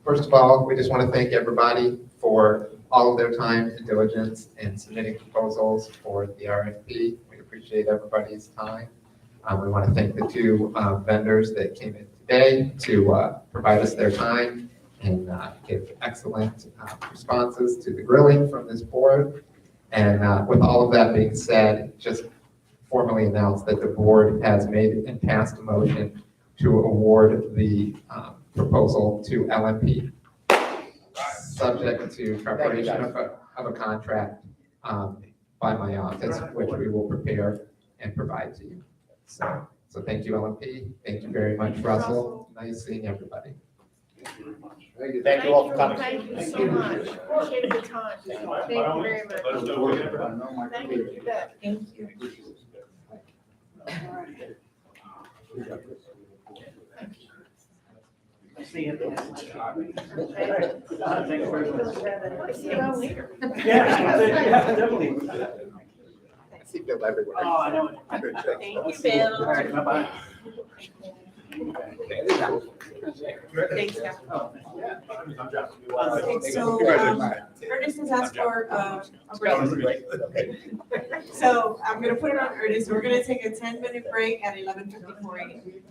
First of all, we just want to thank everybody for all of their time and diligence in submitting proposals for the RFP. We appreciate everybody's time. We want to thank the two vendors that came in today to provide us their time and give excellent responses to the grilling from this board. And with all of that being said, just formally announce that the board has made and passed a motion to award the proposal to LMP, subject to preparation of a contract by my office, which we will prepare and provide to you. So thank you, LMP. Thank you very much, Russell. Nice seeing everybody. Thank you all for coming. Thank you so much. Appreciate the time. Thank you very much. Thank you, you bet. Thank you. See you very much. See you around later. Yeah, definitely. I see Bill everywhere. Oh, I know. Thank you, Bill. All right, bye-bye. Thanks, guys. Okay, so Ernest has asked for a break. So I'm gonna put it on Ernest. We're gonna take a 10-minute break at 11:54 a.m.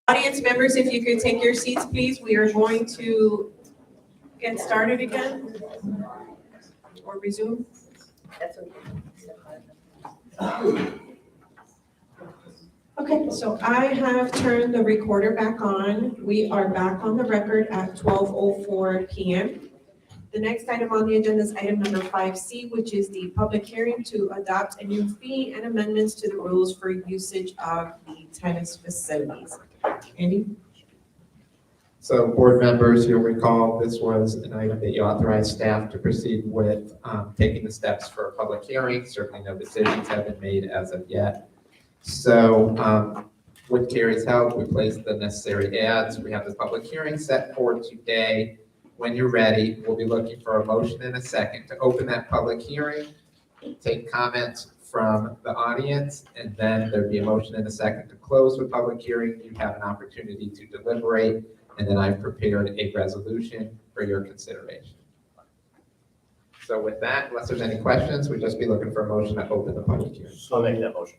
Audience members, if you could take your seats, please. We are going to get started again or resume. That's okay. Okay, so I have turned the recorder back on. We are back on the record at 12:04 p.m. The next item on the agenda is item number 5C, which is the public hearing to adopt a new fee and amendments to the rules for usage of the tennis facilities. Andy? So board members, you'll recall this was an item that you authorized staff to proceed with, taking the steps for a public hearing. Certainly no decisions have been made as of yet. So with Carrie's help, we placed the necessary ads. We have the public hearing set for today. When you're ready, we'll be looking for a motion in a second to open that public hearing, take comments from the audience, and then there'd be a motion in a second to close the public hearing. You have an opportunity to deliberate, and then I've prepared a resolution for your consideration. So with that, unless there's any questions, we'd just be looking for a motion to open the public hearing. I'll make that motion.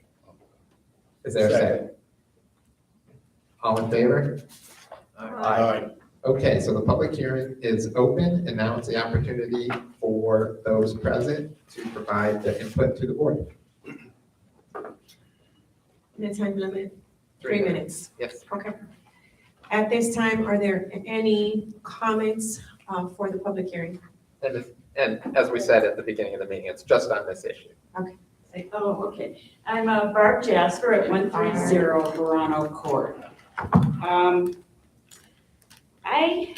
Is there a second? All in favor? Aye. Okay, so the public hearing is open, and now it's the opportunity for those present to provide the input to the board. The time limit, 3 minutes. Yes. Okay. At this time, are there any comments for the public hearing? And as we said at the beginning of the meeting, it's just on this issue. Oh, okay. I'm Barb Jasper at 130 Verano Court. I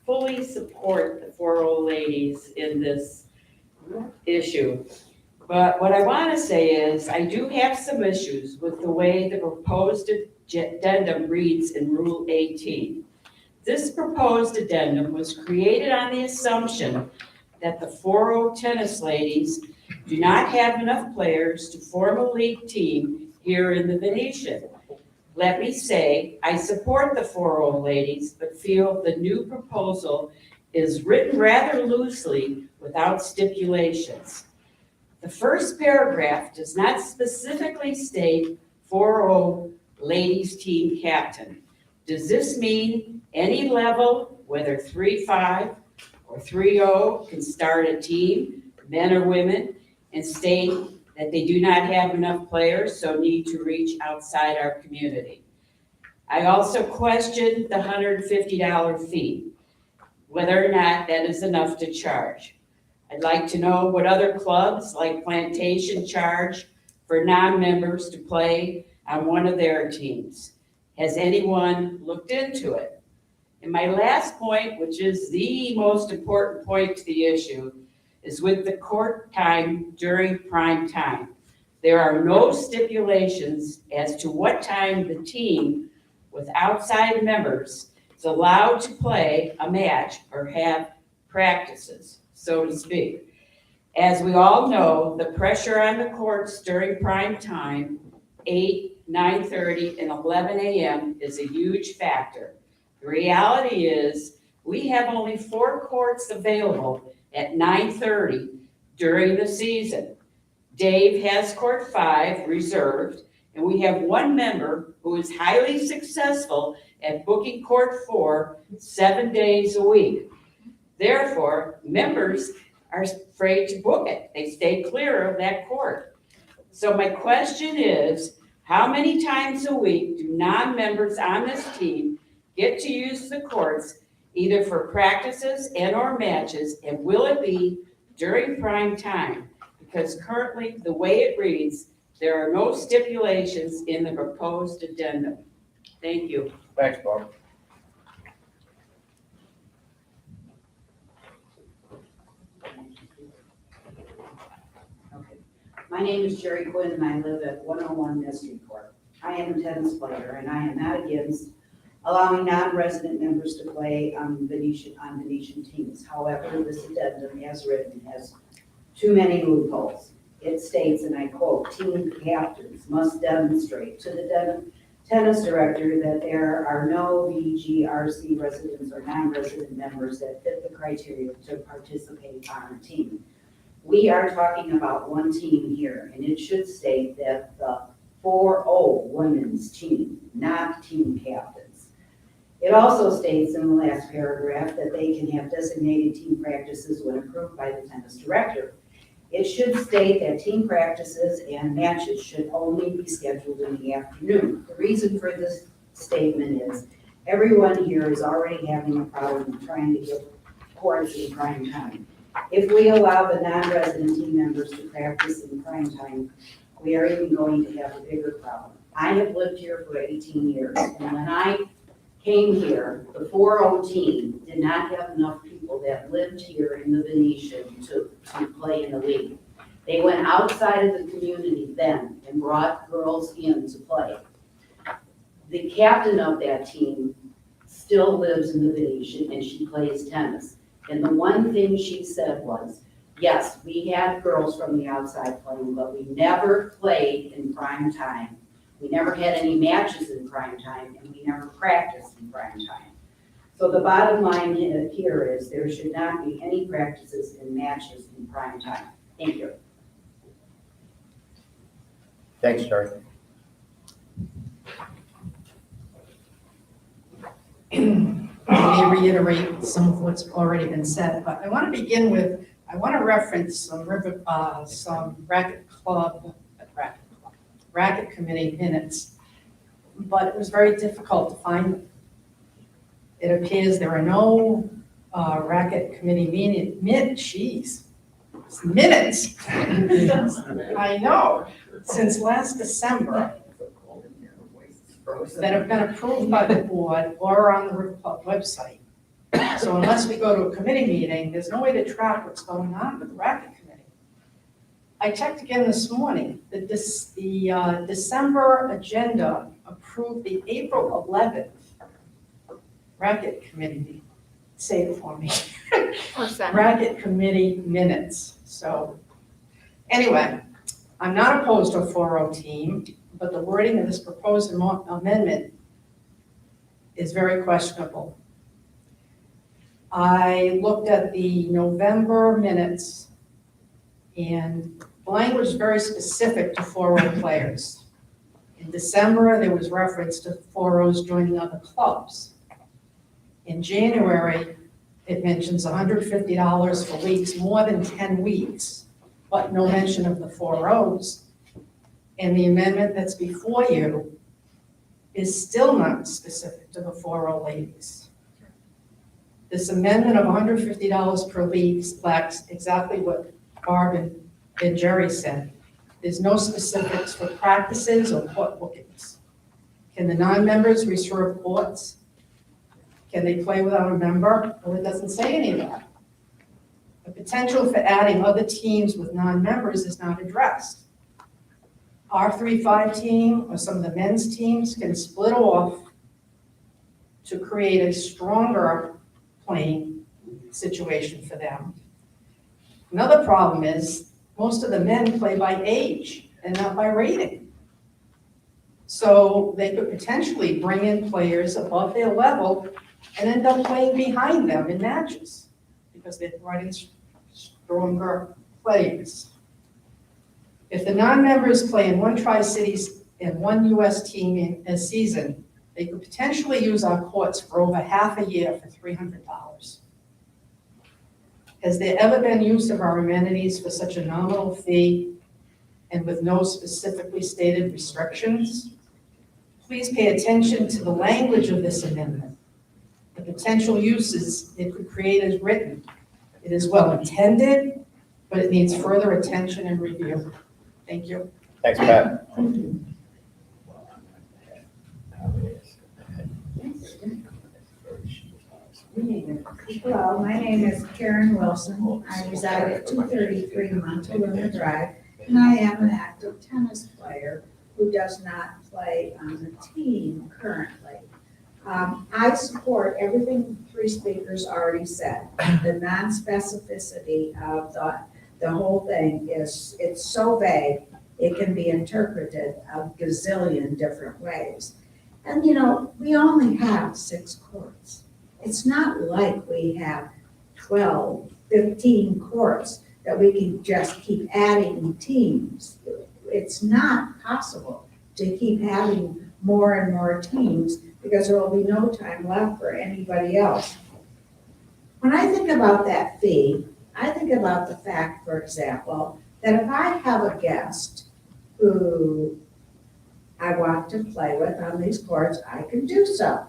fully support the 4 old ladies in this issue. But what I want to say is I do have some issues with the way the proposed addendum reads in Rule 18. This proposed addendum was created on the assumption that the 4 old tennis ladies do not have enough players to form a league team here in the Venetian. Let me say, I support the 4 old ladies, but feel the new proposal is written rather loosely without stipulations. The first paragraph does not specifically state 4 old ladies team captain. Does this mean any level, whether 3-5 or 3-0, can start a team, men or women, and state that they do not have enough players, so need to reach outside our community? I also question the $150 fee, whether or not that is enough to charge. I'd like to know what other clubs like Plantation charge for non-members to play on one of their teams. Has anyone looked into it? And my last point, which is the most important point to the issue, is with the court time during prime time. There are no stipulations as to what time the team with outside members is allowed to play a match or have practices, so to speak. As we all know, the pressure on the courts during prime time, 8, 9:30, and 11 a.m. is a huge factor. The reality is we have only 4 courts available at 9:30 during the season. Dave has court 5 reserved, and we have 1 member who is highly successful at booking court 4 7 days a week. Therefore, members are afraid to book it. They stay clear of that court. So my question is, how many times a week do non-members on this team get to use the courts either for practices and or matches, and will it be during prime time? Because currently, the way it reads, there are no stipulations in the proposed addendum. Thank you. Thanks, Barb. My name is Jerry Quinn, and I live at 101 Mystery Court. I am a tennis player, and I am not against allowing non-resident members to play on Venetian teams. However, this addendum, as written, has too many loopholes. It states, and I quote, "Team captains must demonstrate to the tennis director that there are no VGRC residents or non-resident members that fit the criteria to participate on a team." We are talking about 1 team here, and it should state that the 4-0 women's team, not team captains. It also states in the last paragraph that they can have designated team practices when approved by the tennis director. It should state that team practices and matches should only be scheduled in the afternoon. The reason for this statement is everyone here is already having a problem trying to get courts in prime time. If we allow the non-resident team members to practice in prime time, we are even going to have a bigger problem. I have lived here for 18 years, and when I came here, the 4-0 team did not have enough people that lived here in the Venetian to play in the league. They went outside of the community then and brought girls in to play. The captain of that team still lives in the Venetian and she plays tennis. And the one thing she said was, yes, we had girls from the outside playing, but we never played in prime time. We never had any matches in prime time, and we never practiced in prime time. So the bottom line here is there should not be any practices and matches in prime time. Thank you. Thanks, Terry. I may reiterate some of what's already been said, but I want to begin with, I want to reference some racket committee minutes, but it was very difficult to find them. It appears there are no racket committee minutes. I know, since last December, that have been approved by the board or on the Riverpub website. So unless we go to a committee meeting, there's no way to track what's going on with the racket committee. I checked again this morning, the December agenda approved the April 11th racket committee, say it for me. What's that? Racket committee minutes. So anyway, I'm not opposed to a 4-0 team, but the wording of this proposed amendment is very questionable. I looked at the November minutes and the language is very specific to 4-0 players. In December, there was reference to 4-0s joining other clubs. In January, it mentions $150 for leagues more than 10 weeks, but no mention of the 4-0s. And the amendment that's before you is still not specific to the 4-0 ladies. This amendment of $150 per league lacks exactly what Barb and Jerry said. There's no specifics for practices or court bookings. Can the non-members reserve courts? Can they play without a member? Well, it doesn't say any of that. The potential for adding other teams with non-members is not addressed. Our 3-5 team or some of the men's teams can split off to create a stronger playing situation for them. Another problem is most of the men play by age and not by rating. So they could potentially bring in players above their level and end up playing behind them in matches because they're brought in stronger players. If the non-members play in one Tri-Cities and one US team in a season, they could potentially use our courts for over half a year for $300. Has there ever been use of our amenities for such a nominal fee and with no specifically stated restrictions? Please pay attention to the language of this amendment. The potential uses it could create is written. It is well intended, but it needs further attention and review. Thank you. Thanks, Pat. Hello, my name is Karen Wilson. I reside at 233 Montezuma Drive, and I am an active tennis player who does not play on the team currently. I support everything the three speakers already said. The non-specificity of the whole thing it's so vague, it can be interpreted a gazillion different ways. And you know, we only have 6 courts. It's not like we have 12, 15 courts that we can just keep adding teams. It's not possible to keep having more and more teams because there will be no time left for anybody else. When I think about that fee, I think about the fact, for example, that if I have a guest who I want to play with on these courts, I can do so.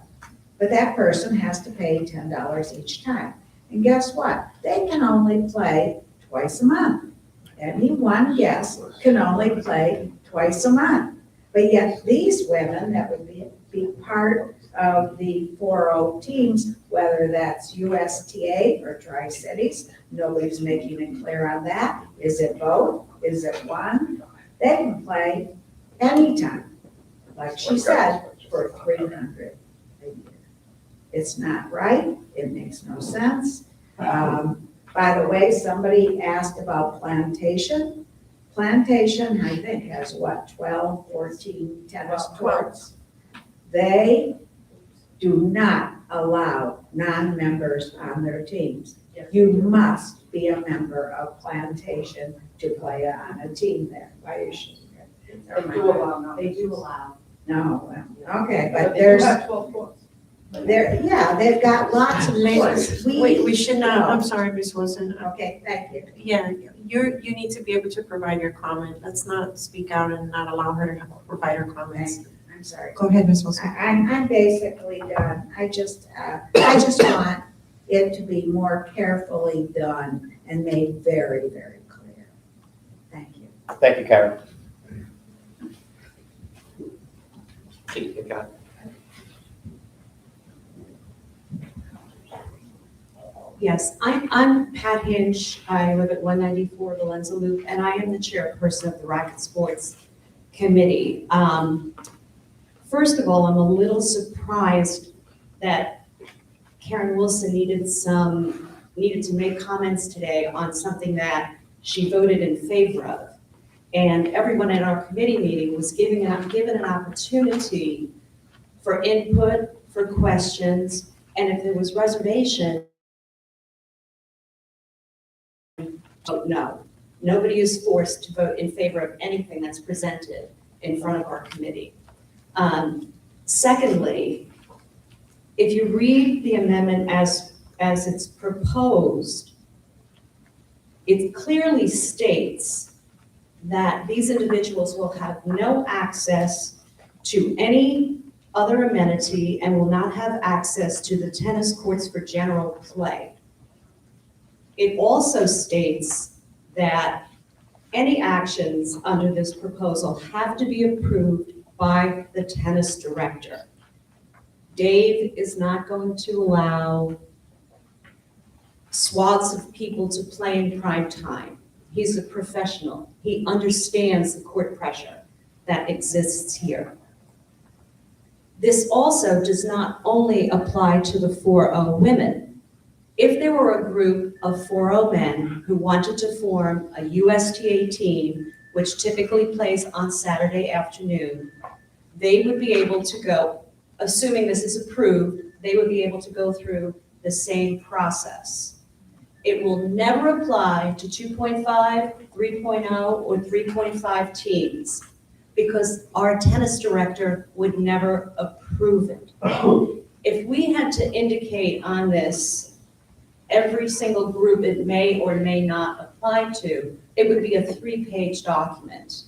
But that person has to pay $10 each time. And guess what? They can only play twice a month. Any one guest can only play twice a month. But yet these women that would be part of the 4-0 teams, whether that's USTA or Tri-Cities, nobody's making it clear on that. Is it both? Is it one? They can play anytime, like she said, for $300 a year. It's not right. It makes no sense. By the way, somebody asked about Plantation. Plantation, I think, has what, 12, 14 tennis courts? They do not allow non-members on their teams. You must be a member of Plantation to play on a team there. Why is she? They do allow. They do allow. No, well, okay, but But they there's, do have 12 courts. yeah, they've got lots of courts. Wait, we should not, I'm sorry, Ms. Wilson. Okay, thank you. Yeah, you need to be able to provide your comment. Let's not speak out and not allow her to provide her comments. Thank you. I'm sorry. Go ahead, Ms. Wilson. I'm basically done. I just want it to be more carefully done and made very, very clear. Thank you. Thank you, Karen. Keith, you got it. Yes, I'm Pat Hinch. I live at 194 Valenza Loop, and I am the chairperson of the Racket Sports Committee. First of all, I'm a little surprised that Karen Wilson needed to make comments today on something that she voted in favor of. And everyone at our committee meeting was given an opportunity for input, for questions, and if there was reservation, vote no. Nobody is forced to vote in favor of anything that's presented in front of our committee. Secondly, if you read the amendment as it's proposed, it clearly states that these individuals will have no access to any other amenity and will not have access to the tennis courts for general play. It also states that any actions under this proposal have to be approved by the tennis director. Dave is not going to allow swaths of people to play in prime time. He's a professional. He understands the court pressure that exists here. This also does not only apply to the 4-0 women. If there were a group of 4-0 men who wanted to form a USTA team, which typically plays on Saturday afternoon, they would be able to go, assuming this is approved, they would be able to go through the same process. It will never apply to 2.5, 3.0, or 3.5 teams because our tennis director would never approve it. If we had to indicate on this every single group it may or may not apply to, it would be a 3-page document.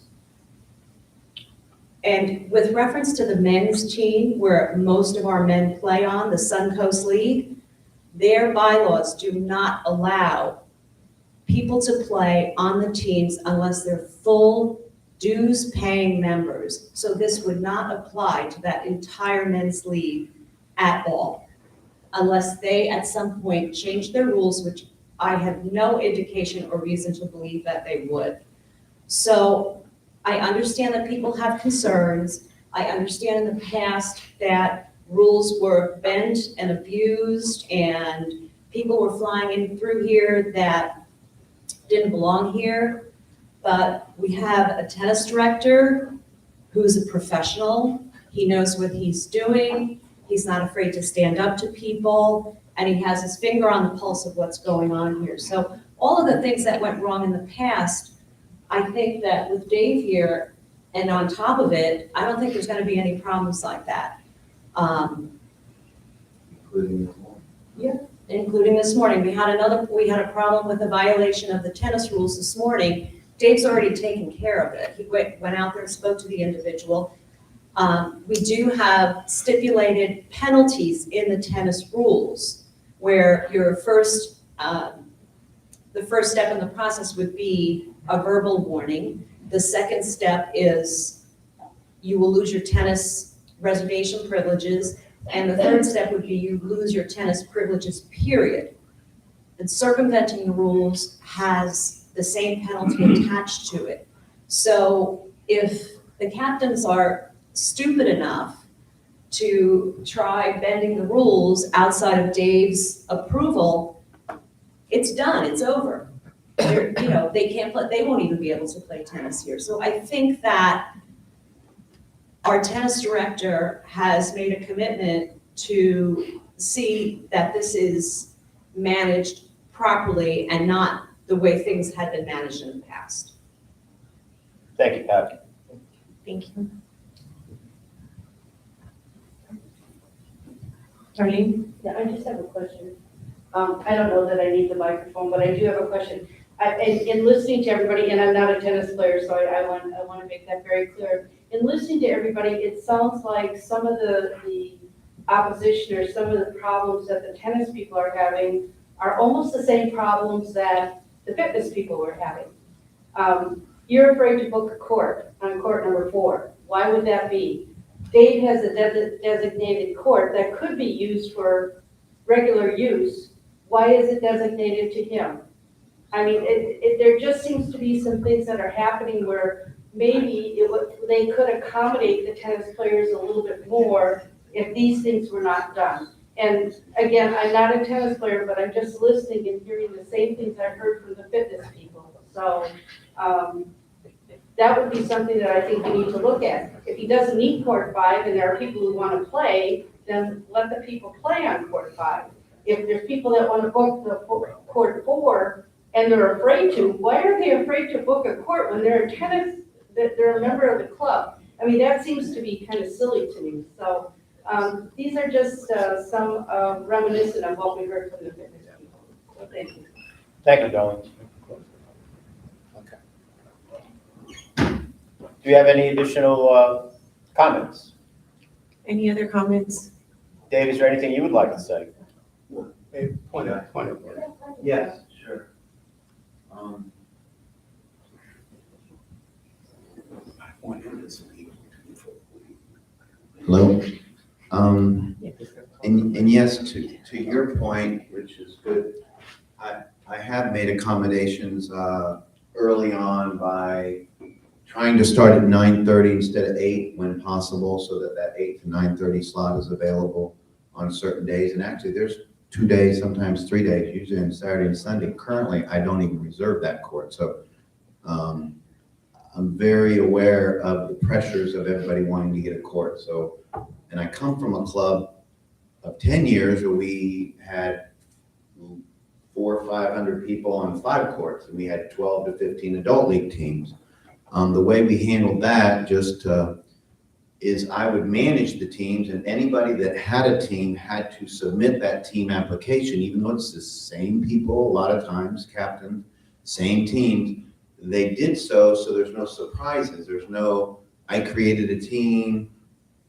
And with reference to the men's team, where most of our men play on, the Suncoast League, their bylaws do not allow people to play on the teams unless they're full dues-paying members. So this would not apply to that entire men's league at all, unless they at some point change their rules, which I have no indication or reason to believe that they would. So I understand that people have concerns. I understand in the past that rules were bent and abused and people were flying in through here that didn't belong here. But we have a tennis director who's a professional. He knows what he's doing. He's not afraid to stand up to people, and he has his finger on the pulse of what's going on here. So all of the things that went wrong in the past, I think that with Dave here and on top of it, I don't think there's going to be any problems like that. Including this morning. We had a problem with a violation of the tennis rules this morning. Dave's already taken care of it. He went out there and spoke to the individual. We do have stipulated penalties in the tennis rules where your the first step in the process would be a verbal warning. The second step is you will lose your tennis reservation privileges. And the third step would be you lose your tennis privileges, period. And circumventing the rules has the same penalty attached to it. So if the captains are stupid enough to try bending the rules outside of Dave's approval, it's done, it's over. They can't play, they won't even be able to play tennis here. So I think that our tennis director has made a commitment to see that this is managed properly and not the way things had been managed in the past. Thank you, Pat. Thank you. Darlene? Yeah, I just have a question. I don't know that I need the microphone, but I do have a question. In listening to everybody, and I'm not a tennis player, so I want to make that very clear. In listening to everybody, it sounds like some of the opposition or some of the problems that the tennis people are having are almost the same problems that the fitness people were having. You're afraid to book a court on court number 4. Why would that be? Dave has a designated court that could be used for regular use. Why is it designated to him? I mean, there just seems to be some things that are happening where maybe they could accommodate the tennis players a little bit more if these things were not done. And again, I'm not a tennis player, but I'm just listening and hearing the same things I heard from the fitness people. So that would be something that I think we need to look at. If he doesn't need court 5 and there are people who want to play, then let the people play on court 5. If there's people that want to book the court 4 and they're afraid to, why are they afraid to book a court when they're a tennis, that they're a member of the club? I mean, that seems to be kind of silly to me. So these are just some reminiscent of what we heard from the fitness people. So thank you. Thank you, Darlene. Do you have any additional comments? Any other comments? Dave, is there anything you would like to say? Point of order. Yes, sure. Hello? And yes, to your point, which is good, I have made accommodations early on by trying to start at 9:30 instead of 8 when possible, so that 8 to 9:30 slot is available on certain days. And actually, there's 2 days, sometimes 3 days, usually on Saturday and Sunday. Currently, I don't even reserve that court. So I'm very aware of the pressures of everybody wanting to get a court. So, and I come from a club of 10 years where we had 400 or 500 people on 5 courts, and we had 12 to 15 adult league teams. The way we handled that is I would manage the teams, and anybody that had a team had to submit that team application, even though it's the same people, a lot of times, captain, same teams. They did so there's no surprises. There's no, I created a team,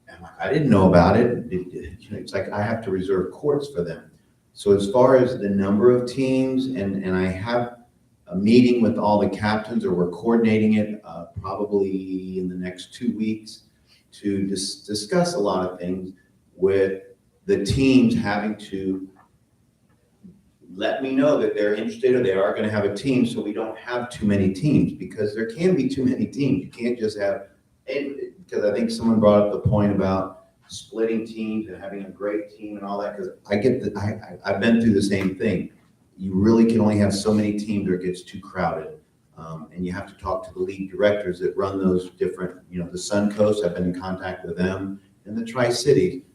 and I didn't know about it. It's like I have to reserve courts for them. So as far as the number of teams, and I have a meeting with all the captains, or we're coordinating it probably in the next 2 weeks to discuss a lot of things, with the teams having to let me know that they're interested or they are going to have a team, so we don't have too many teams, because there can be too many teams. You can't just have, because I think someone brought up the point about splitting teams and having a great team and all that, because I get that, I've been through the same thing. You really can only have so many teams or it gets too crowded. And you have to talk to the league directors that run those different, the Suncoast, I've been in contact with them, and the Tri-City,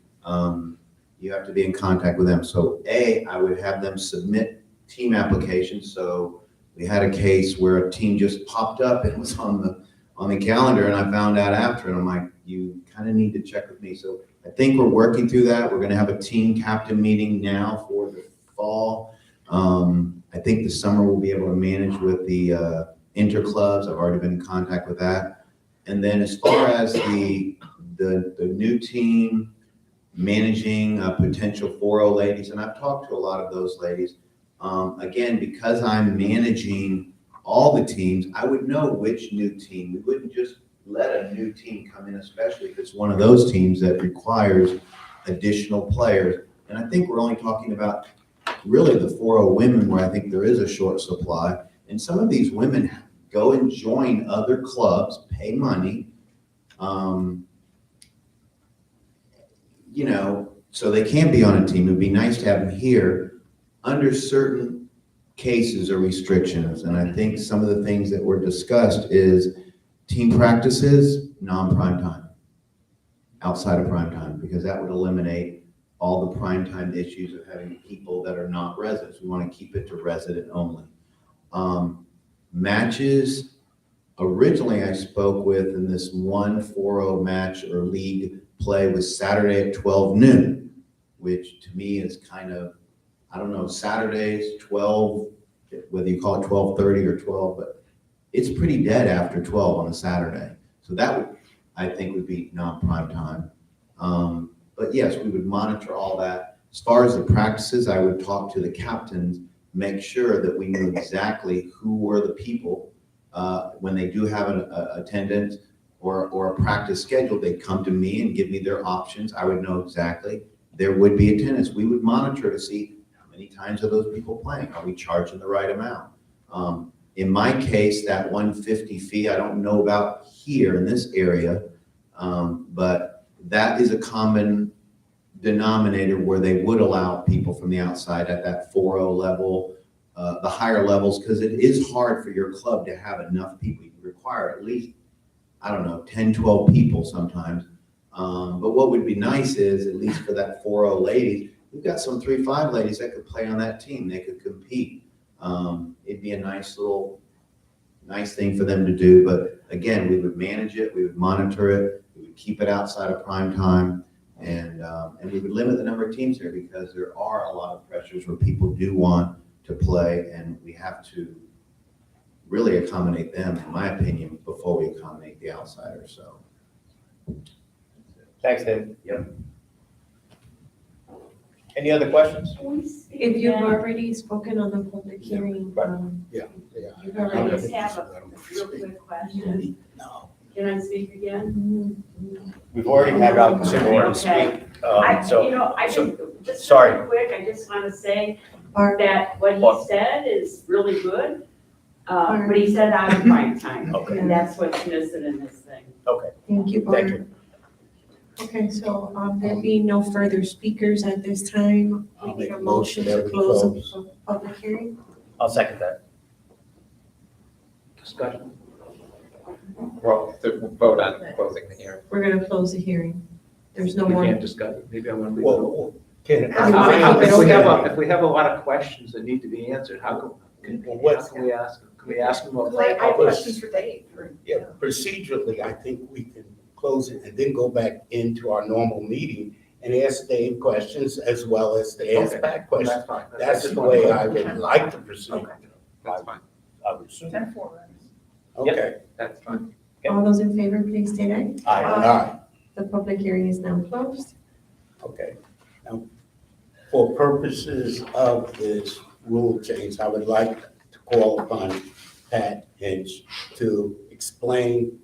you have to be in contact with them. So I would have them submit team applications. So we had a case where a team just popped up and was on the calendar, and I found out after, and I'm like, you kind of need to check with me. So I think we're working through that. We're gonna have a team captain meeting now for the fall. I think the summer we'll be able to manage with the interclubs. I've already been in contact with that. And then as far as the new team managing potential 4-0 ladies, and I've talked to a lot of those ladies. Again, because I'm managing all the teams, I would know which new team. We wouldn't just let a new team come in, especially if it's one of those teams that requires additional players. And I think we're only talking about really the 4-0 women, where I think there is a short supply. And some of these women go and join other clubs, pay money, you know, so they can be on a team. It'd be nice to have them here under certain cases or restrictions. And I think some of the things that were discussed is team practices, non-prime time, outside of prime time, because that would eliminate all the prime time issues of having people that are not residents. We want to keep it to resident only. Matches, originally I spoke with in this one 4-0 match or league play was Saturday at 12 noon, which to me is kind of, I don't know, Saturdays 12, whether you call it 12:30 or 12, but it's pretty dead after 12 on a Saturday. So that would, I think, would be non-prime time. But yes, we would monitor all that. As far as the practices, I would talk to the captains, make sure that we knew exactly who were the people when they do have an attendance or a practice schedule. They'd come to me and give me their options. I would know exactly. There would be attendance. We would monitor to see how many times are those people playing. Are we charging the right amount? In my case, that 150 fee, I don't know about here in this area, but that is a common denominator where they would allow people from the outside at that 4-0 level, the higher levels, because it is hard for your club to have enough people. You require at least, I don't know, 10, 12 people sometimes. But what would be nice is, at least for that 4-0 ladies, we've got some 3-5 ladies that could play on that team. They could compete. It'd be a nice thing for them to do. But again, we would manage it, we would monitor it, we would keep it outside of prime time, and we would limit the number of teams here, because there are a lot of pressures where people do want to play, and we have to really accommodate them, in my opinion, before we accommodate the outsiders. So. Thanks, Dave. Yep. Any other questions? If you've already spoken on the public hearing, You've already just have a real quick question. Can I speak again? We've already had our consideration to speak. Sorry. Real quick, I just want to say that what he said is really good. But he said out of prime time. Okay. And that's what's missing in this thing. Okay. thank you, Thank Barb. you. Okay, so there being no further speakers at this time, we need a motion to close the public hearing. I'll second that. Discussion. Well, to vote on closing the hearing. We're gonna close the hearing. There's no We more. can't discuss it. Maybe I want to. Well, can If we have a lot of questions that need to be answered, how can we ask? Can we ask them? I have questions for Dave. Yeah, procedurally, I think we can close it and then go back into our normal meeting and ask Dave questions as well as to ask back questions. That's fine. That's the way I would like to proceed. That's fine. I would assume. 10-4. Okay. That's fine. All those in favor, please state aye. Aye. Aye. The public hearing is now closed. Okay. Now, for purposes of this rule change, I would like to call upon Pat Hinch to explain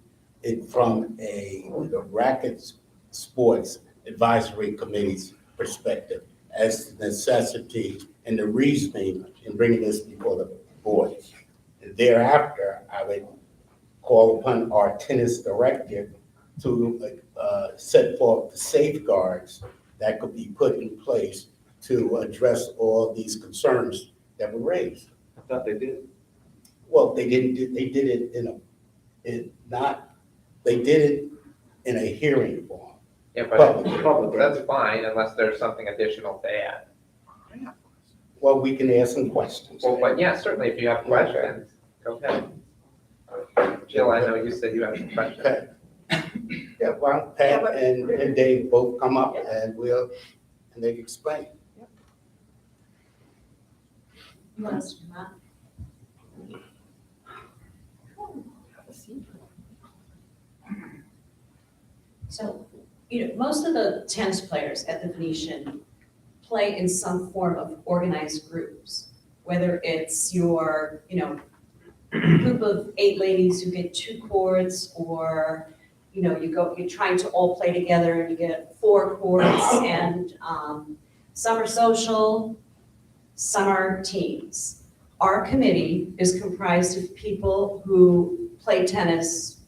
it from the Racket Sports Advisory Committee's perspective as to the necessity and the reasoning in bringing this before the board. Thereafter, I would call upon our tennis director to set forth the safeguards that could be put in place to address all these concerns that were raised. I thought they did. Well, they didn't, they did it they did it in a hearing form. Yeah, but that's fine unless there's something additional to add. Well, we can ask some questions. Well, but yeah, certainly if you have questions, go ahead. Jill, I know you said you had some questions. Okay. Yeah, well, Pat and Dave both come up and and they explain. You want us to come up? So, most of the tennis players at the Venetian play in some form of organized groups, whether it's your, group of 8 ladies who get 2 courts, or, you're trying to all play together and you get 4 courts, and some are social, some are teams. Our committee is comprised of people who play tennis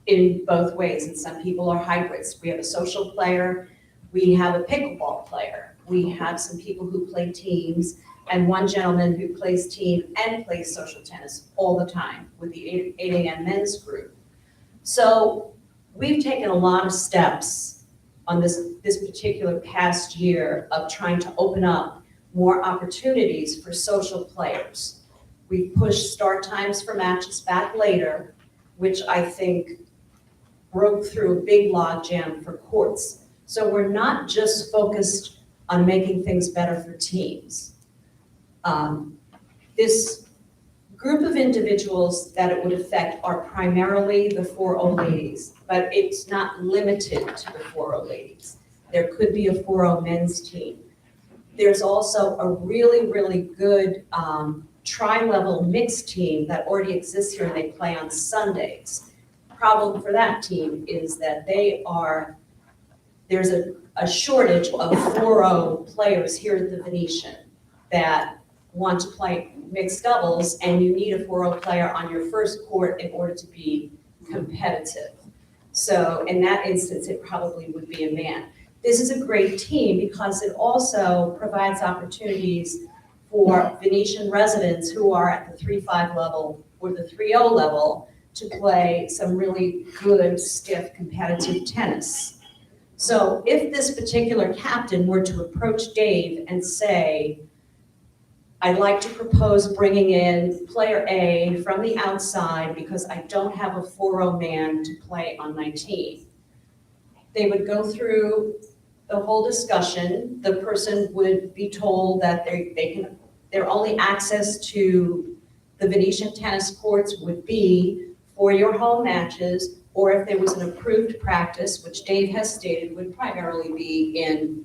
in both ways, and some people are hybrids. We have a social player, we have a pickleball player, we have some people who play teams, and one gentleman who plays team and plays social tennis all the time with the 8 a.m. men's group. So we've taken a lot of steps on this particular past year of trying to open up more opportunities for social players. We've pushed start times for matches back later, which I think broke through a big logjam for courts. So we're not just focused on making things better for teams. This group of individuals that it would affect are primarily the 4-0 ladies, but it's not limited to the 4-0 ladies. There could be a 4-0 men's team. There's also a really, really good tri-level mixed team that already exists here, and they play on Sundays. Problem for that team is that there's a shortage of 4-0 players here at the Venetian that want to play mixed doubles, and you need a 4-0 player on your first court in order to be competitive. So in that instance, it probably would be a man. This is a great team because it also provides opportunities for Venetian residents who are at the 3-5 level or the 3-0 level to play some really good, stiff, competitive tennis. So if this particular captain were to approach Dave and say, I'd like to propose bringing in player A from the outside because I don't have a 4-0 man to play on my team, they would go through the whole discussion. The person would be told that their only access to the Venetian tennis courts would be for your home matches, or if there was an approved practice, which Dave has stated would primarily be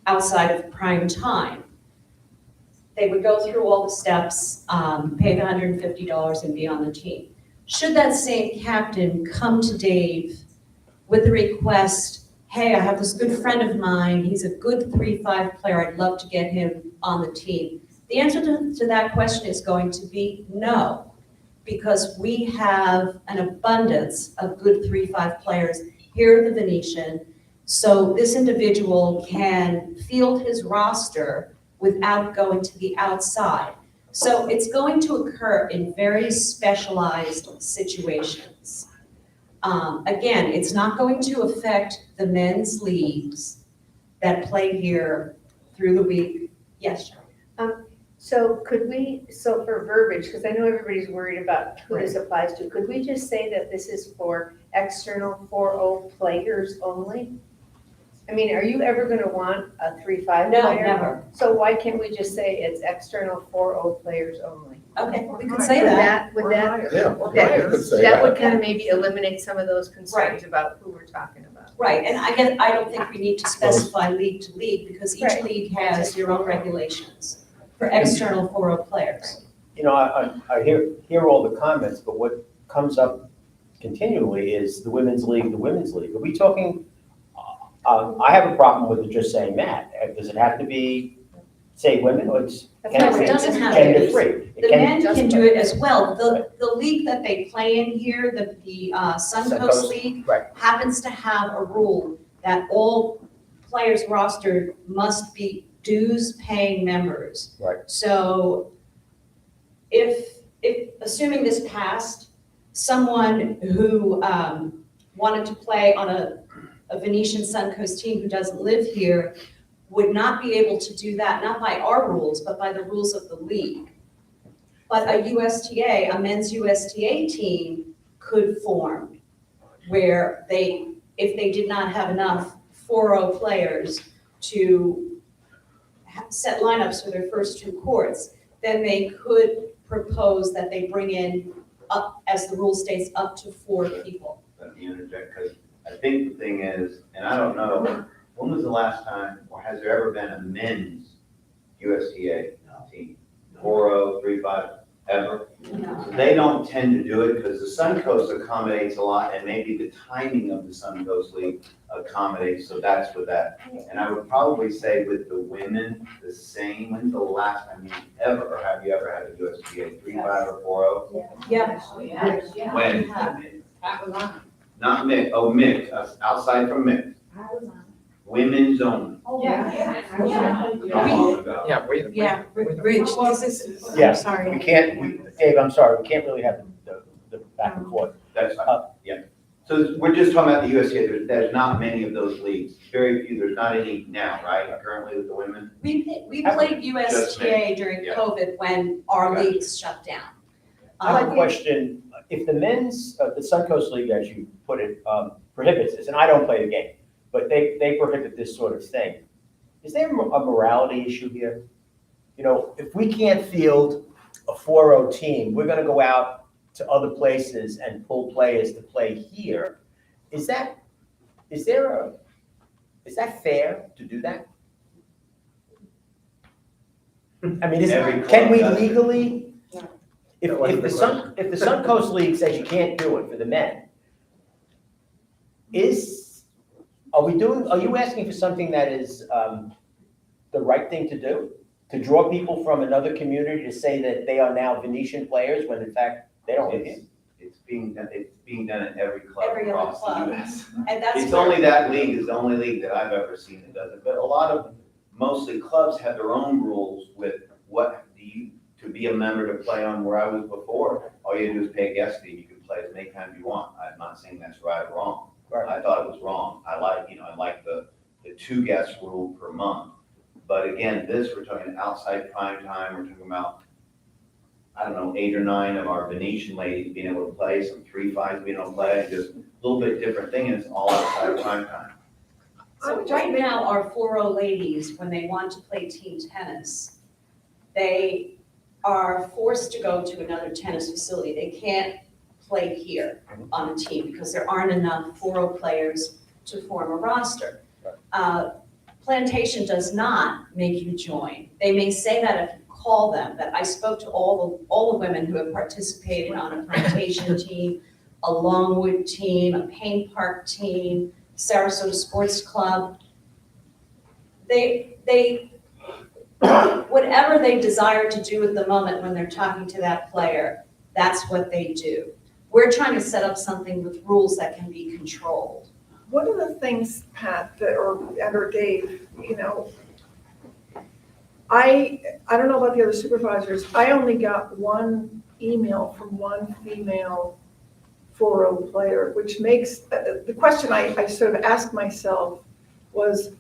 outside of prime time. They would go through all the steps, pay the $150 and be on the team. Should that same captain come to Dave with the request, hey, I have this good friend of mine, he's a good 3-5 player, I'd love to get him on the team. The answer to that question is going to be no, because we have an abundance of good 3-5 players here at the Venetian, so this individual can field his roster without going to the outside. So it's going to occur in very specialized situations. Again, it's not going to affect the men's leagues that play here through the week. Yes, Sharon? So for verbiage, because I know everybody's worried about who this applies to, could we just say that this is for external 4-0 players only? I mean, are you ever gonna want a 3-5 player? No, never. So why can't we just say it's external 4-0 players only? Okay, we could say that. Would that, Yeah, that would kind of maybe eliminate some of those concerns about who we're talking about. Right, and I don't think we need to specify league to league, because each Right. league has your own regulations for external 4-0 players. I hear all the comments, but what comes up continually is the women's league. Are we talking, I have a problem with it just saying that. Does it have to be, say, women, or No, it doesn't have to gender be. free? The men can do it as well. The league that they play in here, the Suncoast League, Right. happens to have a rule that all players rostered must be dues-paying members. Right. So if assuming this passed, someone who wanted to play on a Venetian Suncoast team who doesn't live here would not be able to do that, not by our rules, but by the rules of the league. But a men's USTA team could form where they if they did not have enough 4-0 players to set lineups for their first two courts, then they could propose that they bring in up, as the rule states, up to 4 people. Let me interject, because I think the thing is, and I don't know, when was the last time, or has there ever been a men's USTA team? 4-0, 3-5, ever? So they don't tend to do it because the Suncoast accommodates a lot, and maybe the timing of the Suncoast League accommodates, so that's what that. And I would probably say with the women, the same. When's the last time you ever, or have you ever had a USTA 3-5 or 4-0? Yeah. When? That was on. Not Mick, oh, Mick, outside from Mick. Women's only. Yeah. Yeah, wait. Yeah, Rich, this is, Yeah, I'm sorry. We can't, Dave, I'm sorry, we can't really have the back and forth. That's fine, yeah. So we're just talking about the USTA, there's not many of those leagues, very few, there's not any now, right, currently with the women? We played USTA during Yeah. COVID when our leagues shut down. I have a question, if the men's, the Suncoast League, as you put it, prohibits this, and I don't play the game, but they prohibit this sort of thing. Is there a morality issue here? You know, if we can't field a 4-0 team, we're gonna go out to other places and pull players to play here. Is that fair to do that? I mean, can we legally, if the Suncoast League says you can't do it for the men, are you asking for something that is the right thing to do? To draw people from another community to say that they are now Venetian players when in fact they don't live here? It's being done at every club Every other across club. the US. And that's It's where- only that league is the only league that I've ever seen that does it, but a lot of, mostly clubs have their own rules with to be a member to play on where I was before. All you do is pay a guest fee, you can play as many times you want. I'm not saying that's right or wrong. I thought it was wrong. I like the 2 guest rule per month. But again, we're talking outside prime time, we're talking about, I don't know, 8 or 9 of our Venetian ladies being able to play, some 3-5s being able to play, just a little bit different thing, and it's all outside prime time. So right now, our 4-0 ladies, when they want to play team tennis, they are forced to go to another tennis facility. They can't play here on a team because there aren't enough 4-0 players to form a roster. Plantation does not make you join. They may say that if you call them, but I spoke to all the women who have participated on a Plantation team, a Longwood team, a Payne Park team, Sarasota Sports Club. They whatever they desire to do at the moment when they're talking to that player, that's what they do. We're trying to set up something with rules that can be controlled. One of the things, Pat, or Dave, you know, I don't know about the other supervisors, I only got one email from one female 4-0 player, which makes, the question I sort of asked myself was,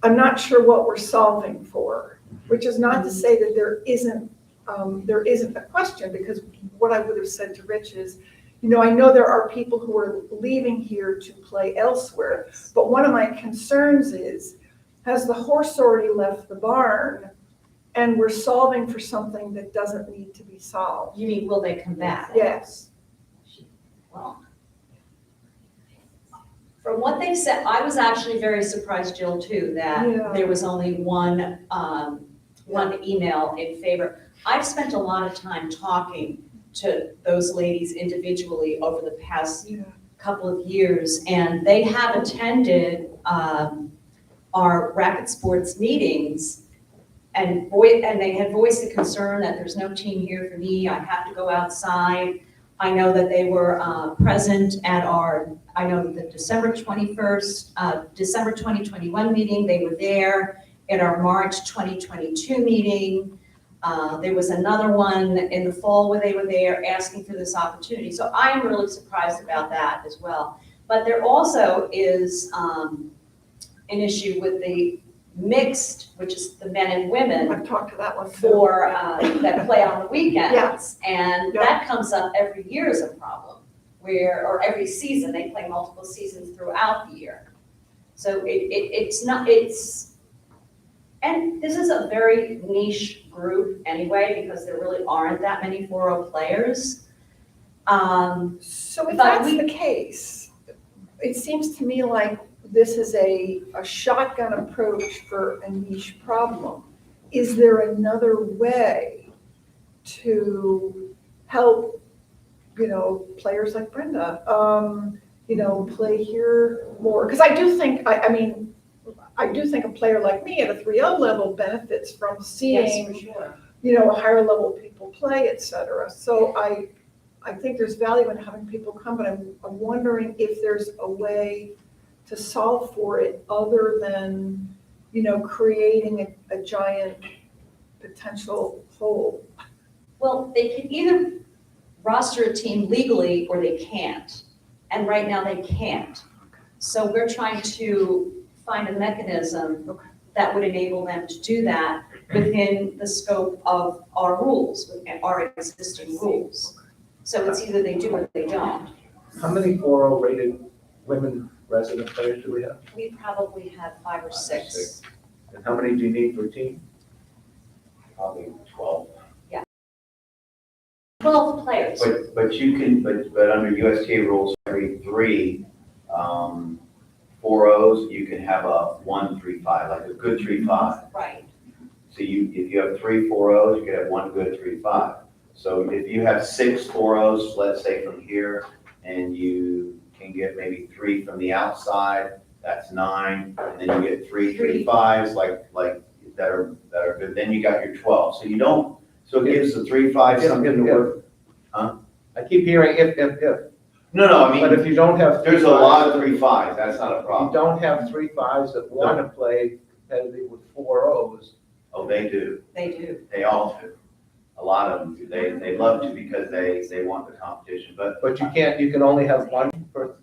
I'm not sure what we're solving for, which is not to say that there isn't a question, because what I would have said to Rich is, you know, I know there are people who are leaving here to play elsewhere, but one of my concerns is, has the horse already left the barn and we're solving for something that doesn't need to be solved? You mean, will they come back? Yes. Well, from what they said, I was actually very surprised, Jill, too, that there was only one email in favor. I've spent a lot of time talking to those ladies individually over the past couple of years, and they have attended our Rapid Sports meetings, and they had voiced the concern that there's no team here for me, I have to go outside. I know that they were present at the December 21st, December 2021 meeting, they were there. At our March 2022 meeting, there was another one in the fall where they were there asking for this opportunity. So I am really surprised about that as well. But there also is an issue with the mixed, which is the men and women. I've talked to that one for that play on the weekends. And that comes up every year as a problem, or every season, they play multiple seasons throughout the year. So it's not, and this is a very niche group anyway, because there really aren't that many 4-0 players. So if But that's we- the case, it seems to me like this is a shotgun approach for a niche problem. Is there another way to help, players like Brenda, play here more? Because I do think, I mean, I do think a player like me at a 3-0 level benefits from Yes, seeing, for sure. a higher level people play, et cetera. So I think there's value in having people come, but I'm wondering if there's a way to solve for it other than, creating a giant potential hole. Well, they can either roster a team legally or they can't. And right now they can't. So we're trying to find a mechanism that would enable them to do that within the scope of our rules, within our existing rules. So it's either they do or they don't. How many 4-0 rated women resident players do we have? We probably have 5 or 6. And how many do you need for a team? Probably 12. 12 players. But you can, but under USTA rules, every 3 4-0s, you can have a 1-3-5, like a good 3-5. Right. So if you have 3 4-0s, you can have 1 good 3-5. So if you have 6 4-0s, let's say from here, and you can get maybe 3 from the outside, that's 9, and then you get 3 3-5s like that are good. Then you got your 12. So you don't. So it gives the 3-5 something to work. Huh? I keep hearing if. No, I mean. But if you don't have. There's a lot of 3-5s. That's not a problem. If you don't have 3-5s that want to play competitive with 4-0s. Oh, they do. They do. They all do. A lot of them do. They love to because they want the competition, but. But you can only have 1 for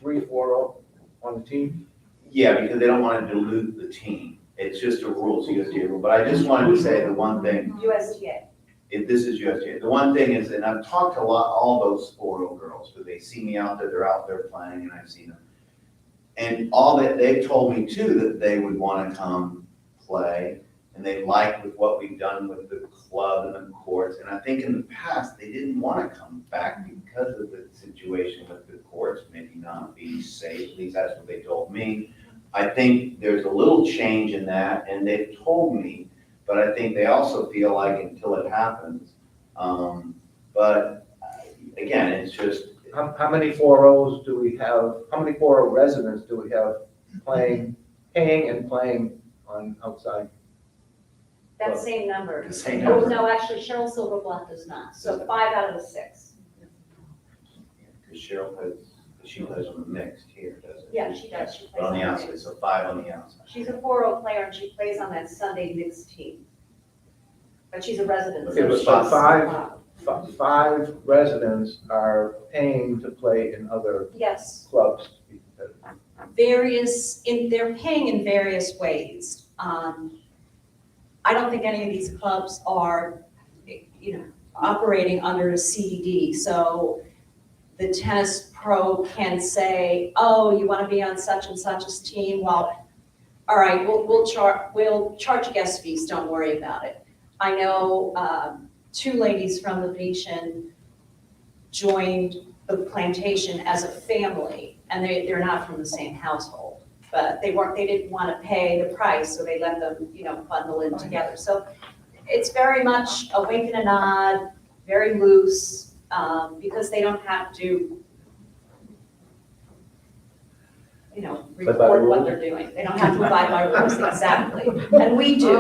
3-4-0 on the team? Yeah, because they don't want to dilute the team. It's just a rule, it's a USDA rule. But I just wanted to say the one thing, USDA. if this is USDA, the one thing is, and I've talked to all those 4-0 girls, because they see me out there, they're out there playing, and I've seen them. And all that, they've told me too, that they would want to come play, and they like with what we've done with the club and the courts. And I think in the past, they didn't want to come back because of the situation with the courts, maybe not being safe, at least that's what they told me. I think there's a little change in that, and they've told me, but I think they also feel like until it happens. But again, it's just. How many 4-0s do we have? How many 4-0 residents do we have paying and playing on outside? That same number. The same Oh, number. no, actually Cheryl Silverbluff does not. So 5 out of the 6. Because Cheryl she plays on the mixed here, doesn't she? Yeah, she does. She plays But on the on outside, so 5 on the outside. She's a 4-0 player and she plays on that Sunday mixed team. But she's a resident. Okay, but so five residents are paying to play in other Yes. clubs. They're paying in various ways. I don't think any of these clubs are, operating under a CDD. So the tennis pro can say, oh, you want to be on such and such a team? Well, all right, we'll charge guest fees. Don't worry about it. I know 2 ladies from the Venetian joined the plantation as a family, and they're not from the same household, but they didn't want to pay the price, so they let them, bundle in together. So it's very much a wink and a nod, very loose, because they don't have to, report what they're doing. They don't have to abide by rules, exactly, and we do.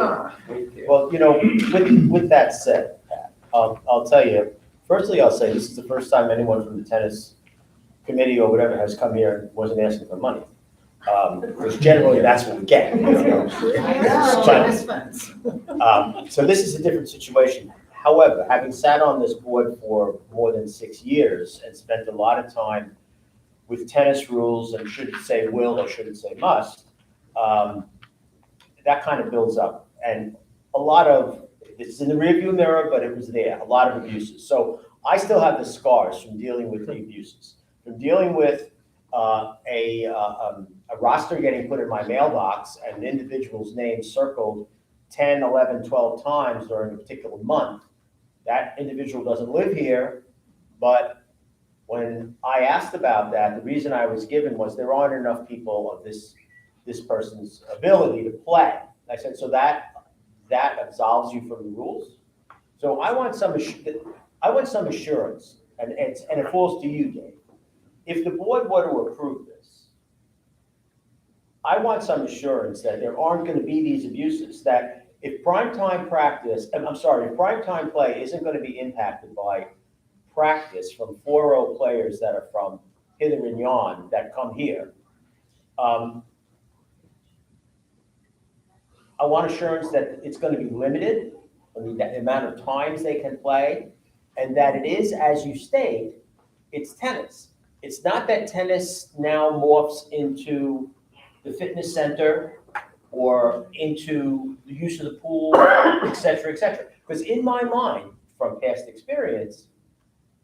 Well, with that said, Pat, I'll tell you, firstly, I'll say this is the first time anyone from the tennis committee or whatever has come here and wasn't asking for money. Because generally that's what we get. So this is a different situation. However, having sat on this board for more than 6 years and spent a lot of time with tennis rules and should it say will or should it say must, that kind of builds up. And a lot of, it's in the rearview mirror, but it was there, a lot of abuses. So I still have the scars from dealing with the abuses. from dealing with a roster getting put in my mailbox and an individual's name circled 10, 11, 12 times during a particular month. That individual doesn't live here, but when I asked about that, the reason I was given was there aren't enough people of this person's ability to play. I said, so that absolves you from the rules? So I want some assurance, and it falls to you, Dave. If the board were to approve this, I want some assurance that there aren't going to be these abuses, that if primetime play isn't going to be impacted by practice from 4-0 players that are from hither and yon that come here. I want assurance that it's going to be limited, the amount of times they can play, and that it is, as you state, it's tennis. It's not that tennis now morphs into the fitness center or into the use of the pool, et cetera, et cetera. Because in my mind, from past experience,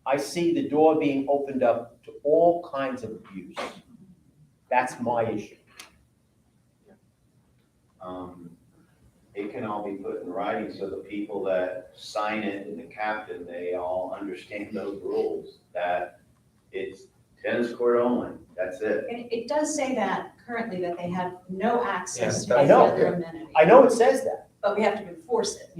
I see the door being opened up to all kinds of abuse. That's my issue. It can all be put in writing so the people that sign it and the captain, they all understand those rules, that it's tennis court only, that's it. And it does say that currently, that they have no access Yeah, to I any know. other amenity. I know it says that. But we have to enforce it.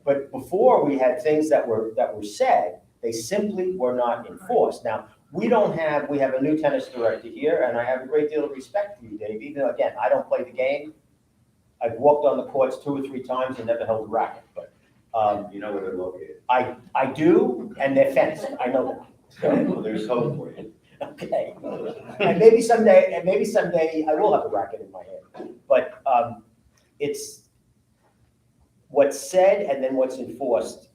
But before we had things that were said, they simply were not enforced. Now, we have a new tennis director here, and I have a great deal of respect for you, Dave. Even though, again, I don't play the game. I've walked on the courts 2 or 3 times and never held a racket, but. You know where they're located. I do, and they're fenced, I know that. Well, there's hope for you. Okay. And maybe someday I will have a racket in my hand. But it's what's said and then what's enforced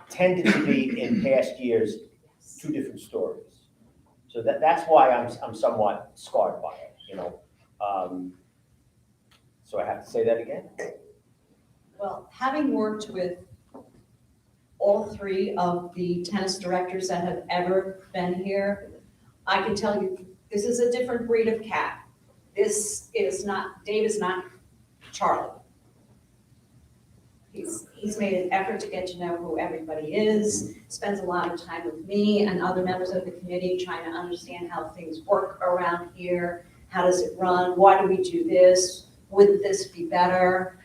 tended to be in past years 2 different stories. So that's why I'm somewhat scarred by it, you know. So I have to say that again. Well, having worked with all 3 of the tennis directors that have ever been here, I can tell you, this is a different breed of cat. Dave is not Charlie. He's made an effort to get to know who everybody is, spends a lot of time with me and other members of the committee trying to understand how things work around here. How does it run? Why do we do this? Would this be better?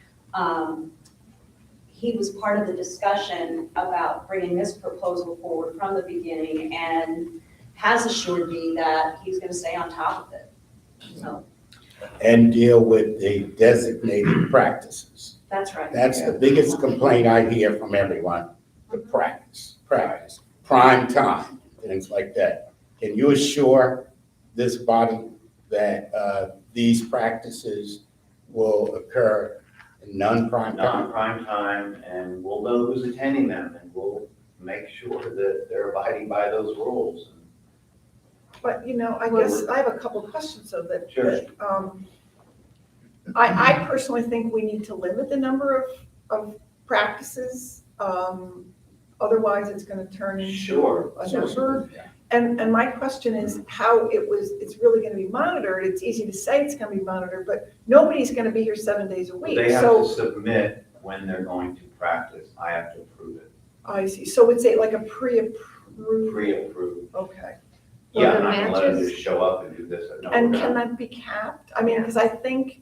He was part of the discussion about bringing this proposal forward from the beginning and has assured me that he's going to stay on top of it. So And deal with the designated practices. that's right. That's the biggest complaint I hear from everyone, the practice, prime time, things like that. Can you assure this body that these practices will occur in non-prime time? Non-prime time, and we'll know who's attending them, and we'll make sure that they're abiding by those rules. But, I guess I have a couple of questions so that. Sure. I personally think we need to limit the number of practices. Otherwise, it's going to turn into a number. And my question is how it's really going to be monitored. It's easy to say it's going to be monitored, but nobody's going to be here 7 days a week. They have to submit when they're going to practice. I have to approve it. I see. So it's like a pre-approved. Pre-approved. Okay. Yeah, I'm not gonna let them just show up and do this. No, And we're can not. that be capped? I mean, because I think,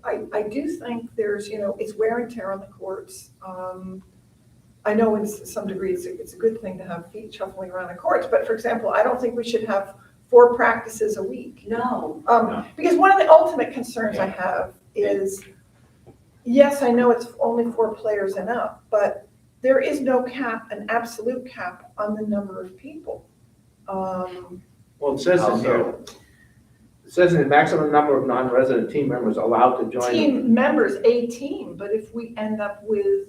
I do think there's, it's wear and tear on the courts. I know in some degree it's a good thing to have feet shuffling around the courts, but for example, I don't think we should have 4 practices a week. No. Because one of the ultimate concerns I have is, yes, I know it's only 4 players and up, but there is no cap, an absolute cap on the number of people. Well, it says in here, it says in the maximum number of non-resident team members allowed to join. Team members, a team, but if we end up with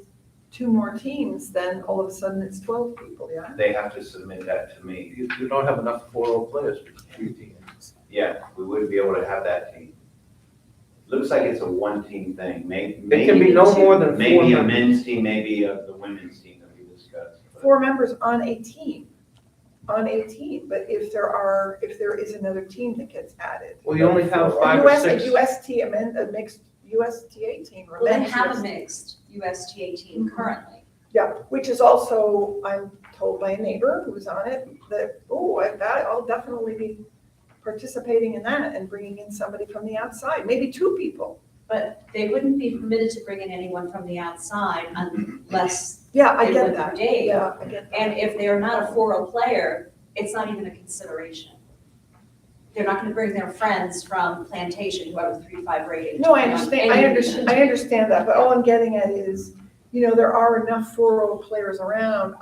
2 more teams, then all of a sudden it's 12 people, yeah? They have to submit that to me. You don't have enough 4-0 players for 3 teams. Yeah, we wouldn't be able to have that team. Looks like it's a 1-team thing. Maybe It can be no more than 4 maybe a members. men's team, maybe the women's team that we discussed. 4 members on a team. on 18, but if there is another team that gets added. Well, you only have five or six. A mixed USTA team or Well, they men's have a USTA. mixed USTA team currently. Yeah, which is also, I'm told by a neighbor who was on it, that, I'll definitely be participating in that and bringing in somebody from the outside, maybe two people. But they wouldn't be permitted to bring in anyone from the outside unless Yeah, I they get went that. through Dave. Yeah, I get that. And if they're not a 4-0 player, it's not even a consideration. They're not gonna bring their friends from Plantation who have a 3.5 rating. No, to I play on understand, any I understand, I understand that, but all I'm getting at is, there are enough 4-0 players around.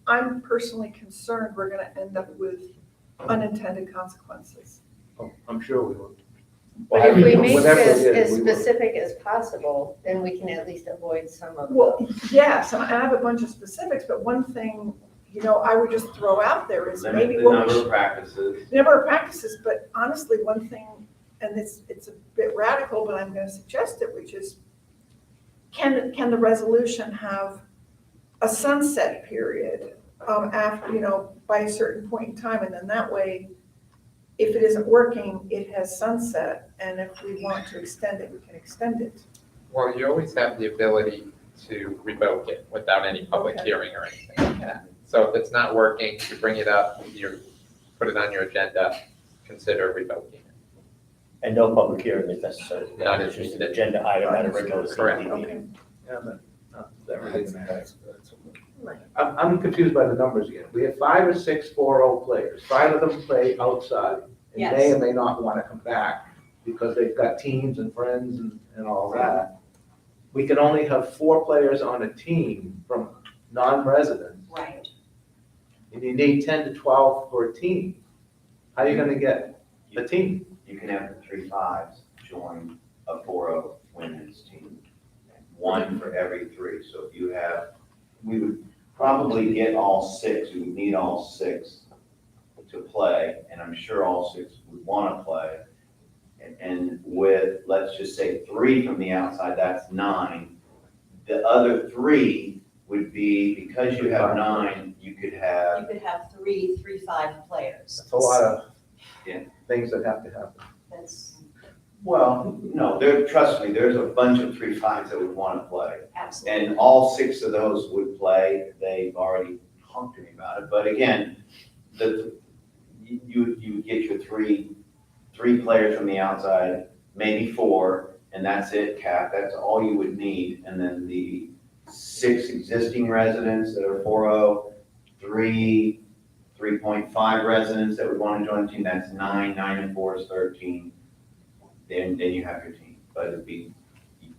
I'm personally concerned we're gonna end up with unintended consequences. Oh, I'm sure we will. But if we make Whatever it this is, as we will. specific as possible, then we can at least avoid some of Well, those. yes, and I have a bunch of specifics, but one thing, I would just throw out there is Limit maybe the what we number should. of practices. Number of practices, but honestly, one thing, and it's a bit radical, but I'm gonna suggest it, which is, can the resolution have a sunset period, after, by a certain point in time, and then that way, if it isn't working, it has sunset, and if we want to extend it, we can extend it. Well, you always have the ability to revoke it without any public Okay. hearing or anything like that. So if it's not working, you bring it up, you put it on your agenda, consider revoking it. And no public hearing is necessary. Not It's just an interested. agenda item at a regular Correct. CDD meeting. Yeah, but not that really gonna happen. I'm confused by the numbers again. We have 5 or 6 4-0 players. 5 of them play outside. And may Yes. or may not want to come back because they've got teams and friends and all that. We can only have 4 players on a team from non-residents. Right. And you need 10 to 12 for a team. How are you gonna get a team? You can have the 3-5s join a 4-0 women's team. One for every 3. So if you have, we would probably get all 6, we would need all 6 to play, and I'm sure all 6 would want to play. And with, let's just say 3 from the outside, that's 9. The other 3 would be, because you have 9, you could have. You could have 3 3-5 players. That's a lot of Yeah. things that have to happen. That's Well, no, trust me, there's a bunch of 3-5s that would want to play. absolutely. And all 6 of those would play. They've already talked to me about it. But again, you would get your three players from the outside, maybe 4, and that's it, cap. That's all you would need. And then the 6 existing residents that are 4-0, 3.5 residents that would want to join the team, that's 9. 9 and 4 is 13. Then you have your team. But you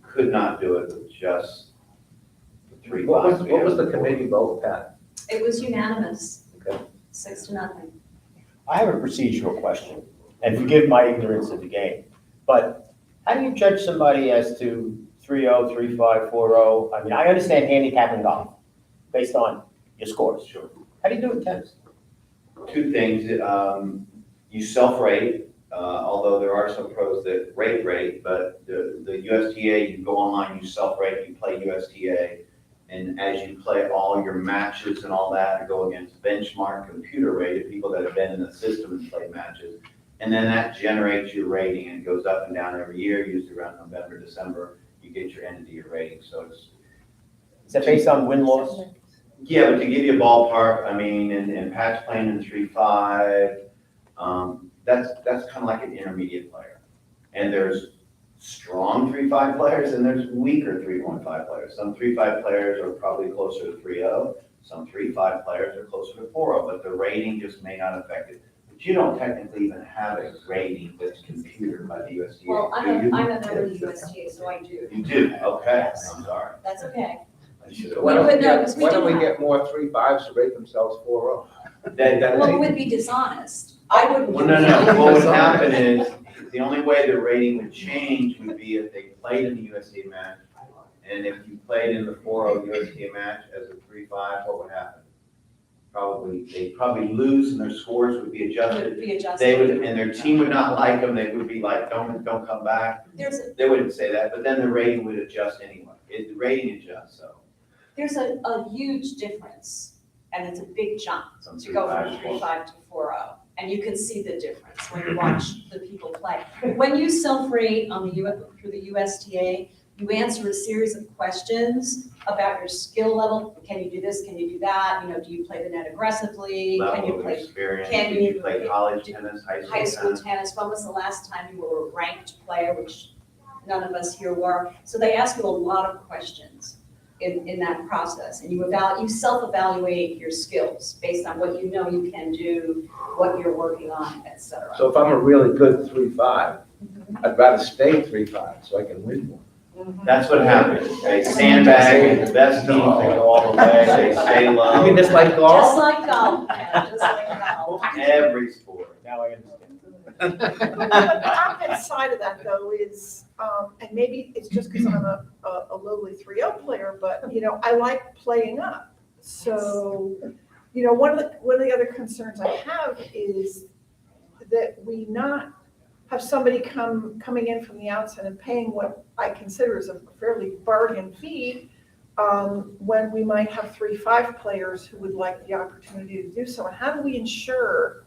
could not do it with just the 3 What5s. was the committee vote, Pat? It was unanimous, Okay. 6-0. I have a procedural question, and forgive my ignorance of the game, but how do you judge somebody as to 3-0, 3-5, 4-0? I mean, I understand handicap in golf, based on your scores. Sure. How do you do it in tennis? 2 things, you self-rate, although there are some pros that rate, but the USTA, you go online, you self-rate, you play USTA, and as you play all your matches and all that, you go against benchmark computer rated, people that have been in the system and played matches. And then that generates your rating and it goes up and down every year, usually around November, December, you get your end of the year rating. So it's. Is that based on win-loss? Yeah, but to give you a ballpark, I mean, and Pat's playing in 3-5, that's kind of like an intermediate player. And there's strong 3-5 players and there's weaker 3.5 players. Some 3-5 players are probably closer to 3-0. Some 3-5 players are closer to 4-0, but the rating just may not affect it. But you don't technically even have a rating that's computed by the USDA. Well, do you? I'm a member of the USTA, so I do. You do, okay, Yes. I'm sorry. That's okay. I should have. Why don't But we no, get, 'cause we why do don't we have- get more 3-5s to rate themselves 4-0? Well, it would be dishonest. I wouldn't. Well, no, what would happen is, the only way the rating would change would be if they played in the USDA match. And if you played in the 4-0 USDA match as a 3-5, what would happen? They'd probably lose and their scores would be adjusted. Would be adjusted. They would, and their team would not like them, they would be like, don't come back. They wouldn't say that, but then the rating would adjust anyway. The rating adjusts, so. There's a huge difference, and it's a big jump Some to go from 3-5. 3-5 to 4-0. And you can see the difference when you watch the people play. When you self-rate on the through the USTA, you answer a series of questions about your skill level. Can you do this? Can you do that? Do you play the net aggressively? Can Level you of play experience, can did you you- play college tennis, high school tennis? When was the last time you were a ranked player, which none of us here were? So they ask you a lot of questions in that process, and you self-evaluate your skills based on what you know you can do, what you're working on, et cetera. So if I'm a really good 3-5, I'd rather stay 3-5 so I can win more. That's what happens. They sandbag, and the best teams, they go all the way, they stay low. You mean just like Just golf? like golf, man, just like golf. Every sport. Now I understand. But the opposite side of that though is, and maybe it's just because I'm a lowly 3-0 player, but I like playing up. So, one of the other concerns I have is that we not have somebody coming in from the outside and paying what I consider is a fairly bargain fee, when we might have 3-5 players who would like the opportunity to do so. And how do we ensure,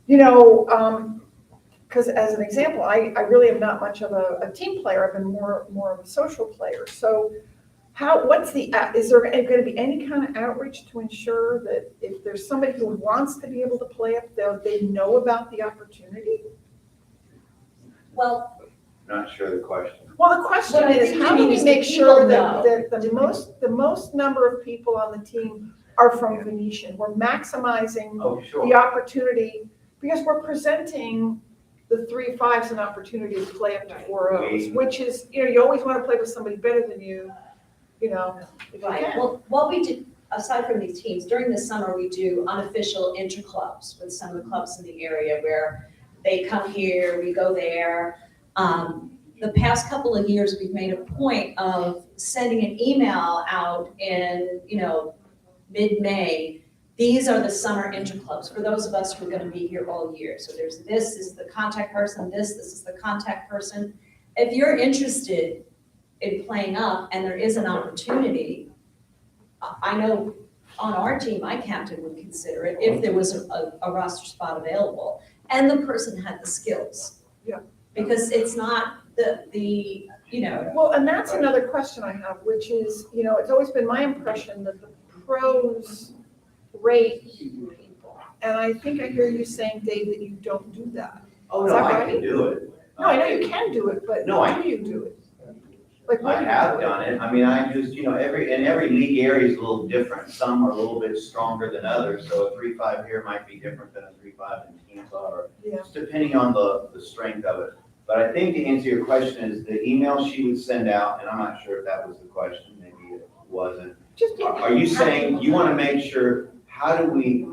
because as an example, I really am not much of a team player. I've been more of a social player. So is there going to be any kind of outreach to ensure that if there's somebody who wants to be able to play up there, they know about the opportunity? Well, Not sure the question. Well, the question What I is, think how you do mean we is make that sure people that know. the most number of people on the team are from Venetian? We're maximizing Oh, the sure. opportunity, because we're presenting the 3-5s an opportunity to play up to 4-0s, which is, you always want to play with somebody better than you, if you Right, can. well, what we do, aside from these teams, during the summer, we do unofficial interclubs with some of the clubs in the area where they come here, we go there. The past couple of years, we've made a point of sending an email out in, mid-May. These are the summer interclubs for those of us who are gonna be here all year. So this is the contact person, this is the contact person. If you're interested in playing up and there is an opportunity, I know on our team, my captain would consider it if there was a roster spot available and the person had the skills. Yeah. Because it's not Well, and that's another question I have, which is, it's always been my impression that the pros rate people. And I think I hear you saying, Dave, that you don't do that. Oh, Is no, that I right? can do it. No, I know you can do it, but No, I- how do you do it? Like, what I do you have do? done it. I mean, I just, every league area is a little different. Some are a little bit stronger than others. So a 3-5 here might be different than a 3-5 in Tampa, or Yeah. just depending on the strength of it. But I think to answer your question is the email she would send out, and I'm not sure if that was the question, maybe it wasn't. Are you saying you want to make sure, how do we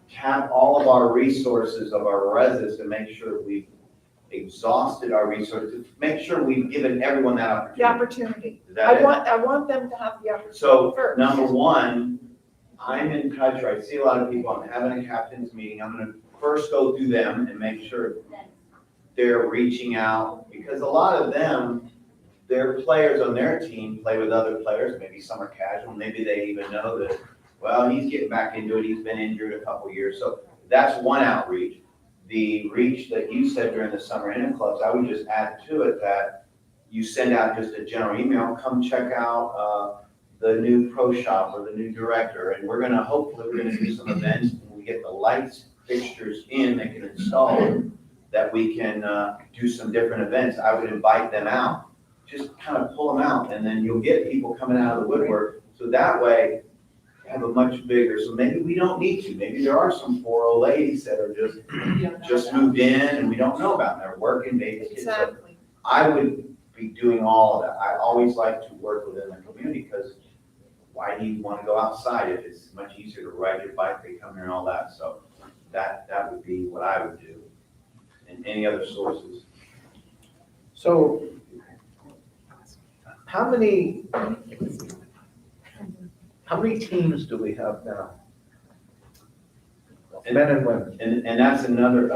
tap all of our resources of our residents to make sure we've exhausted our resources, to make sure we've given everyone that opportunity? The opportunity. Is that it? I want them to have the opportunity So, first. number one, I'm in touch, or I see a lot of people, I'm having a captain's meeting, I'm gonna first go through them and make sure they're reaching out, because a lot of them, their players on their team play with other players, maybe some are casual, maybe they even know that, well, he's getting back into it, he's been injured a couple years, so that's one outreach. The reach that you said during the summer interclubs, I would just add to it that you send out just a general email, come check out the new pro shop or the new director, and hopefully we're gonna do some events when we get the lights, fixtures in, they can install them, that we can do some different events. I would invite them out, just kind of pull them out, and then you'll get people coming out of the woodwork. So that way, you have a much bigger, so maybe we don't need to. Maybe there are some poor old ladies that are just moved in and we don't know about, and they're working, baby kids. So Exactly. I would be doing all of that. I always like to work within the community, because why do you want to go outside if it's much easier to ride your bike, they come here and all that. So that would be what I would do. And any other sources. So how many teams do we have now? Men and women. And that's another,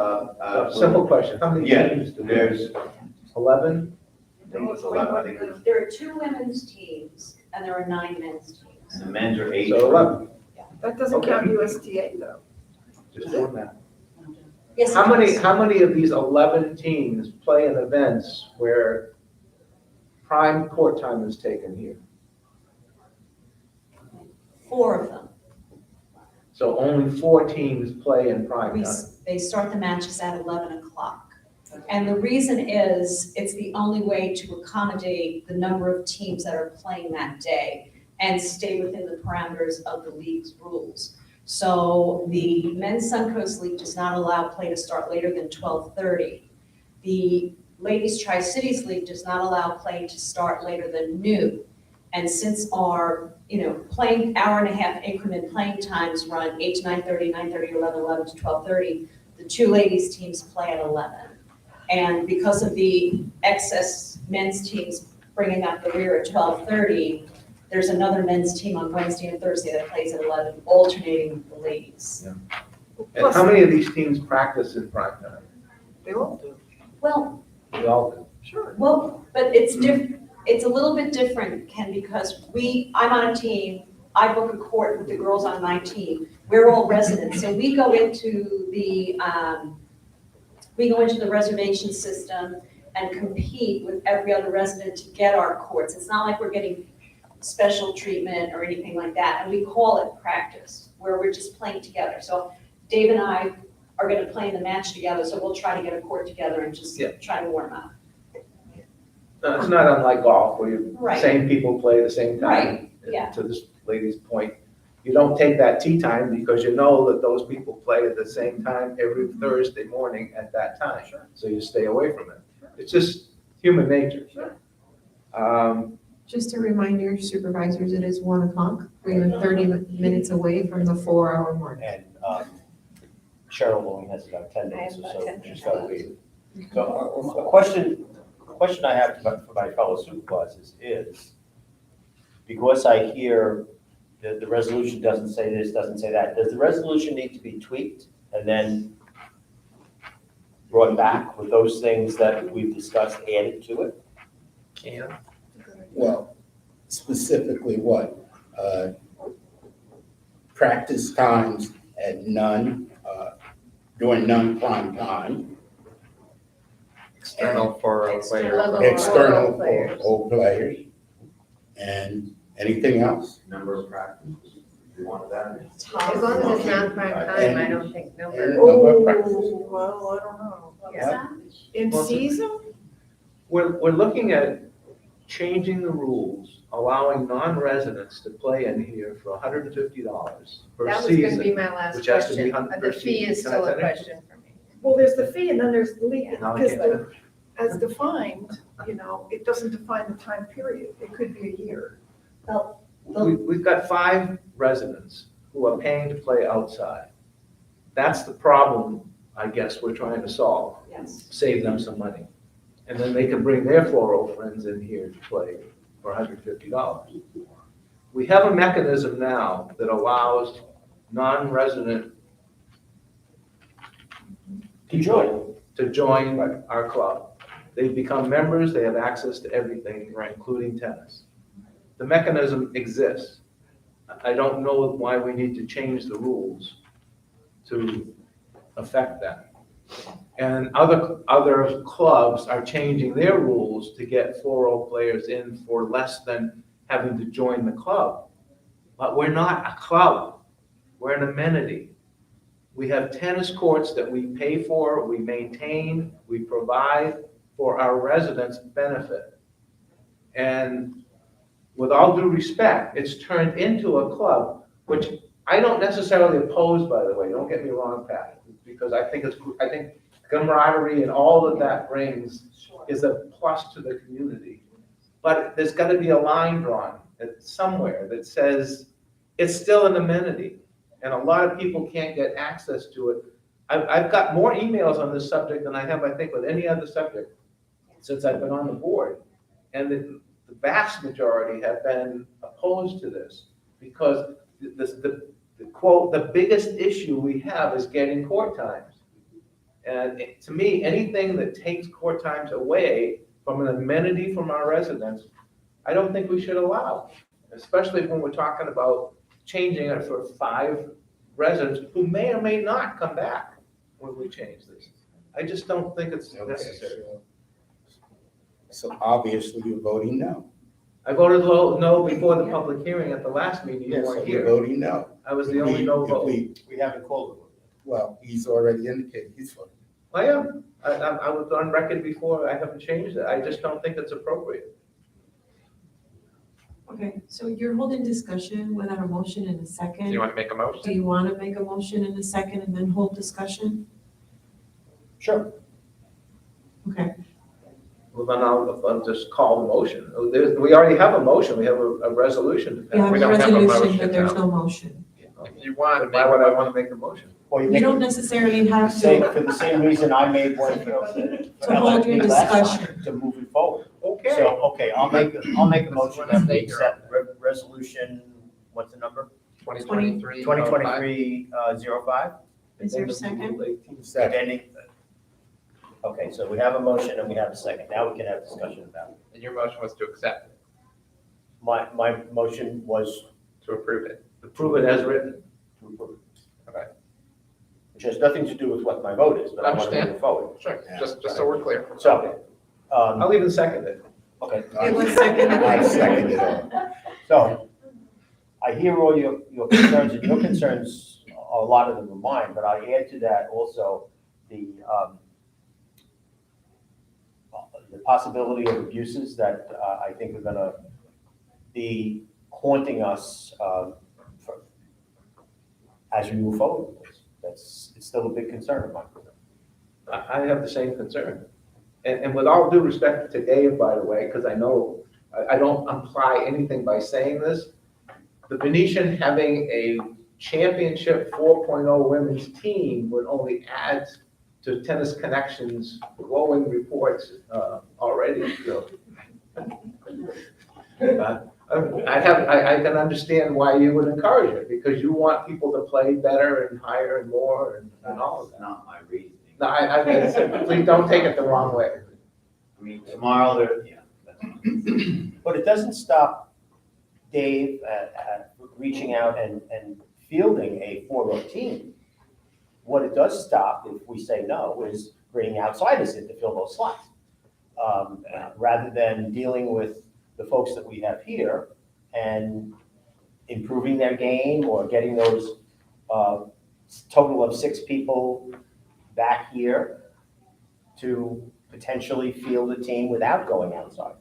Simple question. How many yeah, teams do we have? there's, 11? I think it's 11, I think it's, There are 2 women's teams and there are 9 men's teams. and the men's are 8. So 11. That doesn't count USTA though. Just doing that. Yes, How many, please. how many of these 11 teams play in events where prime court time is taken here? 4 of them. So only 4 teams play in prime We, time. they start the matches at 11 o'clock. And the reason is, it's the only way to accommodate the number of teams that are playing that day and stay within the parameters of the league's rules. So the Men's Suncoast League does not allow play to start later than 12:30. The Ladies Tri-Cities League does not allow play to start later than noon. And since our, playing hour and a half increment playing times run 8 to 9:30, 9:30 to 11, 11 to 12:30, the 2 ladies teams play at 11. And because of the excess men's teams bringing up the rear at 12:30, there's another men's team on Wednesday and Thursday that plays at 11, alternating with the ladies. And how many of these teams practice in prime time? They all do. Well, They all do. Sure. Well, but it's it's a little bit different, Ken, because I'm on a team, I book a court with the girls on my team. We're all residents, so we go into the reservation system and compete with every other resident to get our courts. It's not like we're getting special treatment or anything like that, and we call it practice, where we're just playing together. So Dave and I are gonna play in the match together, so we'll try to get a court together and just try to warm up. It's not unlike golf, where the Right. same people play the same time. Right, yeah. To this lady's point, you don't take that tee time because you know that those people play at the same time every Thursday morning at that time. So you stay away from it. It's just human nature. Just a reminder, supervisors, it is 1 o'clock. We're 30 minutes away from the 4-hour mark. And Cheryl only has about 10 minutes or so, she's got to leave. So a question I have for my fellow supervisors is, because I hear that the resolution doesn't say this, doesn't say that, does the resolution need to be tweaked and then brought back with those things that we've discussed added to it? And Well, specifically what? Practice times at none, during non-prime time. external for players. External for all players. And anything else? Number of practices, you want that? As long as it's not prime time, I don't think And number. number of practices. Well, I don't know. Yeah. In Well, season? We're looking at changing the rules, allowing non-residents to play in here for $150 per That was gonna be season. my last which has to be question. 100 The per fee is season. Can I still a finish? question for me. Well, there's the fee and then there's the league, No, I because can't finish. as defined, it doesn't define the time period. It could be a year. We've got 5 residents who are paying to play outside. That's the problem, I guess, we're trying to solve. Yes. Save them some money. And then they can bring their 4-0 friends in here to play for $150. We have a mechanism now that allows non-resident people to join our club. They become members, they have access to everything, including tennis. The mechanism exists. I don't know why we need to change the rules to affect that. And other clubs are changing their rules to get 4-0 players in for less than having to join the club. But we're not a club, we're an amenity. We have tennis courts that we pay for, we maintain, we provide for our residents' benefit. And with all due respect, it's turned into a club, which I don't necessarily oppose, by the way, don't get me wrong, Pat, because I think camaraderie and all that brings is a plus to the community. But there's got to be a line drawn somewhere that says it's still an amenity, and a lot of people can't get access to it. I've got more emails on this subject than I have, I think, with any other subject since I've been on the board. And the vast majority have been opposed to this because the biggest issue we have is getting court times. And to me, anything that takes court times away from an amenity from our residents, I don't think we should allow, especially when we're talking about changing it for 5 residents who may or may not come back when we change this. I just don't think it's necessary. So obviously you're voting no. I voted no before the public hearing at the last meeting, you Yes, weren't so you're here. voting no. I was the only no If vote. we haven't called it. Well, he's already indicated he's voting. I am. I was on record before, I haven't changed it. I just don't think it's appropriate. Okay, so you're holding discussion without a motion in a second. Do you want to make a motion? Do you want to make a motion in a second and then hold discussion? Sure. Okay, Well, then I'll just call the motion. We already have a motion, we have a resolution to you have pass. We a don't have a resolution, motion but there's now. no motion. If you want to make Why would I want to make a motion? Well, You don't necessarily have to, For the same reason I made one for to hold your last time, discussion. to move it forward. Okay. So, okay, I'll make a motion that we accept resolution, what's the number? 2023. 2023, 05? Is there a second? Amending. Okay, so we have a motion and we have a second. Now we can have discussion about it. And your motion was to accept it, My motion was to approve it. Approve it as written. to approve. Okay. Which has nothing to do with what my vote is, but I want to move Understand. it forward. Sure, just so we're clear. So, I'll even second it. okay. It was seconded. I second it all. So, I hear all your concerns, and your concerns, a lot of them are mine, but I add to that also the possibility of abuses that I think are gonna be haunting us as we move forward. It's still a big concern of mine. I have the same concern. And with all due respect to Dave, by the way, because I know, I don't imply anything by saying this, the Venetian having a championship 4.0 women's team would only add to Tennis Connection's glowing reports already. So. I can understand why you would encourage it, because you want people to play better and higher and more and all of that. Not my reasoning. No, please don't take it the wrong way. I mean, tomorrow there, yeah. That's fine. But it doesn't stop Dave reaching out and fielding a 4-0 team. What it does stop, if we say no, is bringing outsiders in to fill those slots. Rather than dealing with the folks that we have here and improving their game or getting those total of 6 people back here to potentially field a team without going outside.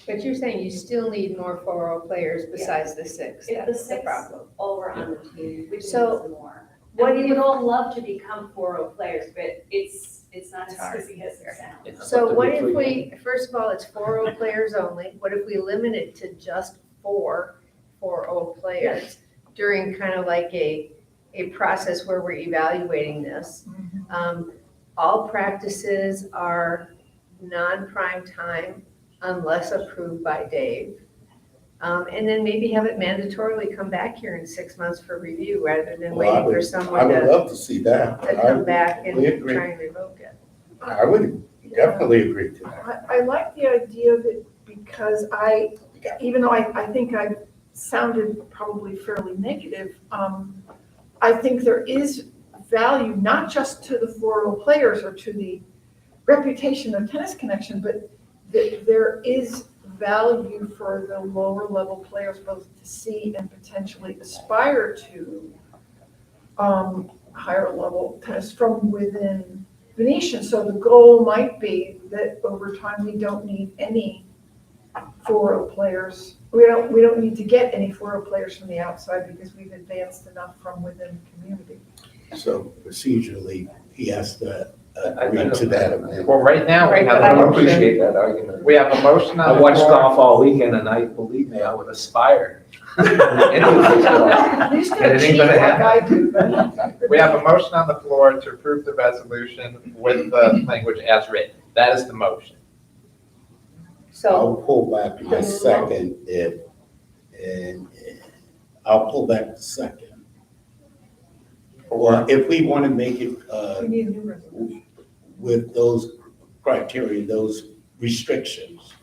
But you're saying you still need more 4-0 players besides the 6, If the that's the 6 problem. over on the team, which So, is more. what And do we you- would all love to become 4-0 players, but it's not as It's hard. easy as it sounds. It's So up to what the if three. we, first of all, it's 4-0 players only, what if we limit it to just 4-0 players during kind of like a process where we're evaluating this? All practices are non-prime time unless approved by Dave. And then maybe have it mandatorily come back here in 6 months for review rather than Well, I waiting for would- someone I would to love to see that. come back and We agree. try and revoke it. I would definitely agree to that. I like the idea of it because even though I think I sounded probably fairly negative, I think there is value, not just to the 4-0 players or to the reputation of Tennis Connection, but that there is value for the lower level players both to see and potentially aspire to higher level tennis from within Venetian. So the goal might be that over time we don't need any 4-0 players. We don't need to get any 4-0 players from the outside because we've advanced enough from within the community. So procedurally, he has to agree to that amendment. Well, right now, we have I a appreciate motion. that argument. We have a motion I on the watched floor. golf all weekend and believe me, I would aspire. You just And gotta it ain't cheat gonna like happen. I do. We have a motion on the floor to approve the resolution with the language as written. That is the motion. I'll pull back my second and I'll pull back the second. Or if we want to make it We need a new resolution. with those criteria, those restrictions,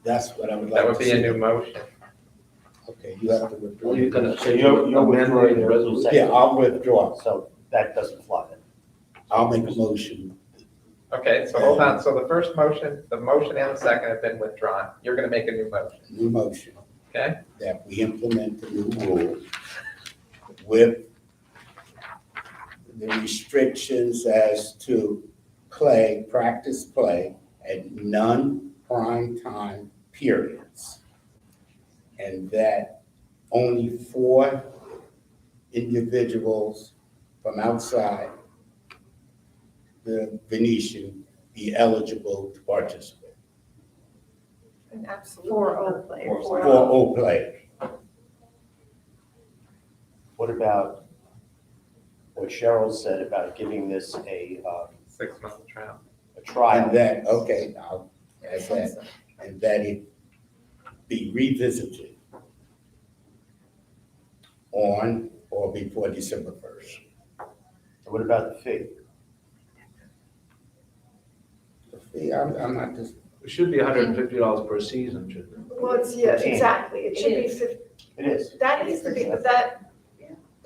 That's what I would like That to would see. be a new motion. Okay, you have to withdraw. You're gonna So you're withdrawing the resolution. Yeah, I'll withdraw. So that doesn't fly then. I'll make a motion. Okay, so hold on. So the first motion, the motion and the second have been withdrawn. You're gonna make a new motion, New motion. okay? That we implement the new rule with the restrictions as to practice play at non-prime time periods. And that only 4 individuals from outside the Venetian be eligible to participate. An absolute. For all players. For all players. What about what Cheryl said about giving this a 6-month trial. trial? And that, okay, I'll add that, and that it be revisited on or before December 1st. And what about the fee? The fee, I'm not just, It should be $150 per season, shouldn't it? Well, it's, yeah, 15. exactly, it should be 50. It is. That needs to be, but that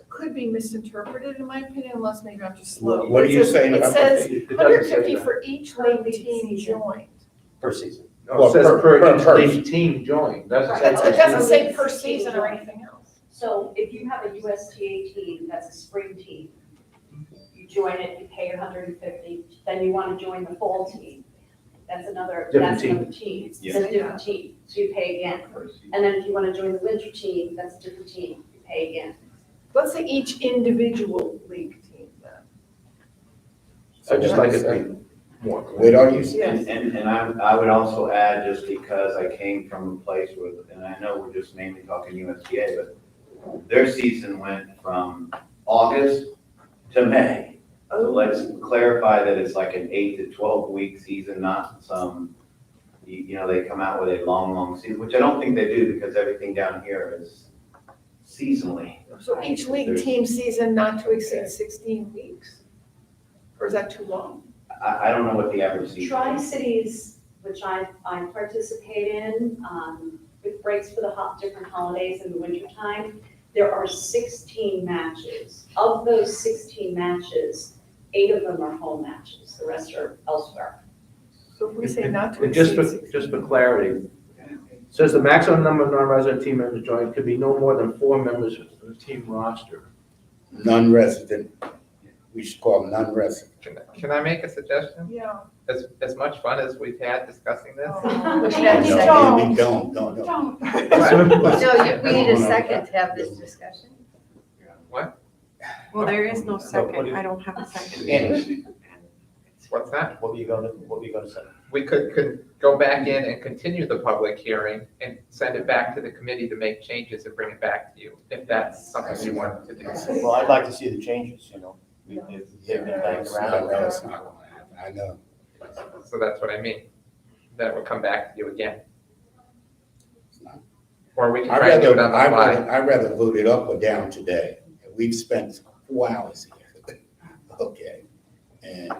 could be misinterpreted in my opinion, unless maybe I'm just slow. What are you It says- saying It about says It doesn't say 150 that. for each league team joined. Per season. No, it says Well, per per each person. league team joined, doesn't say. It per doesn't season. say per season or anything else. So if you have a USTA team, that's a spring team, you join it, you pay 150, then you want to join the fall team. That's another Different team. team. It's Yeah. a different team, so you pay again. And then if you want to join the winter team, that's a different team, you pay again. Let's say each individual league team then. I just like it to be more. what are you Yes. saying? And I would also add, just because I came from a place where, and I know we're just mainly talking USDA, but their season went from August to May. So let's clarify that it's like an 8 to 12 week season, not some, you know, they come out with a long season, which I don't think they do because everything down here is seasonally. So each league team season not to exceed 16 weeks? Or is that too long? I don't know what the average season is. Tri-Cities, which I participate in, with breaks for the different holidays in the wintertime, there are 16 matches. Of those 16 matches, 8 of them are home matches, the rest are elsewhere. So if we say not to And just exceed for, 16. just for clarity, says the maximum number of non-resident team members joined could be no more than 4 members of the team roster. Non-resident, we should call them non-resident. Can I make a suggestion? Yeah. As much fun as we've had discussing this. Oh, We should have a No, second. we don't. No, we need a second to have this discussion. What? Well, there is no second. I don't have a second. Andy, What's that? what were you gonna say? We could go back in and continue the public hearing and send it back to the committee to make changes and bring it back to you, if that's something you want to do. Well, I'd like to see the changes, you know. They've been banged around. That's not gonna happen, I know. So that's what I mean. Then it will come back to you again. Or we can try to do it on the fly. I'd rather vote it up or down today. We've spent 4 hours here. Okay, and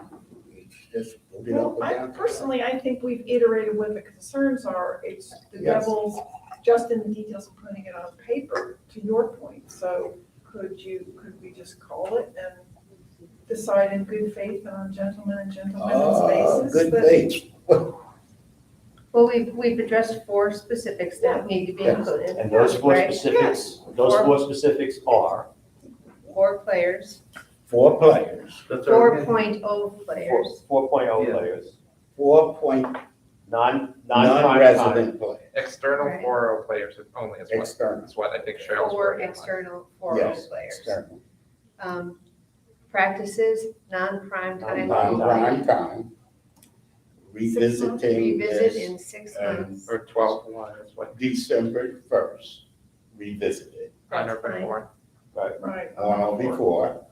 we just vote it up Well, or down. personally, I think we've iterated what the concerns are. It's the Yes. devil's just in the details of putting it on paper, to your point. So could we just call it and decide in good faith and on gentlemen and gentlemen's basis? Good that- faith. Well, we've addressed 4 specifics that need to be Yes. included. And those 4 right? specifics, those 4 specifics are 4 players, 4 players, That's all right. 4.0 players, 4.0 Yeah. players, 4 point non-prime non-resident time. players, External Right. 4-0 players only external. is what I think Cheryl's 4 working on. external 4 Yes, players. external. Practices, non-prime time. Non-prime time. Revisiting Revisit this in 6 and months. Or 12-1 is what, December 1st, revisit it on That's or fine. before. Right. on or before.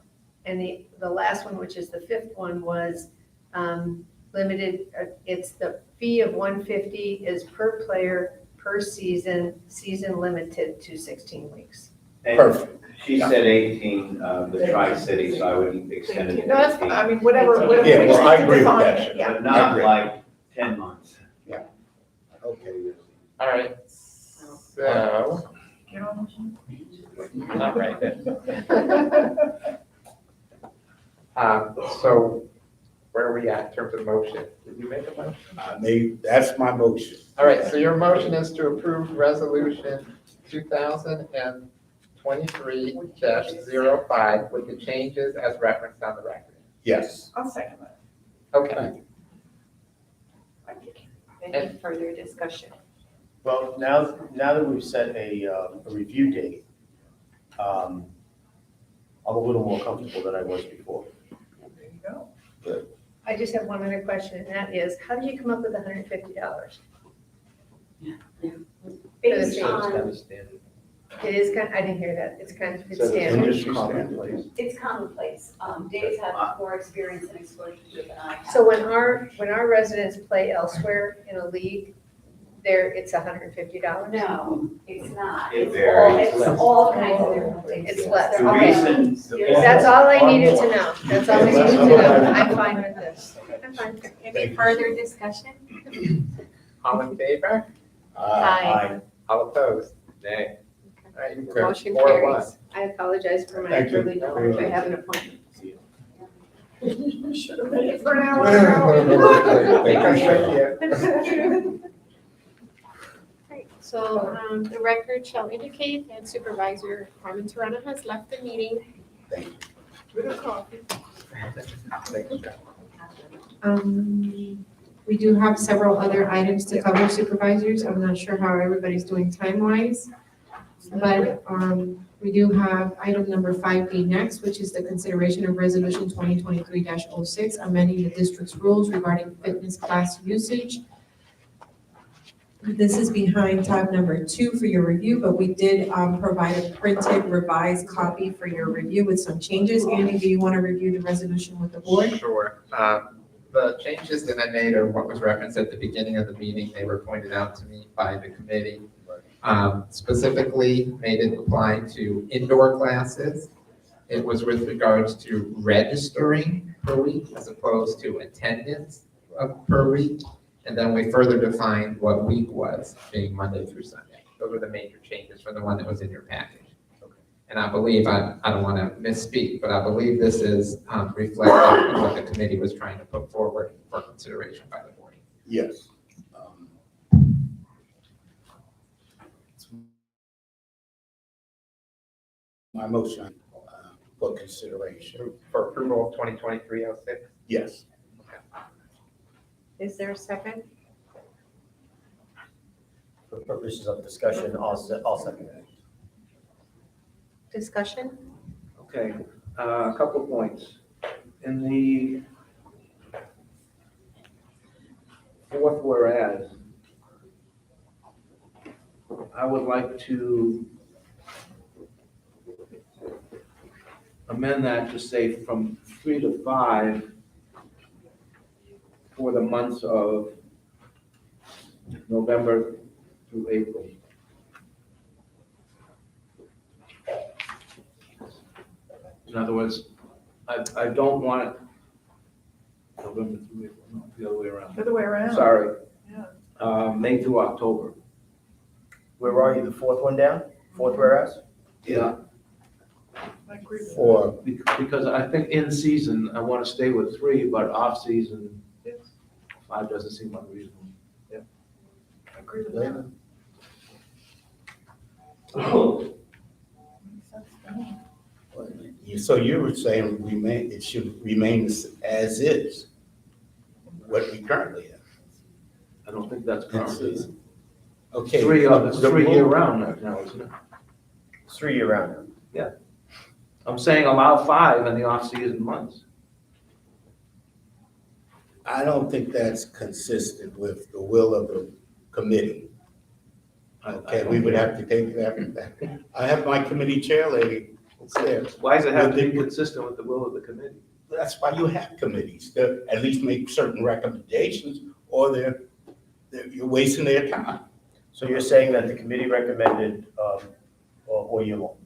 And the last one, which is the 5th one, was limited, it's the fee of 150 is per player, per season, season limited to 16 weeks. And Perfect. She said 18, the Tri-City, so I would extend it No, that's, to 18. I mean, whatever. Yeah, well, I agree with define that. it, Yeah. But not like 10 months. Okay. All right, so, Get on not right. So where are we at in terms of motion? Did you make a motion? That's my motion. All right, so your motion is to approve resolution 2023-05 with the changes as referenced on the record. Yes. I'll second that. Okay. Any further discussion? Well, now that we've set a review date, I'm a little more comfortable than I was before. There you go. I just have one other question, and that is, how did you come up with $150? Based change. on, It is kind, I didn't hear that, it's kind of, it's So standard. industry standard. it's commonplace. Dave's had more experience and exposure to it than I have. So when our residents play elsewhere in a league, it's $150? No, it's not. It It's varies. all, it's all kinds of different things. It's less. They're Okay. all- That's all I needed to know, that's all I needed to know, I'm fine with this, I'm fine. Any further discussion? All in favor? Aye. All opposed? Nay. All right, Motion 4-1. carries. I apologize for my Thank you. early knowledge, I have an appointment. Should have made it for an hour Take us with you. Right, so the record shall indicate that Supervisor Carmen Serrano has left the meeting. with a coffee. We do have several other items to cover, supervisors. I'm not sure how everybody's doing time-wise. But we do have item number 5B next, which is the consideration of resolution 2023-06, amending the district's rules regarding fitness class usage. This is behind tab number 2 for your review, but we did provide a printed revised copy for your review with some changes. Andy, do you want to review the resolution with the board? Sure. The changes that I made are what was referenced at the beginning of the meeting. They were pointed out to me by the committee. Specifically made it apply to indoor classes. It was with regards to registering per week as opposed to attendance per week. And then we further defined what week was, being Monday through Sunday. Those were the major changes from the one that was in your package. And I believe, I don't want to misspeak, but I believe this is reflective of what the committee was trying to put forward for consideration by the board. Yes. My motion for consideration. For approval of 2023-06? Yes. Is there a second? For purposes of discussion, I'll second that. Discussion? Okay, a couple points. In the fourth whereas, I would like to amend that to say from 3 to 5 for the months of November through April. In other words, I don't want it November through April, no, the other way around. The other way around. Sorry. Yeah. May through October. Where are you, the fourth one down? Fourth whereas? Yeah. I agree with that. For, Because I think in season, I want to stay with 3, but off season, 5 doesn't seem unreasonable. I agree with that. so you were saying it should remain as is, what we currently have. I don't think that's current. Okay. It's 3 year round now, isn't it? It's 3 year round. I'm saying allow 5 in the off-season months. I don't think that's consistent with the will of the committee. Okay, we would have to take that back. I have my committee chair lady there. Why does it have to be consistent with the will of the committee? That's why you have committees, to at least make certain recommendations, or you're wasting their time. So you're saying that the committee recommended, or you won't?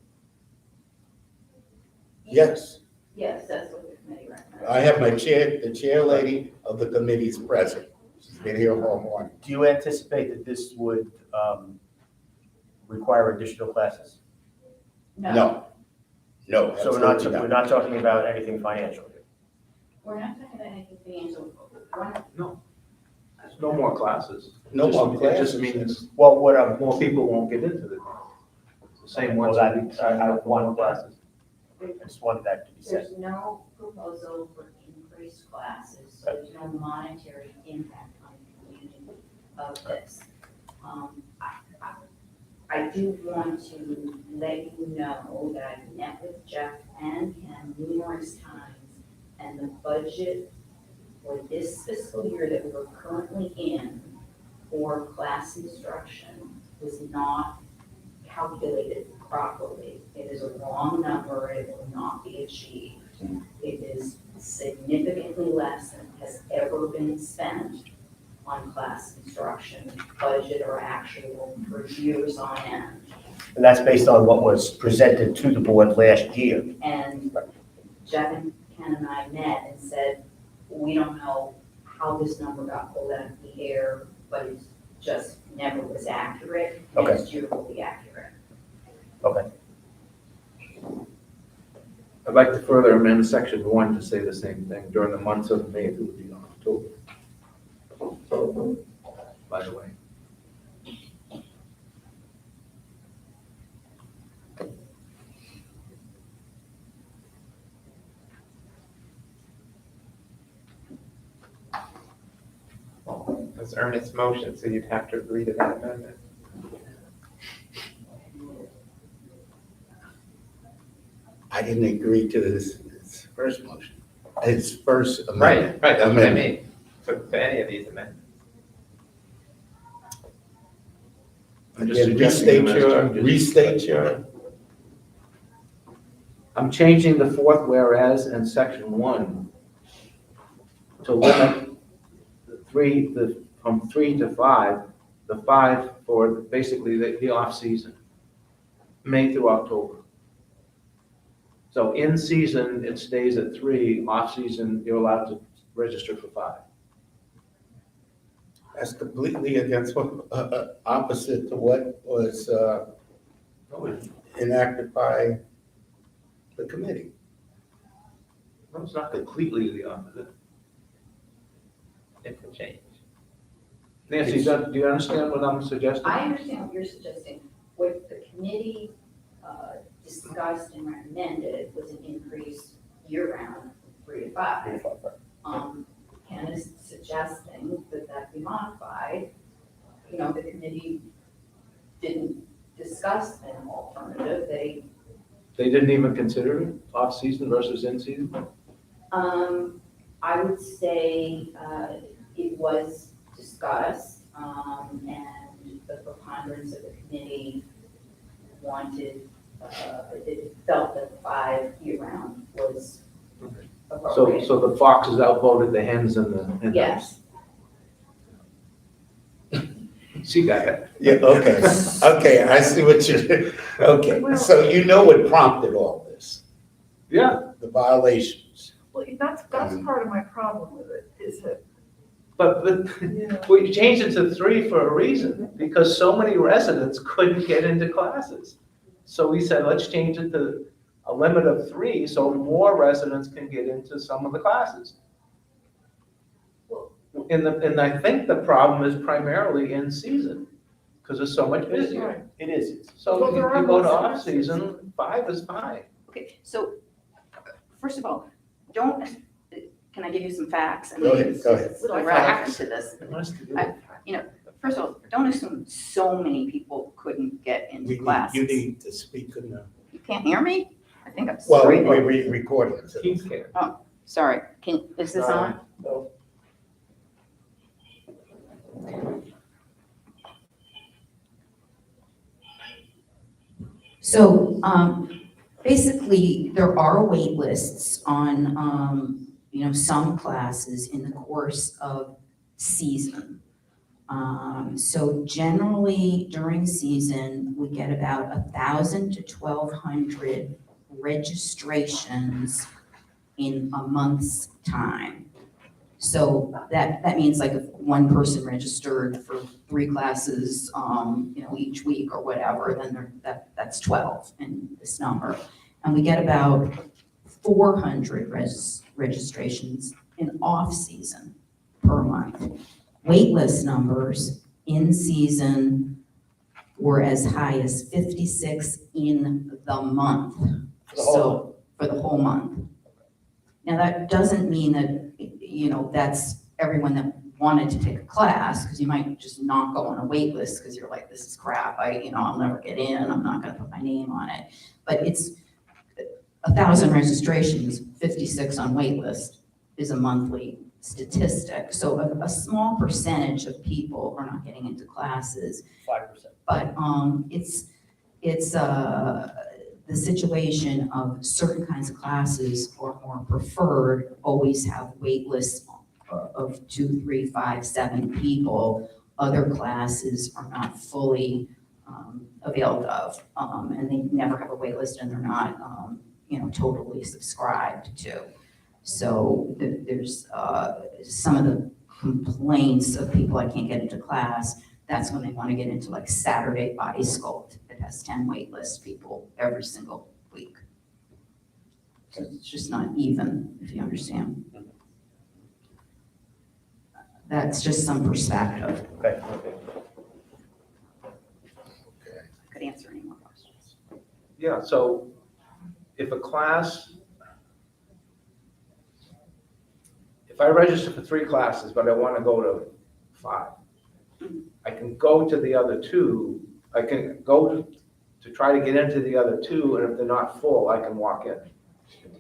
Yes, Yes, that's what the committee recommends. I have the chair lady of the committee's present. She's been here all morning. Do you anticipate that this would require additional classes? No. No, So absolutely we're not. not talking about anything financial here? We're not talking about anything financial. No more classes. No more It just classes. means Well, what more people won't get into the same well, ones. that, that we I sign up for wanted more that. classes. I just wanted that to be said. There's no proposal for increased classes, so there's no monetary impact on the community of this. I do want to let you know that I met with Jeff and Ken numerous times, and the budget for this fiscal year that we're currently in for class instruction was not calculated properly. It is a wrong number, it will not be achieved. It is significantly less than has ever been spent on class instruction, budget or actual, for years on end. And that's based on what was presented to the board last year. And Jeff and Ken and I met and said, we don't know how this number got pulled out of the air, but it just never was accurate. Okay. Next year will be accurate. Okay. I'd like to further amend section 1 to say the same thing during the months of May through October. By the way. That's Ernest's motion, so you'd have to agree to that amendment. I didn't agree to his first motion, his first amendment. Right, that's what I Amendment. mean, to any of these amendments. I'm just Again, suggesting them as changes. restate your, I'm changing the fourth whereas in section 1 to limit from 3 to 5, the 5 for basically the off-season, May through October. So in season, it stays at 3, off-season, you're allowed to register for 5. that's completely against what, opposite to what was enacted by the committee. No, it's not completely the opposite. It could change. Nancy, do you understand what I'm suggesting? I understand what you're suggesting. What the committee discussed and recommended was an increase year-round from 3 to 5. Ken is suggesting that that be modified. You know, the committee didn't discuss an alternative. They didn't even consider it, off-season versus in-season? I would say it was discussed, and the preponderance of the committee wanted, it felt that 5 year-round was appropriate. So the foxes outvoted the hens and the hens? Yes. She got it. Yeah, okay, okay, I see what you're, okay, so you know what prompted all this? Yeah. The violations. Well, that's part of my problem with it, is that, But we changed it to 3 for a reason, because so many residents couldn't get into classes. So we said, let's change it to a limit of 3, so more residents can get into some of the classes. And I think the problem is primarily in season, because it's so much busier. It is. So Well, if there are you go to more off-season, 5 is fine. Okay, so, first of all, can I give you some facts? Go ahead, go ahead. With reference to this. First of all, don't assume so many people couldn't get into classes. You need to speak enough. You can't hear me? I think I'm Well, sorry. we're recording. So. Oh, sorry. Is this on? No. So basically, there are wait lists on, some classes in the course of season. So generally during season, we get about 1,000 to 1,200 registrations in a month's time. So that means like if one person registered for 3 classes, each week or whatever, then that's 12 in this number. And we get about 400 registrations in off-season per month. Waitlist numbers in season were as high as 56 in the month. So, for the whole month. Now, that doesn't mean that, that's everyone that wanted to take a class, because you might just not go on a wait list because you're like, this is crap, I'll never get in, I'm not gonna put my name on it. But it's 1,000 registrations, 56 on wait list is a monthly statistic. So a small percentage of people are not getting into classes. 5%. But it's the situation of certain kinds of classes are more preferred, always have wait lists of 2, 3, 5, 7 people. Other classes are not fully availed of, and they never have a wait list, and they're not totally subscribed to. So there's some of the complaints of people, I can't get into class. That's when they want to get into like Saturday Body Sculpt. It has 10 waitlist people every single week. So it's just not even, if you understand. That's just some perspective. Okay. I could answer any more questions. Yeah, so if I register for 3 classes, but I want to go to 5, I can go to the other 2. I can go to try to get into the other 2, and if they're not full, I can walk in.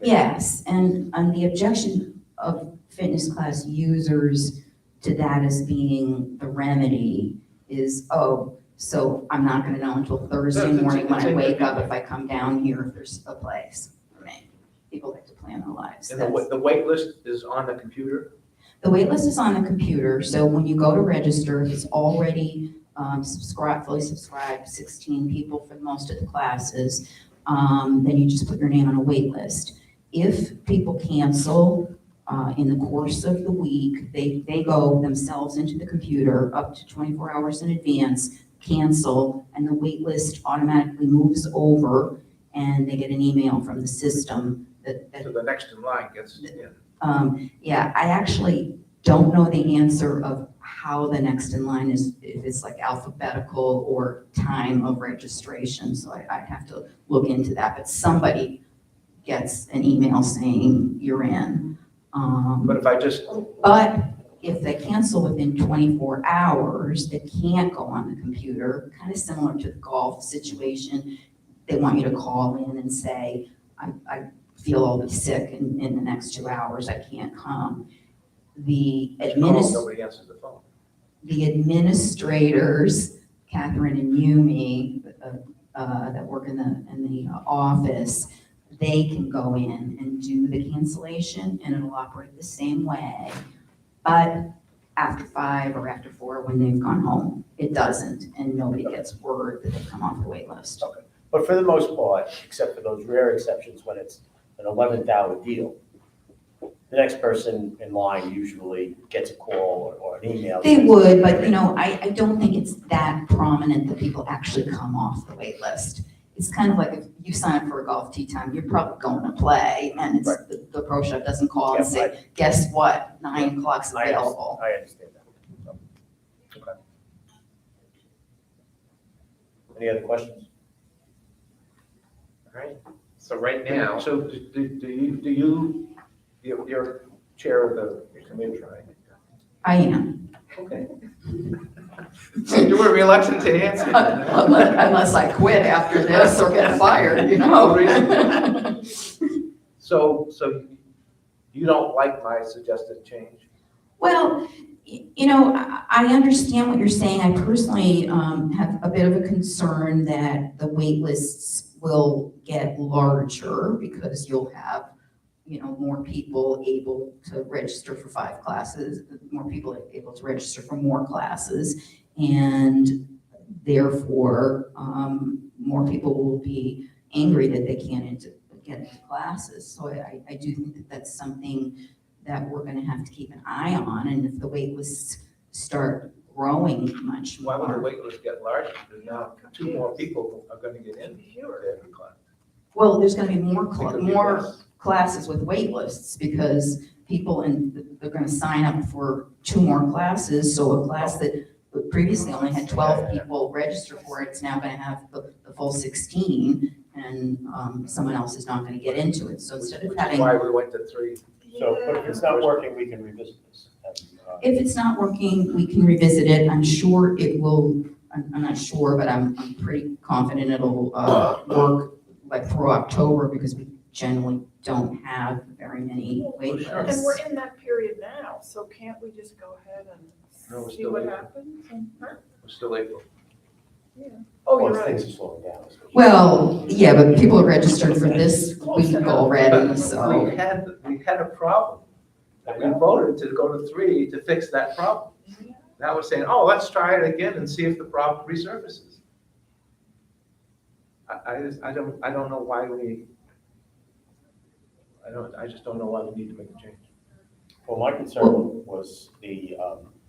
Yes, and the objection of fitness class users to that as being the remedy is, so I'm not gonna know until Thursday morning when I wake up if I come down here if there's a place for me. People like to plan their lives. And the wait list is on the computer? The wait list is on the computer, so when you go to register, if it's already fully subscribed, 16 people for most of the classes, then you just put your name on a wait list. If people cancel in the course of the week, they go themselves into the computer up to 24 hours in advance, cancel, and the wait list automatically moves over, and they get an email from the system that So the next in line gets in. yeah, I actually don't know the answer of how the next in line is, if it's like alphabetical or time of registration, so I'd have to look into that, but somebody gets an email saying you're in. But if I just, But if they cancel within 24 hours, they can't go on the computer, kind of similar to the golf situation. They want you to call in and say, I feel I'll be sick in the next 2 hours, I can't come. nobody answers the phone. The administrators, Catherine and Yumi, that work in the office, they can go in and do the cancellation, and it'll operate the same way. But after 5 or after 4, when they've gone home, it doesn't, and nobody gets word that they've come off the wait list. Okay. But for the most part, except for those rare exceptions when it's an 11th hour deal, the next person in line usually gets a call or an email. They would, but I don't think it's that prominent that people actually come off the wait list. It's kind of like if you sign up for a golf tee time, you're probably going to play, and it's the pro shop doesn't call and say, guess what, 9 o'clock's available. I understand that. So, okay. Any other questions? All right, so right now. So you're chair of the committee, right? I am. Okay. You were reluctant to answer. Unless I quit after this or get fired, So you don't like my suggested change? Well, I understand what you're saying. I personally have a bit of a concern that the wait lists will get larger because you'll have, more people able to register for 5 classes, more people able to register for more classes, and therefore more people will be angry that they can't get into classes. So I do think that that's something that we're gonna have to keep an eye on, and if the wait lists start growing much Why would the more. wait list get larger? Because now 2 more people are gonna get in to every class. Well, there's gonna be more, It could be more less. classes with wait lists, because people they're gonna sign up for 2 more classes, so a class that previously only had 12 people register for it, it's now gonna have the full 16, and, someone else is not gonna get into it, so instead of Which is having. why we went to 3. So, but if it's not working, we can revisit this. If it's not working, we can revisit it. I'm sure it will, I'm not sure, but I'm pretty confident it'll work like through October, because we generally don't have very many wait And lists. we're in that period now, so can't we just go ahead No, we're and see still what April. happens? We're still April. Oh, Well, you're right. things are slowing down. Well, yeah, but people are registered for this week already, so. We had a problem. And we voted to go to 3 to fix that problem. Now we're saying, oh, let's try it again and see if the problem resurfaces. I don't know why I just don't know why we need to make a change. Well, my concern was the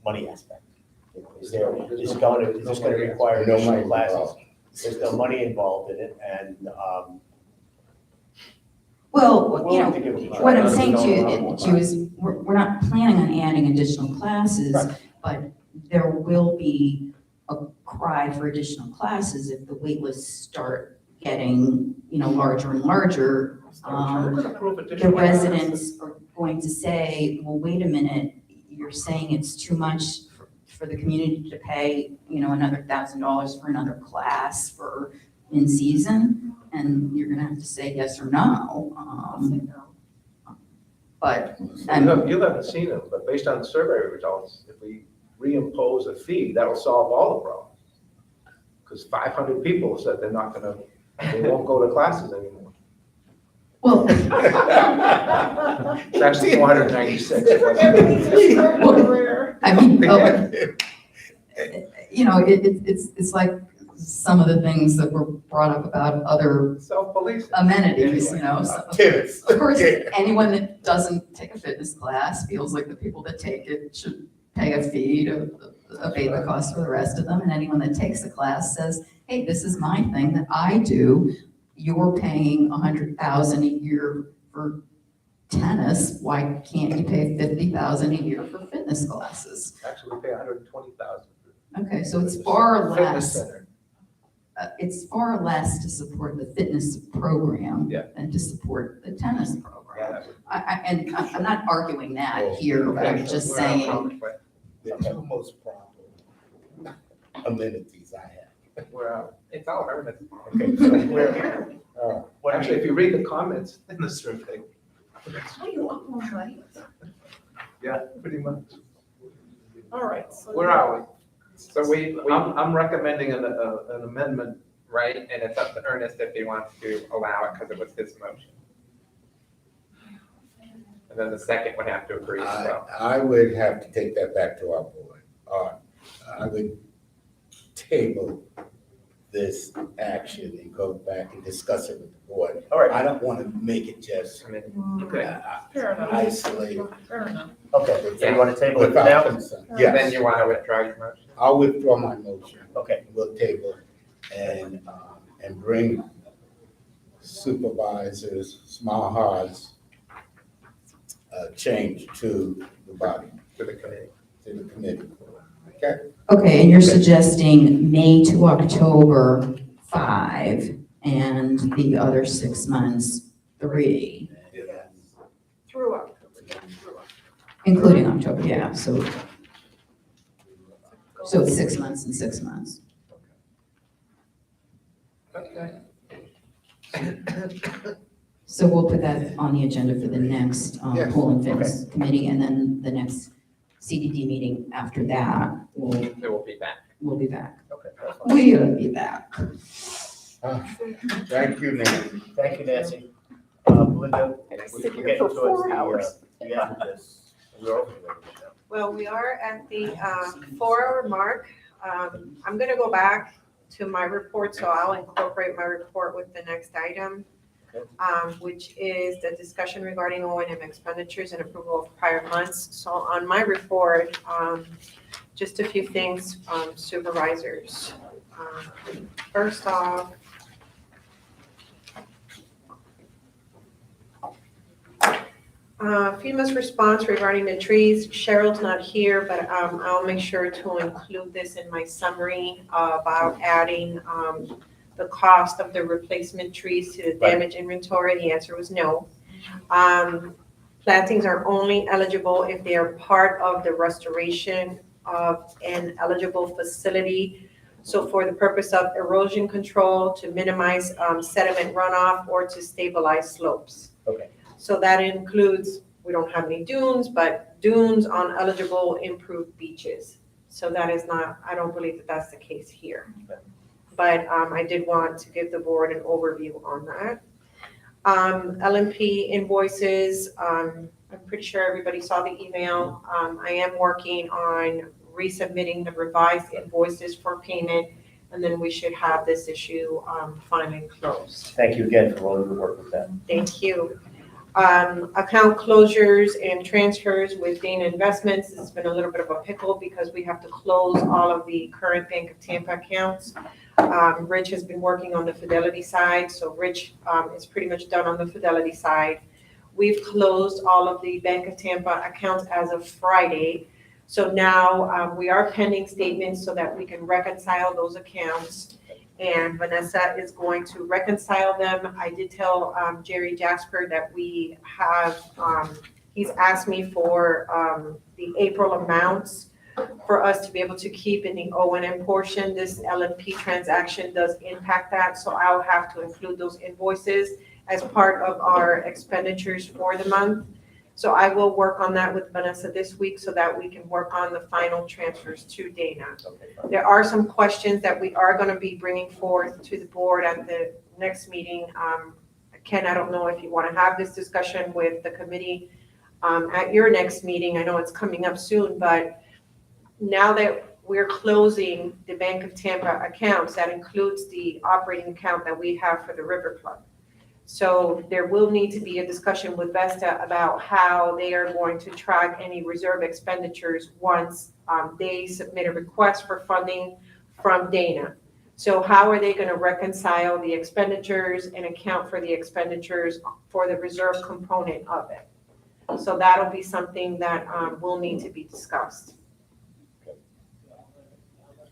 money aspect. Is this gonna require No additional money classes? involved. There's no money involved in it, and, Well, you know, willing to give it a try. what I'm saying to you is, we're not planning on adding additional classes, Right. but there will be a cry for additional classes if the wait lists start getting, larger and larger. We're gonna approve The additional classes. residents are going to say, well, wait a minute, you're saying it's too much for the community to pay, another $1,000 for another class for in season, and you're gonna have to say yes or no. But, You haven't seen them, but based on the survey results, if we reimpose a fee, that will solve all the problems. Because 500 people said they won't go to classes anymore. well, It's actually 496. I mean, it's like some of the things that were brought up about other Self-policing. amenities, Anyway. so. Tennis. Of course, Yeah. anyone that doesn't take a fitness class feels like the people that take it should pay a fee to abate the cost for the rest of them. And anyone that takes the class says, hey, this is my thing that I do. You're paying $100,000 a year for tennis. Why can't you pay $50,000 a year for fitness classes? Actually, we pay 120,000. Okay, so it's far Fitness less. center. It's far less to support the fitness program Yeah. than to support the tennis Yeah, program. that would- And I'm not arguing that Well, here, but I'm just We're on saying, common way. The 2 most problem amenities I have. We're out. It's all permanent. Okay, so where, Actually, if you read the comments in the survey, Are you up all night? yeah, pretty much. All right, so. Where are we? So I'm recommending an amendment. right, and it's up to Ernest if he wants to allow it, because it was his motion. And then the second would have to agree as well. I would have to take that back to our board. I would table this action and go back and discuss it with the board. All right. I don't want to make it just I mean, Fair enough. isolated. Fair enough. Okay, so you want to table it Without now? concern. then Yes, you want to withdraw your motion? I'll withdraw my motion. Okay. We'll table and bring supervisors, small hearts, change to the body, To the committee. to the committee. Okay? okay, and you're suggesting May to October 5, and the other 6 months, 3, Through October, yeah, through October. including October, yeah, so it's 6 months and 6 months. Okay. So we'll put that on the agenda for the next Yes. Pool and Fitness Committee, and then the next CDD meeting after that, It will be back. we'll be back. Okay, that's fine. We'll be back. Thank you, Nancy. Thank you, Nancy. Linda, sit we're here getting for towards 4 hours. the end of this. We're over the show. Well, we are at the 4-hour mark. I'm going to go back to my report, so I'll incorporate my report with the next item. which is the discussion regarding O&M expenditures and approval of prior months. So on my report, just a few things, supervisors. First off, FEMA's response regarding the trees, Cheryl's not here, but I'll make sure to include this in my summary about adding the cost of the replacement trees to the damage inventory. The answer was no. Plantings are only eligible if they are part of the restoration of an eligible facility. So for the purpose of erosion control, to minimize sediment runoff, or to stabilize slopes. Okay. So that includes, we don't have any dunes, but dunes on eligible improved beaches. So that is not, I don't believe that that's the case here. But I did want to give the board an overview on that. LMP invoices, I'm pretty sure everybody saw the email. I am working on resubmitting the revised invoices for payment, and then we should have this issue finally closed. Thank you again for all your work with that. Thank you. Account closures and transfers with Dana Investments. This has been a little bit of a pickle because we have to close all of the current Bank of Tampa accounts. Rich has been working on the Fidelity side, so Rich is pretty much done on the Fidelity side. We've closed all of the Bank of Tampa accounts as of Friday. So now we are pending statements so that we can reconcile those accounts. And Vanessa is going to reconcile them. I did tell Jerry Jasper that we have, he's asked me for the April amounts for us to be able to keep in the O&M portion. This LMP transaction does impact that, so I'll have to include those invoices as part of our expenditures for the month. So I will work on that with Vanessa this week so that we can work on the final transfers to Dana. There are some questions that we are going to be bringing forth to the board at the next meeting. Ken, I don't know if you want to have this discussion with the committee at your next meeting. I know it's coming up soon, but now that we're closing the Bank of Tampa accounts, that includes the operating account that we have for the River Club. So there will need to be a discussion with Vesta about how they are going to track any reserve expenditures once they submit a request for funding from Dana. So how are they going to reconcile the expenditures and account for the expenditures for the reserve component of it? So that'll be something that will need to be discussed.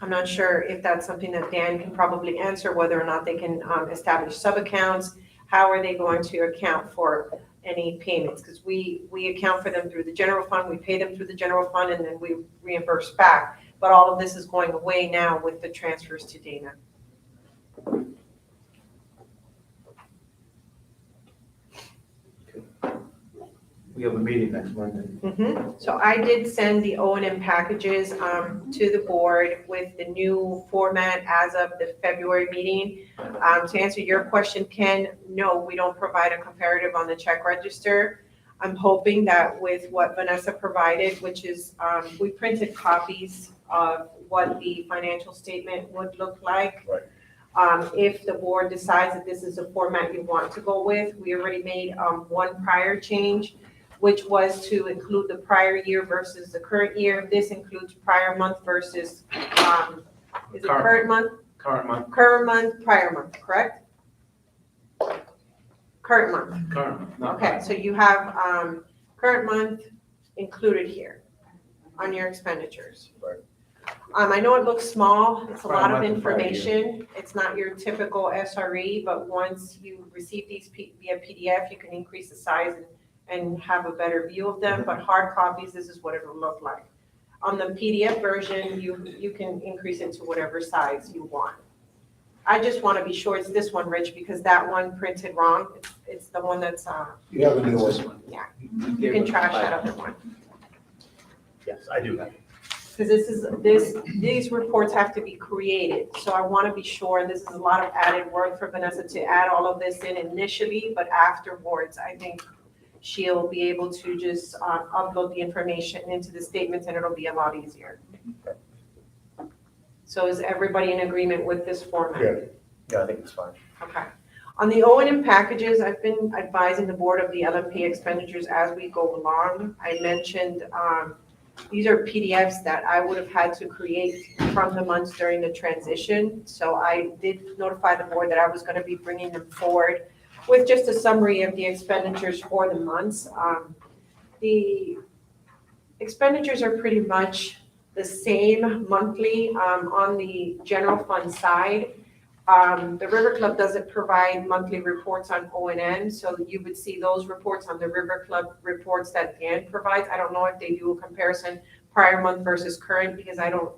I'm not sure if that's something that Dan can probably answer, whether or not they can establish sub-accounts. How are they going to account for any payments? Because we account for them through the general fund, we pay them through the general fund, and then we reimburse back. But all of this is going away now with the transfers to Dana. We have a meeting next Monday. So I did send the O&M packages to the board with the new format as of the February meeting. To answer your question, Ken, no, we don't provide a comparative on the check register. I'm hoping that with what Vanessa provided, which is we printed copies of what the financial statement would look like. Right. If the board decides that this is a format you want to go with, we already made one prior change, which was to include the prior year versus the current year. This includes prior month versus, is it current month? Current month. Current month, prior month, correct? Current month. Current month. not Okay, so you have current month included here on your expenditures. Right. I know it looks small, it's a lot of Prior month and prior year. information. It's not your typical SRE, but once you receive these via PDF, you can increase the size and have a better view of them. But hard copies, this is what it will look like. On the PDF version, you can increase it to whatever size you want. I just want to be sure it's this one, Rich, because that one printed wrong. It's the one that's, You have a new one. yeah, you can trash that other one. Yes, I do have it. Because these reports have to be created. So I want to be sure, this is a lot of added work for Vanessa to add all of this in initially, but afterwards, I think she'll be able to just upload the information into the statements and it'll be a lot easier. So is everybody in agreement with this format? Yeah, I think it's fine. Okay. On the O&M packages, I've been advising the board of the LMP expenditures as we go along. I mentioned, these are PDFs that I would have had to create from the months during the transition. So I did notify the board that I was gonna be bringing them forward with just a summary of the expenditures for the months. The expenditures are pretty much the same monthly, on the general fund side. The River Club doesn't provide monthly reports on O&M, so you would see those reports on the River Club reports that Dan provides. I don't know if they do a comparison prior month versus current, because I don't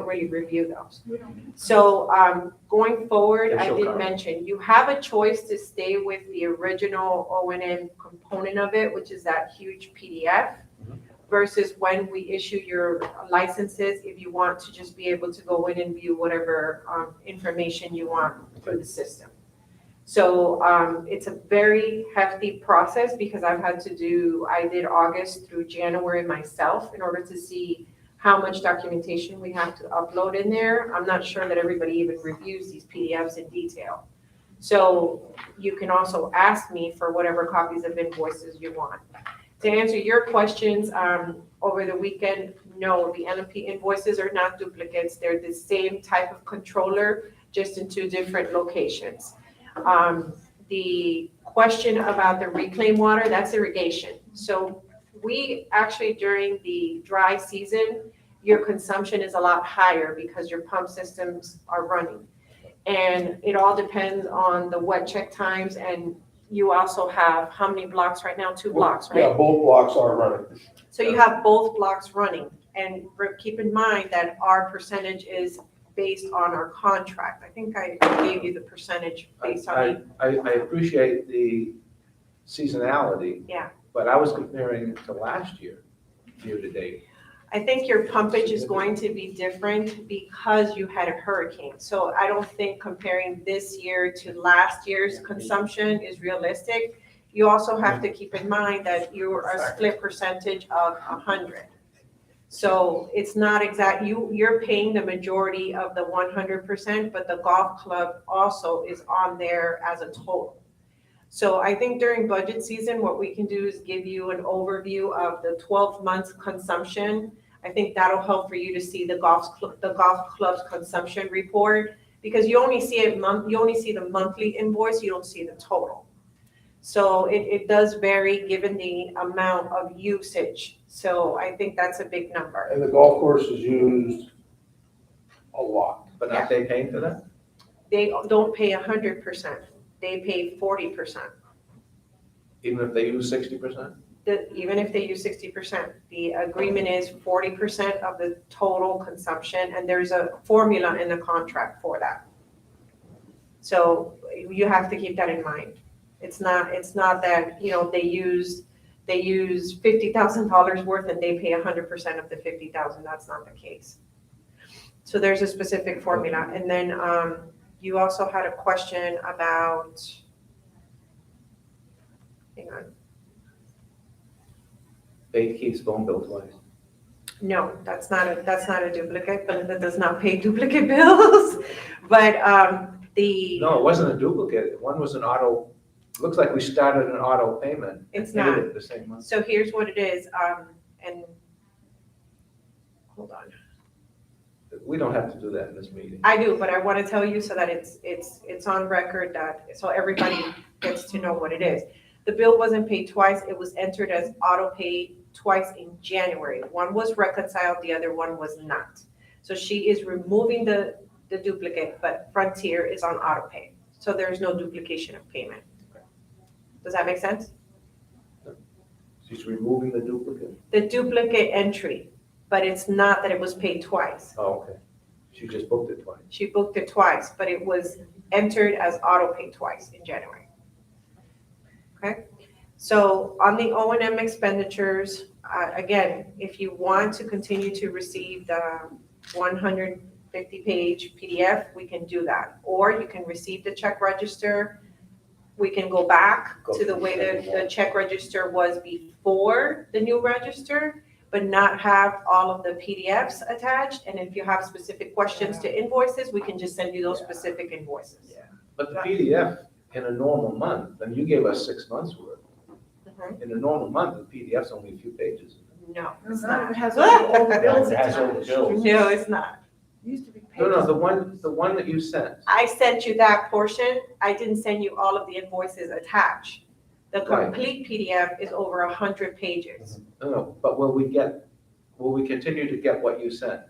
really review those. So, going forward, I did mention, you have a choice to stay with the original O&M component of it, which is that huge PDF, versus when we issue your licenses, if you want to just be able to go in and view whatever information you want through the system. So it's a very hefty process because I did August through January myself in order to see how much documentation we have to upload in there. I'm not sure that everybody even reviews these PDFs in detail. So you can also ask me for whatever copies of invoices you want. To answer your questions, over the weekend, no, the LMP invoices are not duplicates. They're the same type of controller, just in 2 different locations. The question about the reclaimed water, that's irrigation. So we actually, during the dry season, your consumption is a lot higher because your pump systems are running. And it all depends on the wet check times, and you also have how many blocks right now? 2 blocks, right? Yeah, both blocks are running. So you have both blocks running, and keep in mind that our percentage is based on our contract. I think I gave you the percentage based on. I appreciate the seasonality. Yeah. But I was comparing it to last year to date. I think your pumpage is going to be different because you had a hurricane. So I don't think comparing this year to last year's consumption is realistic. You also have to keep in mind that you're a split percentage of 100. So it's not exact, you're paying the majority of the 100%, but the golf club also is on there as a total. So I think during budget season, what we can do is give you an overview of the 12 months consumption. I think that'll help for you to see the golf club's consumption report, because you only see the monthly invoice, you don't see the total. So it does vary given the amount of usage. So I think that's a big number. And the golf course is used a lot. But aren't they paying for that? They don't pay 100%. They pay 40%. Even if they use 60%? Even if they use 60%, the agreement is 40% of the total consumption, and there's a formula in the contract for that. So you have to keep that in mind. It's not that, they use $50,000 worth and they pay 100% of the 50,000. That's not the case. So there's a specific formula. And then you also had a question about, hang on. They keep phone bill twice. No, that's not a duplicate, but that does not pay duplicate bills. But No, it wasn't a duplicate. One was an auto, looks like we started an auto payment. It's and paid not. it the same month. So here's what it is, and hold on. We don't have to do that in this meeting. I do, but I want to tell you so that it's on record, so everybody gets to know what it is. The bill wasn't paid twice. It was entered as auto pay twice in January. One was reconciled, the other one was not. So she is removing the duplicate, but Frontier is on auto pay. So there's no duplication of payment. Does that make sense? She's removing the duplicate? The duplicate entry, but it's not that it was paid twice. Oh, okay. She just booked it twice. She booked it twice, but it was entered as auto pay twice in January. Okay, so on the O&M expenditures, again, if you want to continue to receive the 150-page PDF, we can do that. Or you can receive the check register. We can go back to the way the check register was before the new register, but not have all of the PDFs attached. And if you have specific questions to invoices, we can just send you those specific invoices. But the PDF in a normal month, and you gave us 6 months worth. Mhm. In a normal month, the PDF's only a few pages. No, It it's not. has all the bills It has all the attached. bills. No, it's not. Used to be No, pages. the one that you sent. I sent you that portion. I didn't send you all of the invoices attached. The Right. complete PDF is over 100 pages. No, but will we continue to get what you sent?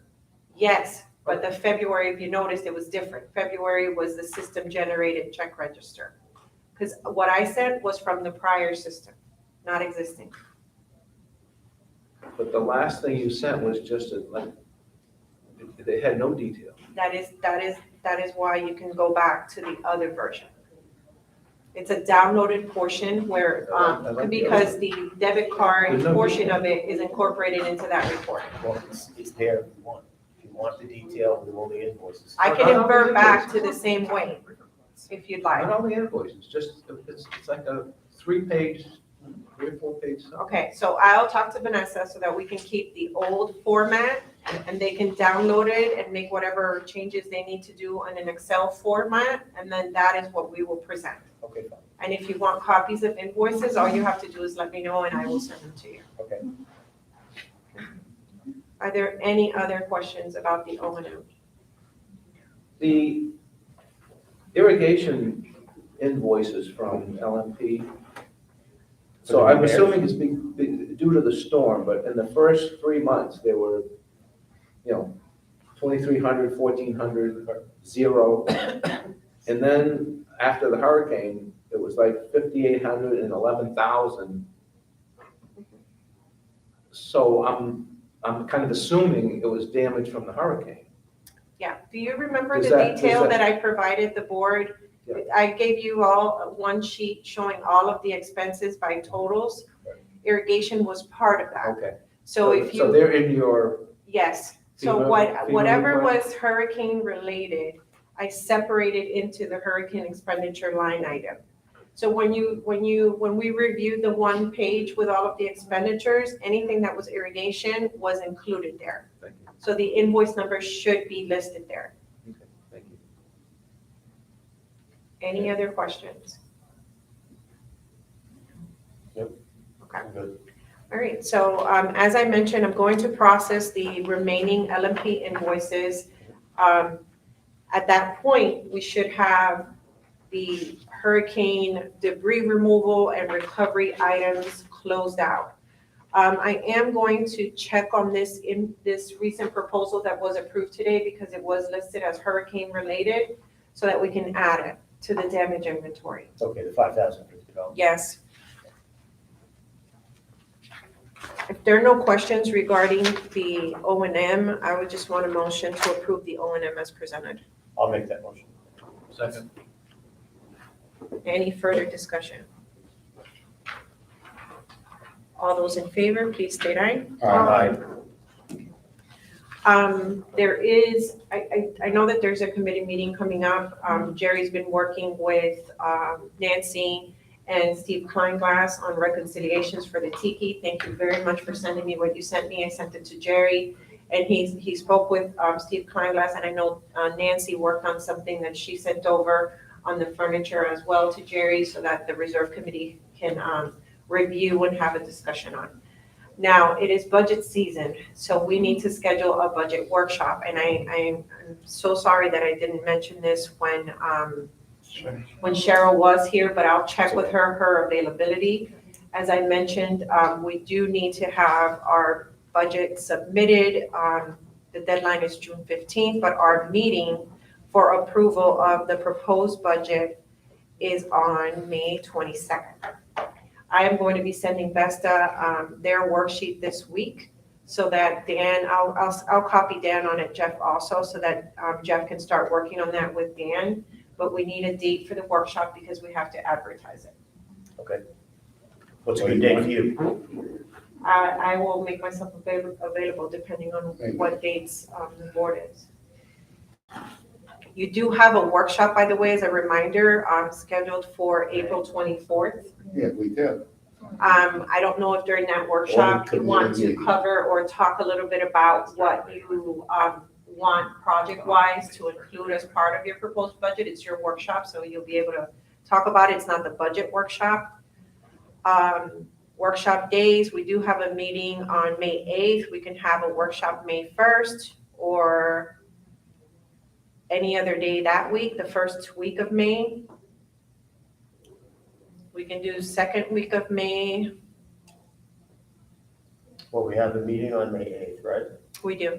Yes, but the February, if you noticed, it was different. February was the system-generated check register. Because what I sent was from the prior system, not existing. But the last thing you sent was just they had no detail. That is why you can go back to the other version. It's a downloaded portion where, I like the because other. the debit card There's no portion detail. of it is incorporated into that report. Well, it's there if you want. If you want the detail with all the invoices. I can Not all the invert back to invoices. the same way, if you'd like. Not all the invoices, just, it's like a 3 or 4 page. Okay, so I'll talk to Vanessa so that we can keep the old format and they can download it and make whatever changes they need to do on an Excel format, and then that is what we will present. Okay, fine. And if you want copies of invoices, all you have to do is let me know and I will send them to you. Okay. Are there any other questions about the O&M? The irrigation invoices from LMP, so I'm assuming it's due to the storm, but in the first 3 months, there were, 2,300, 1,400, 0. And then after the hurricane, it was like 5,800 and 11,000. So I'm kind of assuming it was damage from the hurricane. Yeah, do you remember Does the that- does detail that- that I provided the board? Yeah. I gave you all one sheet showing all of the expenses by totals. Irrigation was part of that. Okay. So if So you, they're in your, yes, so FEMA whatever report? was hurricane related, I separated into the hurricane expenditure line item. So when we reviewed the one page with all of the expenditures, anything that was irrigation was included there. Thank you. So the invoice number should be listed there. Okay, thank you. Any other questions? Nope. Okay. I'm good. All right, so as I mentioned, I'm going to process the remaining LMP invoices. At that point, we should have the hurricane debris removal and recovery items closed out. I am going to check on this in this recent proposal that was approved today because it was listed as hurricane related, so that we can add it to the damage inventory. Okay, the 5,000 for the development. Yes. If there are no questions regarding the O&M, I would just want a motion to approve the O&M as presented. I'll make that motion. Second. Any further discussion? All those in favor, please state aye. Aye. There is, I know that there's a committee meeting coming up. Jerry's been working with Nancy and Steve Kleinglass on reconciliations for the Tiki. Thank you very much for sending me what you sent me. I sent it to Jerry. And he spoke with Steve Kleinglass, and I know Nancy worked on something that she sent over on the furniture as well to Jerry so that the reserve committee can review and have a discussion on. Now, it is budget season, so we need to schedule a budget workshop. And I'm so sorry that I didn't mention this when Cheryl was here, but I'll check with her availability. As I mentioned, we do need to have our budget submitted. The deadline is June 15th, but our meeting for approval of the proposed budget is on May 22nd. I am going to be sending Vesta their worksheet this week so that Dan, I'll copy Dan on it, Jeff also, so that Jeff can start working on that with Dan. But we need a date for the workshop because we have to advertise it. Okay. What's a good date for you? I will make myself available depending on what dates the board is. You do have a workshop, by the way, as a reminder, scheduled for April 24th. Yeah, we do. I don't know if during that workshop you want to cover or talk a little bit about what you want project-wise to include as part of your proposed budget. It's your workshop, so you'll be able talk about it. It's not the budget workshop. Workshop days, we do have a meeting on May 8th. We can have a workshop May 1st or any other day that week, the first week of May. We can do second week of May. Well, we have a meeting on May 8th, right? We do.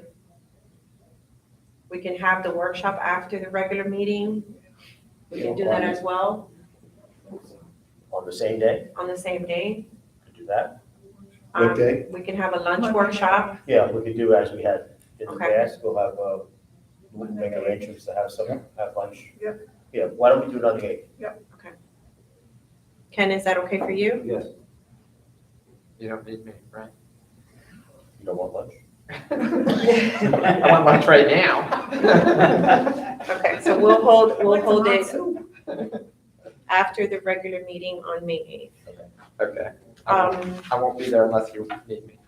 We can have the workshop after the regular meeting. We can do that as well On the same day, on the same day. to do that? What day? We can have a lunch workshop. Yeah, we could do as we had in the Okay. past, we'll make arrangements to have lunch. Yep. Yeah, why don't we do it on the 8th? Ken, is that okay for you? Yes. You don't need me, right? You don't want lunch? I want lunch right now. Okay, so we'll hold it Matsu. after the regular meeting on May Okay. 8th. Um, I won't be there unless you need me.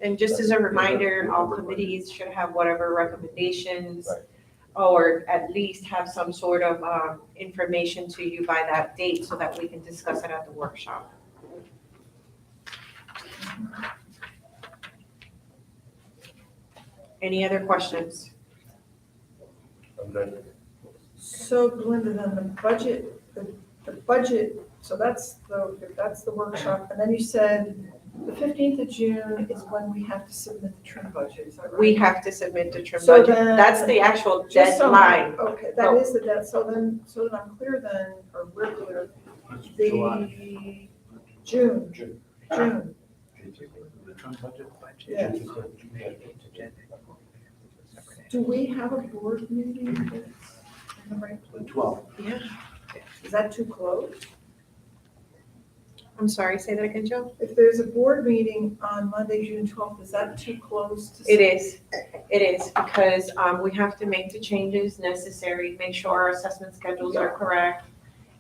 And just as a reminder, all committees should have whatever recommendations Right. or at least have some sort of information to you by that date so that we can discuss it at the workshop. Any other questions? I'm good. So Belinda, then the budget, the budget, so that's the workshop, and then you said the 15th of June is when we have to submit the trim budget, is that right? We have to submit the trim So budget. then- That's the actual Just so- deadline. Okay, that is the dead, so then I'm clear then, or we're clear, the June. Yeah. Do we have a board meeting that's in the right place? 12. Yeah. Is that too close? I'm sorry, say that again, Joe? If there's a board meeting on Monday, June 12th, is that too close to? It is, because we have to make the changes necessary, make sure our assessment schedules are correct,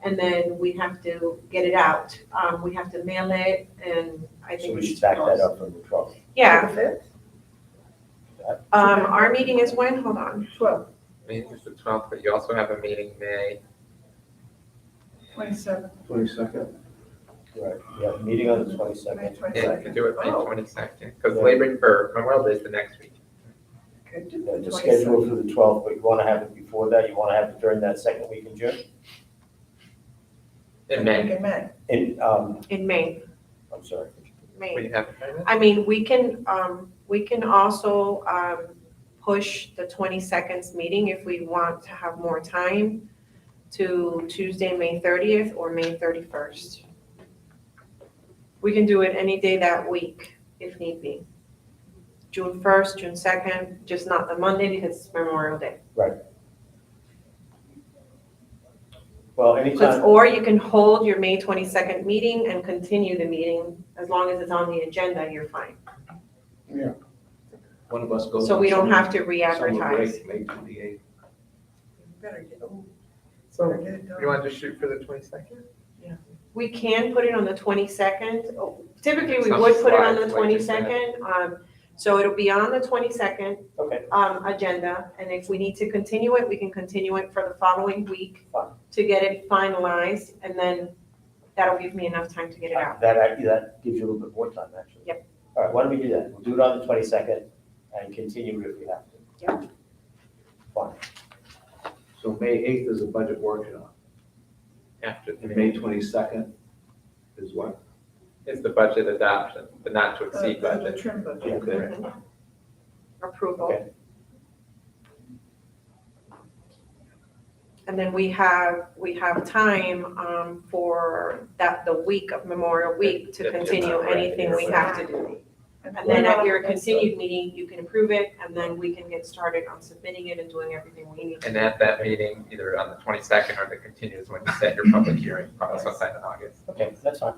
and then we have to get it out. We have to mail it, and I So think. we should back that up from the 12th. Yeah, The 5th? our meeting is when, hold on, 12th, Meeting is the 12th, but you also have a meeting May. 27th, 22nd. Right, yeah, meeting on the May 22nd. Yeah, you 22nd. can do it May Oh. 22nd, because Memorial Day is the next week. Okay, do The the schedule 22nd. for the 12th, but you want to have it before that? You want to have it during that second week in June? In May. In May. in May, I'm sorry. May. We have, I mean, we can also push the 22nd's meeting if we want to have more time to Tuesday, May 30th or May 31st. We can do it any day that week if need be. June 1st, June 2nd, just not the Monday because it's Memorial Day. Well, anytime, Or you can hold your May 22nd meeting and continue the meeting. As long as it's on the agenda, you're fine. One of us goes. So we on don't have to summer re-advertise. break, May 28th. Better get, So better get it done. you want to just shoot for the 22nd? We can put it on the 22nd. Typically, we Some would put it on the slides, like you said. 22nd. So it'll be on the 22nd okay, agenda. And if we need to continue it, we can continue it for the following week Fine. to get it finalized. And then that'll give me enough time to get it out. that gives you a little bit more time, actually. Yep. All right, why don't we do that? We'll do it on the 22nd and continue it if we have to. Yep. Fine. So May 8th is a budget workshop, After the and May meeting 22nd is what? is the budget adoption, the not to exceed The budget. trim budget. Okay. Approval. Okay. And then we have time for the week of Memorial Week to If you're continue not ready, anything we have to do. And then at your continued meeting, you can approve it, and then we can get started on submitting it and doing everything we need. And at that meeting, either on the 22nd or the continues when you set your public hearing, probably sometime in August. Okay, that's fine.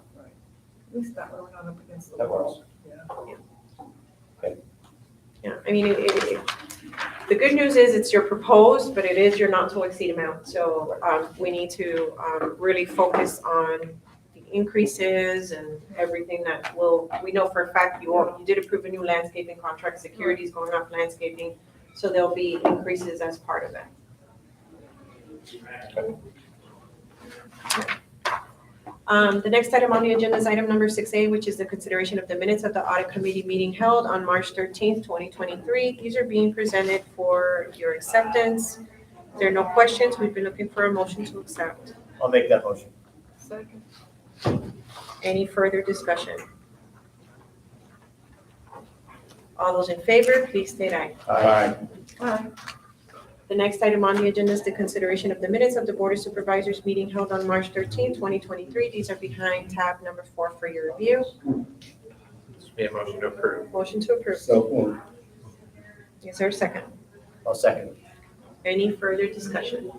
At least that way we're not up against the That works. wall. Yeah. Yeah, I mean, the good news is it's your proposed, but it is your not to exceed amount. So we need to really focus on the increases and everything that we know for a fact you did approve a new landscaping contract, security is going up landscaping. So there'll be increases as part of that. The next item on the agenda is item number 6A, which is the consideration of the minutes of the audit committee meeting held on March 13th, 2023. These are being presented for your acceptance. If there are no questions, we've been looking for a motion to accept. I'll make that motion. Second. Any further discussion? All those in favor, please state aye. Aye. Aye. The next item on the agenda is the consideration of the minutes of the Board of Supervisors meeting held on March 13th, 2023. These are behind tab number 4 for your review. This would be a motion to approve. Motion to approve. So moved. Is there a second? I'll second. Any further discussion?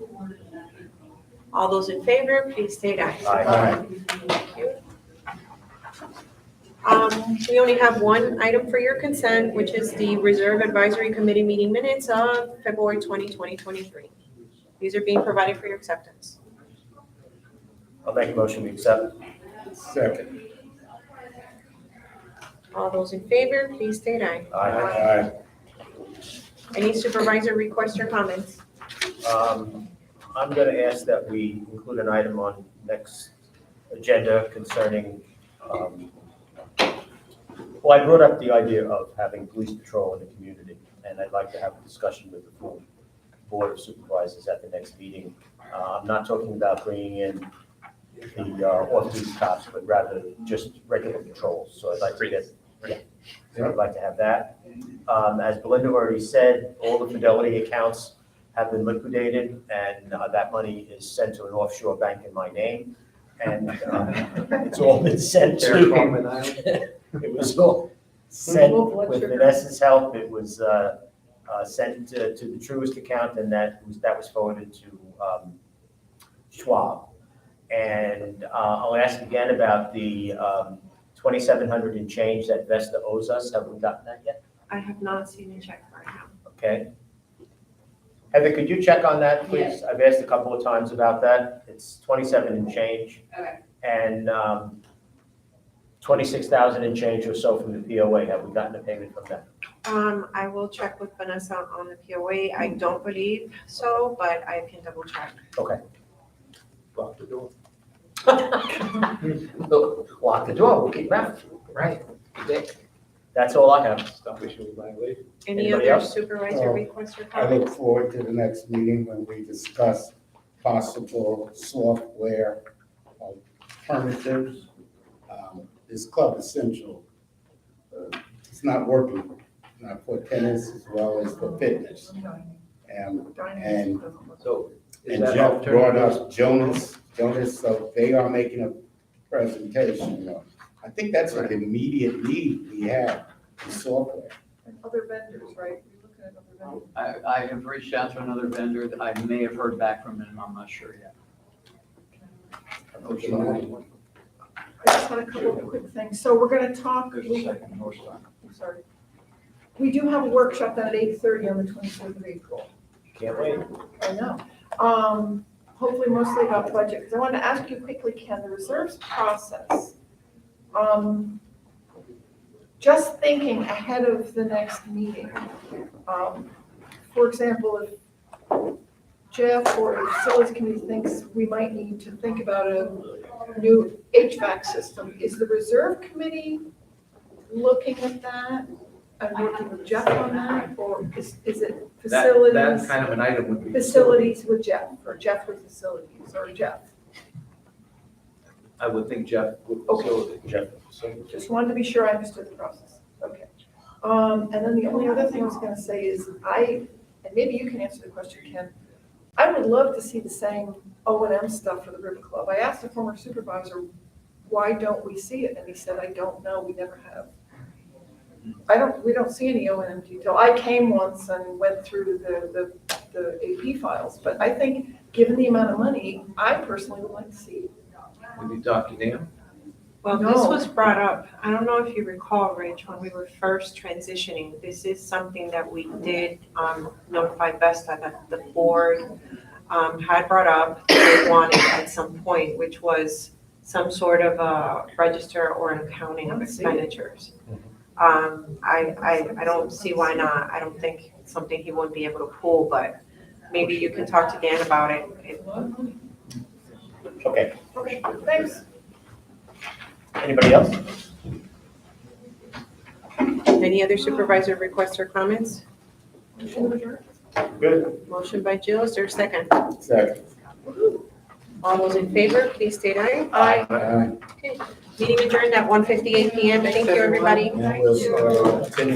All those in favor, please state aye. Aye. Thank you. We only have one item for your consent, which is the Reserve Advisory Committee meeting minutes of February 20, 2023. These are being provided for your acceptance. I'll make a motion to accept. Second. All those in favor, please state aye. Aye. Any supervisor requests or comments? I'm going to ask that we include an item on next agenda concerning, well, I brought up the idea of having police patrol in the community, and I'd like to have a discussion with the full Board of Supervisors at the next meeting. I'm not talking about bringing in the off-duty cops, but rather just regular patrols. So I'd like to get, I'd like to have that. As Belinda already said, all the Fidelity accounts have been liquidated, and that money is sent to an offshore bank in my name. And it's all been sent to, it was all sent with Vanessa's help. It was sent to the Truist account, and that was forwarded to Schwab. And I'll ask again about the 2,700 and change that Vesta owes us. Have we gotten that yet? I have not seen a check right now. Okay. Heather, could you check on that, please? Yes. I've asked a couple of times about that. It's 27 and change. Okay. And 26,000 and change or so from the POA. Have we gotten a payment from them? I will check with Vanessa on the POA. I don't believe so, but I can double check. Okay. Lock the door. Lock the door, we'll keep that. Right. That's all I have. Stop issuing violation. Any Anybody other else? supervisor requests or I look comments? forward to the next meeting when we discuss possible software alternatives. This Club Essential, it's not working, not for tennis as well as for fitness. And So is and that Jeff brought alternative? up Jonas, so they are making a presentation. I think that's an immediate need we have, the software. And other vendors, right? We're looking at other vendors. I have reached out to another vendor that I may have heard back from him, I'm not sure yet. I just had a couple of quick things. So we're gonna talk. I'm sorry. We do have a workshop then at 8:30 on the 24th of April. Can't wait. I know. Hopefully mostly about budget, because I wanted to ask you quickly, Ken, the reserves process. Just thinking ahead of the next meeting. For example, if Jeff or the facilities committee thinks we might need to think about a new HVAC system, is the reserve committee looking at that and working with Jeff on that, or is it facilities? That kind of an item would be. Facilities with Jeff, or Jeff with facilities, or Jeff? I would think Jeff would facilitate. Jeff. Just wanted to be sure I understood the process. Okay. And then the only other thing I was gonna say is and maybe you can answer the question, Ken. I would love to see the same O&M stuff for the River Club. I asked the former supervisor, why don't we see it? And he said, I don't know, we never have. We don't see any O&M detail. I came once and went through the AP files, but I think, given the amount of money, I personally would like to see it. Maybe Dr. Neal? Well, No. this was brought up, I don't know if you recall, Rich, when we were first transitioning, this is something that we did notify Vesta that the board had brought up, they wanted at some point, which was some sort of a register or an accounting of expenditures. I don't see why not. I don't think it's something he wouldn't be able to pull, but maybe you can talk to Dan about it. Okay. Okay, thanks. Anybody else? Any other supervisor requests or comments? Good. Motion by Jill, is there a second? Second. All those in favor, please state aye. Okay. Meeting adjourned at 1:58 PM. Thank you, everybody. And we'll, finish